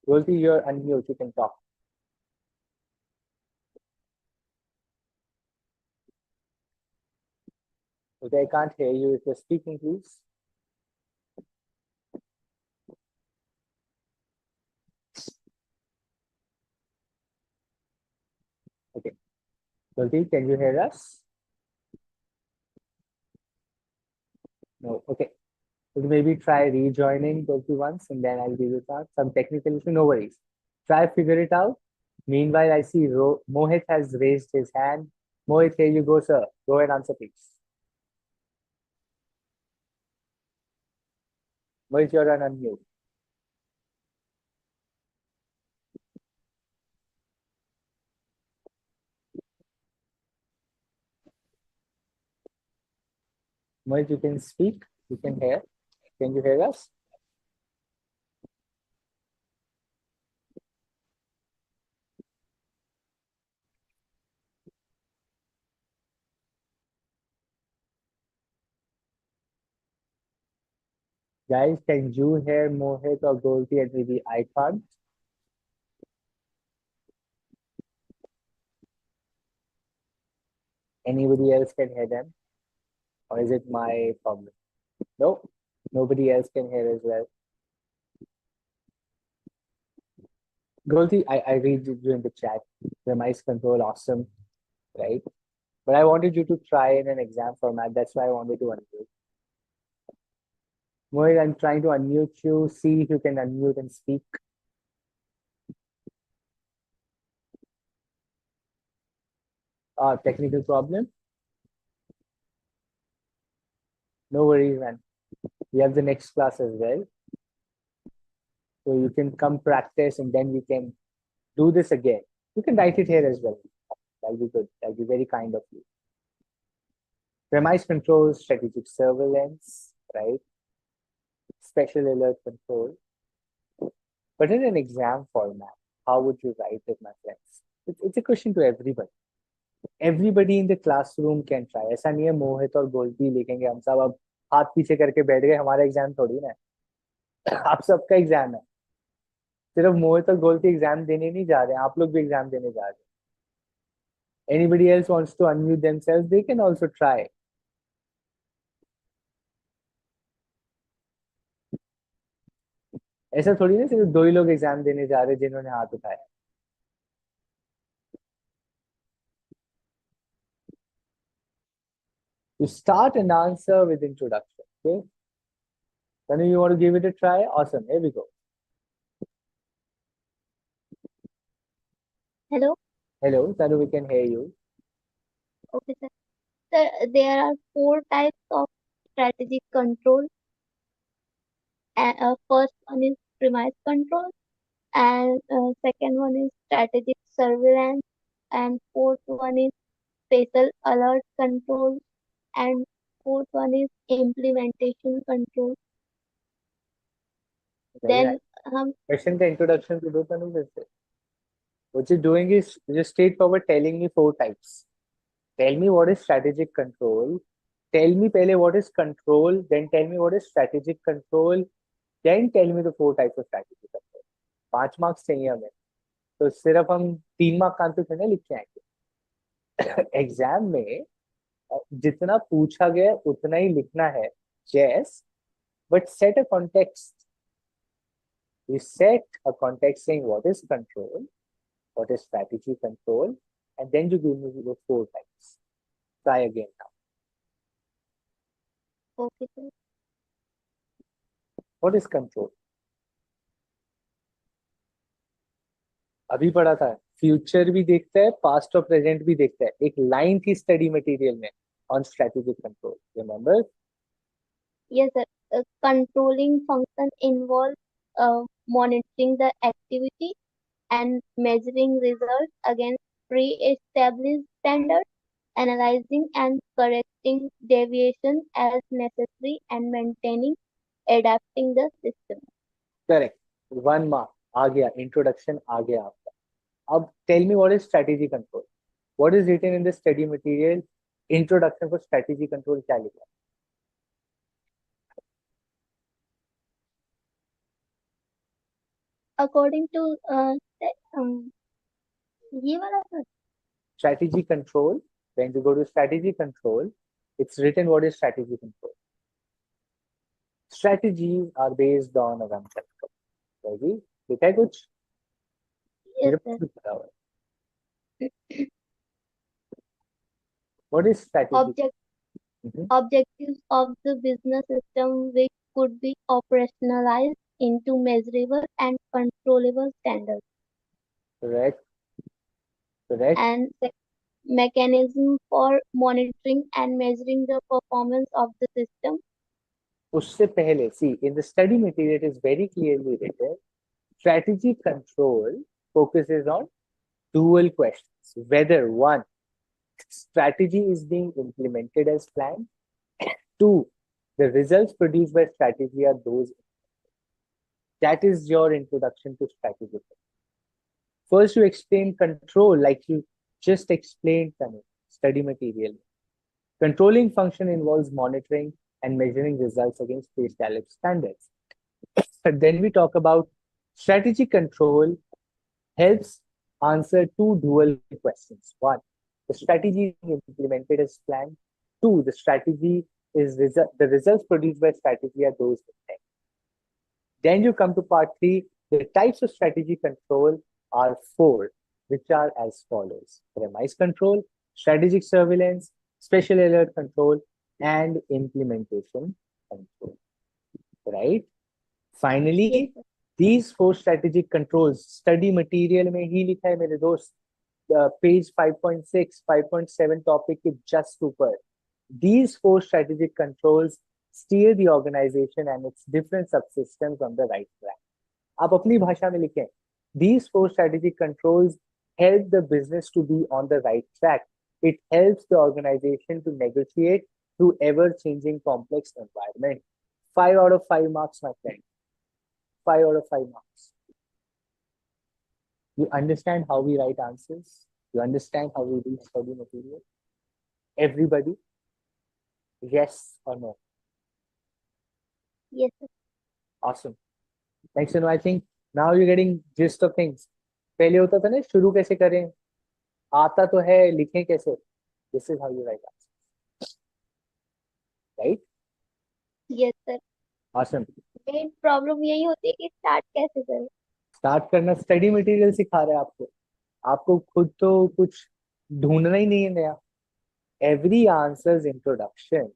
Golti, you're unmute. You can talk. Okay, I can't hear you. If you're speaking, please. Okay. Golti, can you hear us? No. Okay. So maybe try rejoining Golti once and then I'll give you some technical issue. No worries. Try figure it out. Meanwhile, I see Mohit has raised his hand. Mohit, here you go, sir. Go and answer, please. Mohit, you're on unmute. Mohit, you can speak. You can hear. Can you hear us? Guys, can you hear Mohit or Goldie and maybe I can't? Anybody else can hear them? Or is it my problem? No, nobody else can hear as well. Goldie, I read you in the chat. The mice control, awesome, right? But I wanted you to try in an exam format. That's why I wanted to unmute. Mohit, I'm trying to unmute you. See if you can unmute and speak. Technical problem? No worries, man. We have the next class as well. So you can come practice and then we can do this again. You can write it here as well. That'll be good. That'll be very kind of you. Premise control, strategic surveillance, right? Special alert control. But in an exam format, how would you write it, my friends? It's a question to everybody. Everybody in the classroom can try. ऐसा नहीं है मोहित और गोल्डी लिखेंगे हम सब अब हाथ पीछे करके बैठ गए हमारा एग्जाम थोड़ी ना है आप सबका एग्जाम है सिर्फ मोहित और गोल्डी एग्जाम देने नहीं जा रहे हैं आप लोग भी एग्जाम देने जा रहे हैं anybody else wants to unmute themselves they can also try ऐसा थोड़ी ना सिर्फ दो ही लोग एग्जाम देने जा रहे हैं जिन्होंने हाथ उठाया you start an answer with introduction okay Tanu, you want to give it a try awesome here we go Hello. hello Tanu we can hear you Okay, sir. Sir, there are four types of strategic control. First one is premise control, and second one is strategic surveillance, and fourth one is spatial alert control, and fourth one is implementation control. very Then nice हम question का introduction to do Tanu फिर से what you're doing is just straightforward telling me four types. Tell me what is strategic control. Tell me pehle what is control. Then tell me what is strategic control. Then tell me the four types of strategic control. 5 marks चाहिए हमें तो सिर्फ हम 3 mark का answer थोड़ी ना लिख के आएंगे एग्जाम में जितना पूछा गया उतना ही लिखना है yes but set a context you set a context saying what is control what is strategy control and then you give me the four types try again now okay, sir. what is control अभी पढ़ा था future भी देखता है past और present भी देखता है एक लाइन थी स्टडी मटेरियल में on strategic control remember Yes, sir. Controlling function involves monitoring the activity and measuring results against pre-established standards, analyzing and correcting deviations as necessary, and maintaining, adapting the system. Correct 1 mark आ गया introduction आ गया आपका अब tell me what is strategy control what is written in the study material introduction for strategy control क्या लिखा According to ये वाला sir, strategy control when you go to strategy control it's written what is strategy control strategies are based on a concept right लिखा है कुछ yes मेरे sir. पास भी पता हुआ है what is strategy Object Mhm. Objectives of the business system which could be operationalized into measurable and controllable standards, correct correct and mechanism for monitoring and measuring the performance of the system. उससे पहले see in the study material it is very clearly written strategy control focuses on dual questions whether one strategy is being implemented as planned two the results produced by strategy are those that is your introduction to strategy first you explain control like you just explained Tanu, study material controlling function involves monitoring and measuring results against pre-established standards. But then we talk about strategy control helps answer two dual questions. One, the strategy is being implemented as planned. Two, the strategy is the results produced by strategy are those intent. Then you come to part three. The types of strategy control are four, which are as follows: premise control, strategic surveillance, special alert control, and implementation control. Right? Yes, Finally, sir. these four strategic controls, study material में ही लिखा है मेरे दोस्त, page 5.6, 5.7 topic के just ऊपर. These four strategic controls steer the organization and its different subsystems on the right track. आप अपनी भाषा में लिखें. These four strategic controls help the business to be on the right track. It helps the organization to negotiate through ever-changing complex environment. 5 out of 5 marks, my friend. 5 out of 5 marks. You understand how we write answers? You understand how we read study material? Everybody? Yes or no? Yes, sir. Awesome. Thanks, I think now you're getting gist of things. पहले होता था ना शुरू कैसे करें, आता तो है लिखें कैसे. This is how you write answers, right? Yes, sir. Awesome. Main problem यही होती है कि स्टार्ट कैसे करें. स्टार्ट करना स्टडी मटेरियल सिखा रहा है आपको. आपको खुद तो कुछ ढूंढना ही नहीं है नया. Every answer's introduction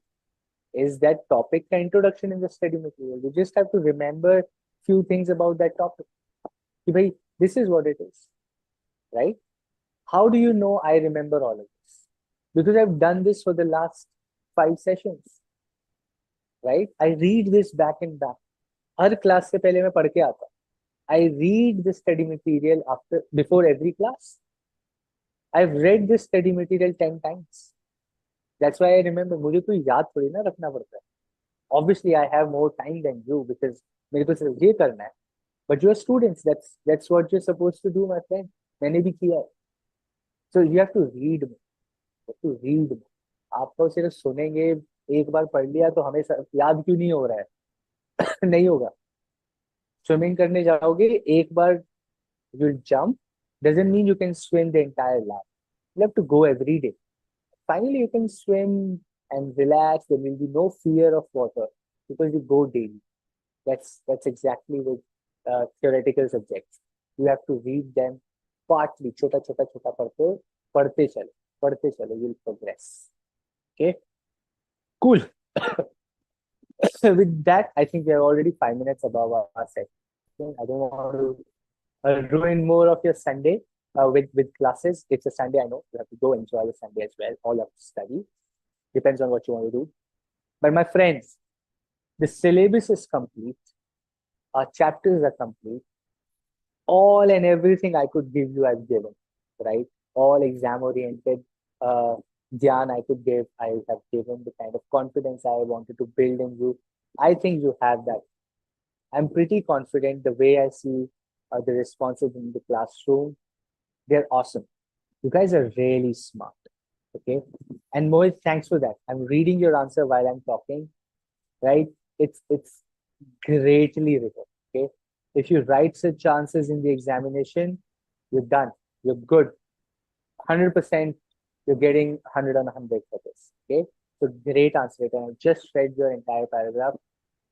is that topic का introduction in the study material. You just have to remember few things about that topic. कि भाई, this is what it is, right? How do you know I remember all of this? Because I've done this for the last 5 sessions, right? I read this back and back. Her class से पहले मैं पढ़ के आता. I read the study material before every class. I've read this study material 10 times. That's why I remember. मुझे कोई याद थोड़ी ना रखना पड़ता है. Obviously, I have more time than you because मेरे को सिर्फ ये करना है. But you're students. That's what you're supposed to do, my friend. मैंने भी किया है. So you have to read more. You have to read more. आप तो सिर्फ सुनेंगे, एक बार पढ़ लिया तो हमें याद क्यों नहीं हो रहा है. नहीं होगा. स्विमिंग करने जाओगे एक बार, you'll jump. Doesn't mean you can swim the entire lap. You have to go every day. Finally, you can swim and relax. There will be no fear of water because you go daily. That's exactly with theoretical subjects. You have to read them partly. छोटा छोटा छोटा पढ़ते चलो. You'll progress. Okay, cool. With that, I think we are already 5 minutes above our session. I don't want to ruin more of your Sunday with classes. It's a Sunday, I know. You have to go enjoy the Sunday as well. All have to study. Depends on what you want to do. But my friends, the syllabus is complete. Our chapters are complete. All and everything I could give you, I've given, right? All exam-oriented dhyan I could give, I have given. The kind of confidence I wanted to build in you, I think you have that. I'm pretty confident the way I see the responses in the classroom. They're awesome. You guys are really smart. Okay. And Mohit, thanks for that. I'm reading your answer while I'm talking, right? It's greatly written. Okay. If you write such answers in the examination, you're done. You're good. 100% you're getting 100 on 100 for this. Okay. So great answer. And I've just read your entire paragraph.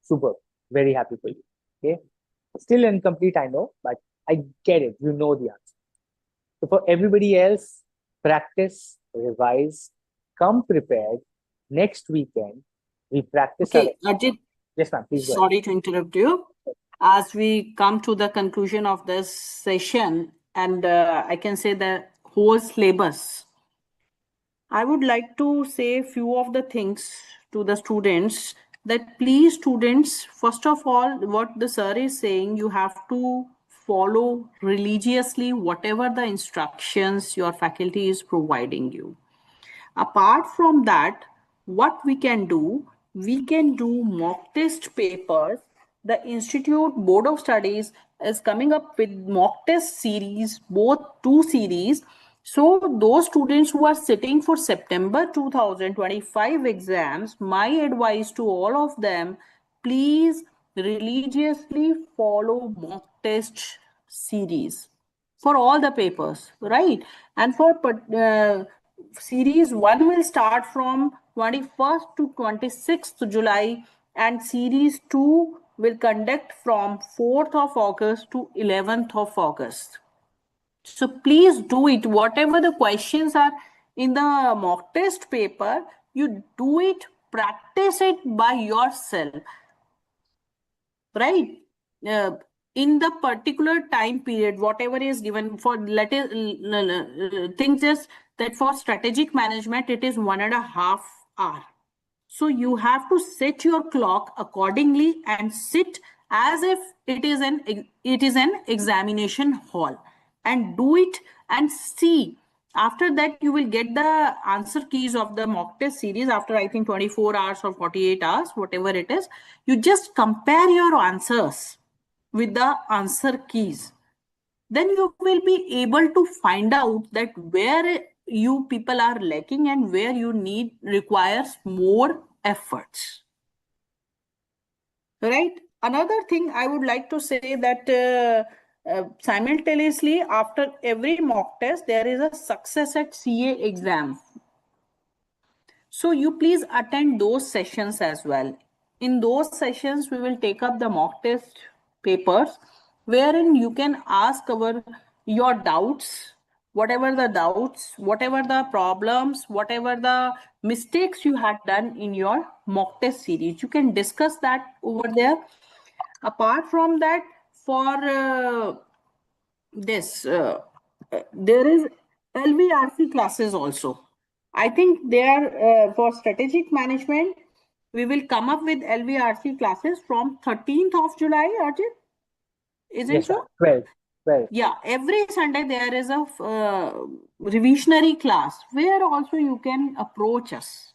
Super. Very happy for you. Okay. Still incomplete, I know, but I get it. You know the answer. So for everybody else, practice, revise, come prepared. Next weekend, we practice. Okay, Ajit, Yes, ma'am. Please go ahead. sorry to interrupt you. As we come to the conclusion of this session, and I can say the whole syllabus, I would like to say few of the things to the students that please students, first of all, what the sir is saying, you have to follow religiously whatever the instructions your faculty is providing you. Apart from that, what we can do mock test papers. The Institute Board of Studies is coming up with mock test series, both two series. So those students who are sitting for September 2025 exams, my advice to all of them, please religiously follow mock test series for all the papers, right? And for series 1 will start from 21st to 26th July, and series 2 will conduct from 4th of August to 11th of August. So please do it. Whatever the questions are in the mock test paper, you do it, practice it by yourself, right? In the particular time period, whatever is given for, let it, think just that for strategic management, it is 1.5 hours. So you have to set your clock accordingly and sit as if it is an examination hall, and do it and see. After that, you will get the answer keys of the mock test series after, I think, 24 hours or 48 hours, whatever it is. You just compare your answers with the answer keys. Then you will be able to find out that where you people are lacking and where you need requires more efforts, right? Another thing I would like to say that simultaneously after every mock test there is a success at CA exam. So you please attend those sessions as well. In those sessions, we will take up the mock test papers, wherein you can ask your doubts, whatever the problems, whatever the mistakes you had done in your mock test series. You can discuss that over there. Apart from that, for there is LVRC classes also. I think they are for strategic management. We will come up with LVRC classes from 13th of July, Arjit. Isn't Yes, sir. so? 12. 12. Yeah, every Sunday there is a revisionary class where also you can approach us.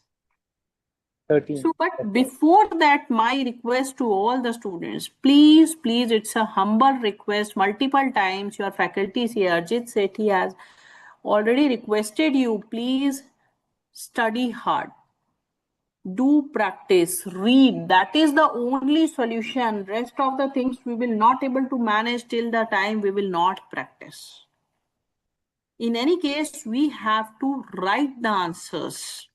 13. So, but That's right. before that, my request to all the students, please, it's a humble request. Multiple times, your faculty, Arjit Sethi, has already requested you, please study hard. Do practice, read. That is the only solution. Rest of the things we will not able to manage till the time we will not practice. In any case, we have to write the answers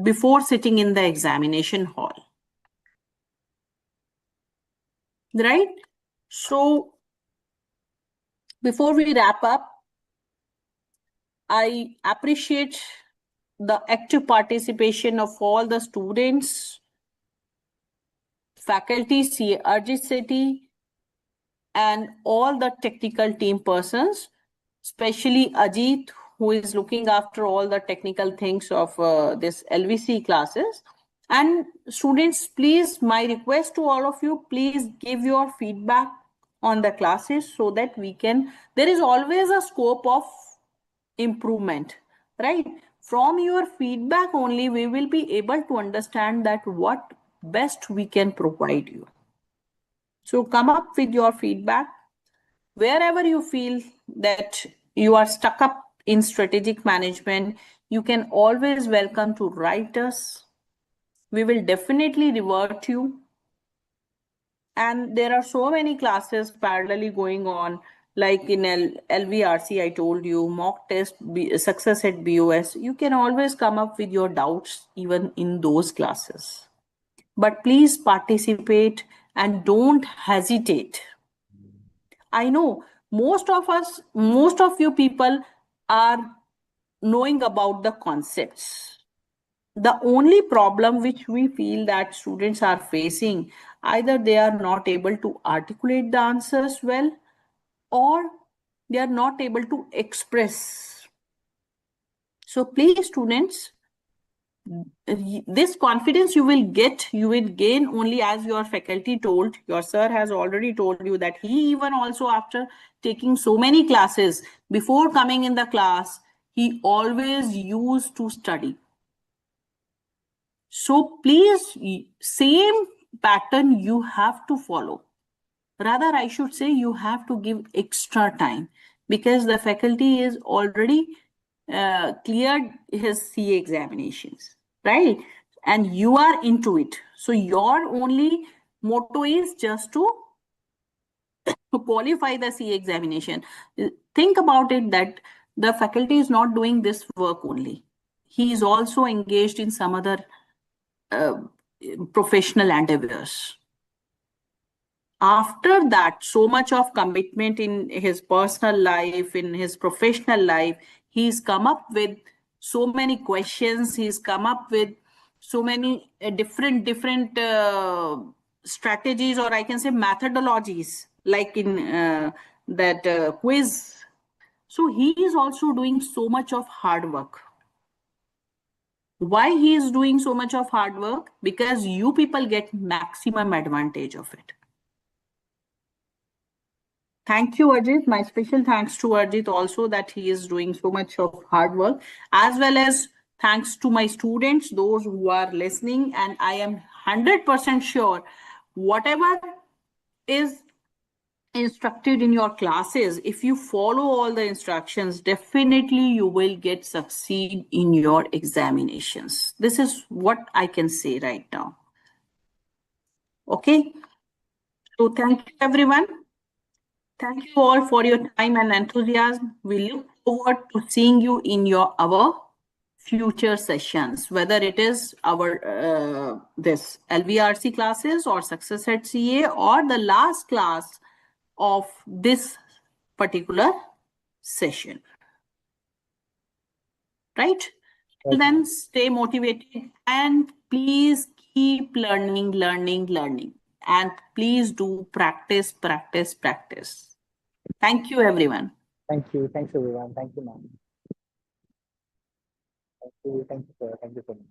before sitting in the examination hall. Right? So before we wrap up, I appreciate the active participation of all the students, faculty, Arjit Sethi, and all the technical team persons, especially Ajit, who is looking after all the technical things of this LVC classes. And students, please, my request to all of you, please give your feedback on the classes so that we can, there is always a scope of improvement, right? From your feedback only, we will be able to understand that what best we can provide you. So come up with your feedback. Wherever you feel that you are stuck up in strategic management, you can always welcome to write us. We will definitely revert you. And there are so many classes parallelly going on, like in LVRC, I told you, mock test, success at BOS. You can always come up with your doubts even in those classes. But please participate and don't hesitate. I know most of you people are knowing about the concepts. The only problem which we feel that students are facing, either they are not able to articulate the answers well, or they are not able to express. So please, students, this confidence you will gain only, as your faculty told, your sir has already told you that he even also, after taking so many classes, before coming in the class, he always used to study. So please, same pattern you have to follow. Rather, I should say, you have to give extra time. because the faculty is already cleared his CA examinations, right? And you are into it. So your only motto is just to qualify the CA examination. Think about it that the faculty is not doing this work only. He is also engaged in some other professional endeavors. After that, so much of commitment in his personal life, in his professional life, he's come up with so many questions. He's come up with so many different strategies, or I can say methodologies, like in that quiz. So he is also doing so much of hard work. Why he is doing so much of hard work? Because you people get maximum advantage of it. Thank you, Ajit. My special thanks to Ajit also, that he is doing so much of hard work, as well as thanks to my students, those who are listening. And I am 100% sure whatever is instructed in your classes, if you follow all the instructions, definitely you will get succeed in your examinations. This is what I can say right now. Okay. So thank you, everyone. Thank you all for your time and enthusiasm. We look forward to seeing you in our future sessions, whether it is our this LVRC classes or Success at CA, or the last class of this particular session. Right? Till then, stay motivated and please keep learning. And please do practice. Thank you, everyone. Thank you. Thanks, everyone. Thank you, ma'am. Thank you. Thank you, sir. Thank you so much.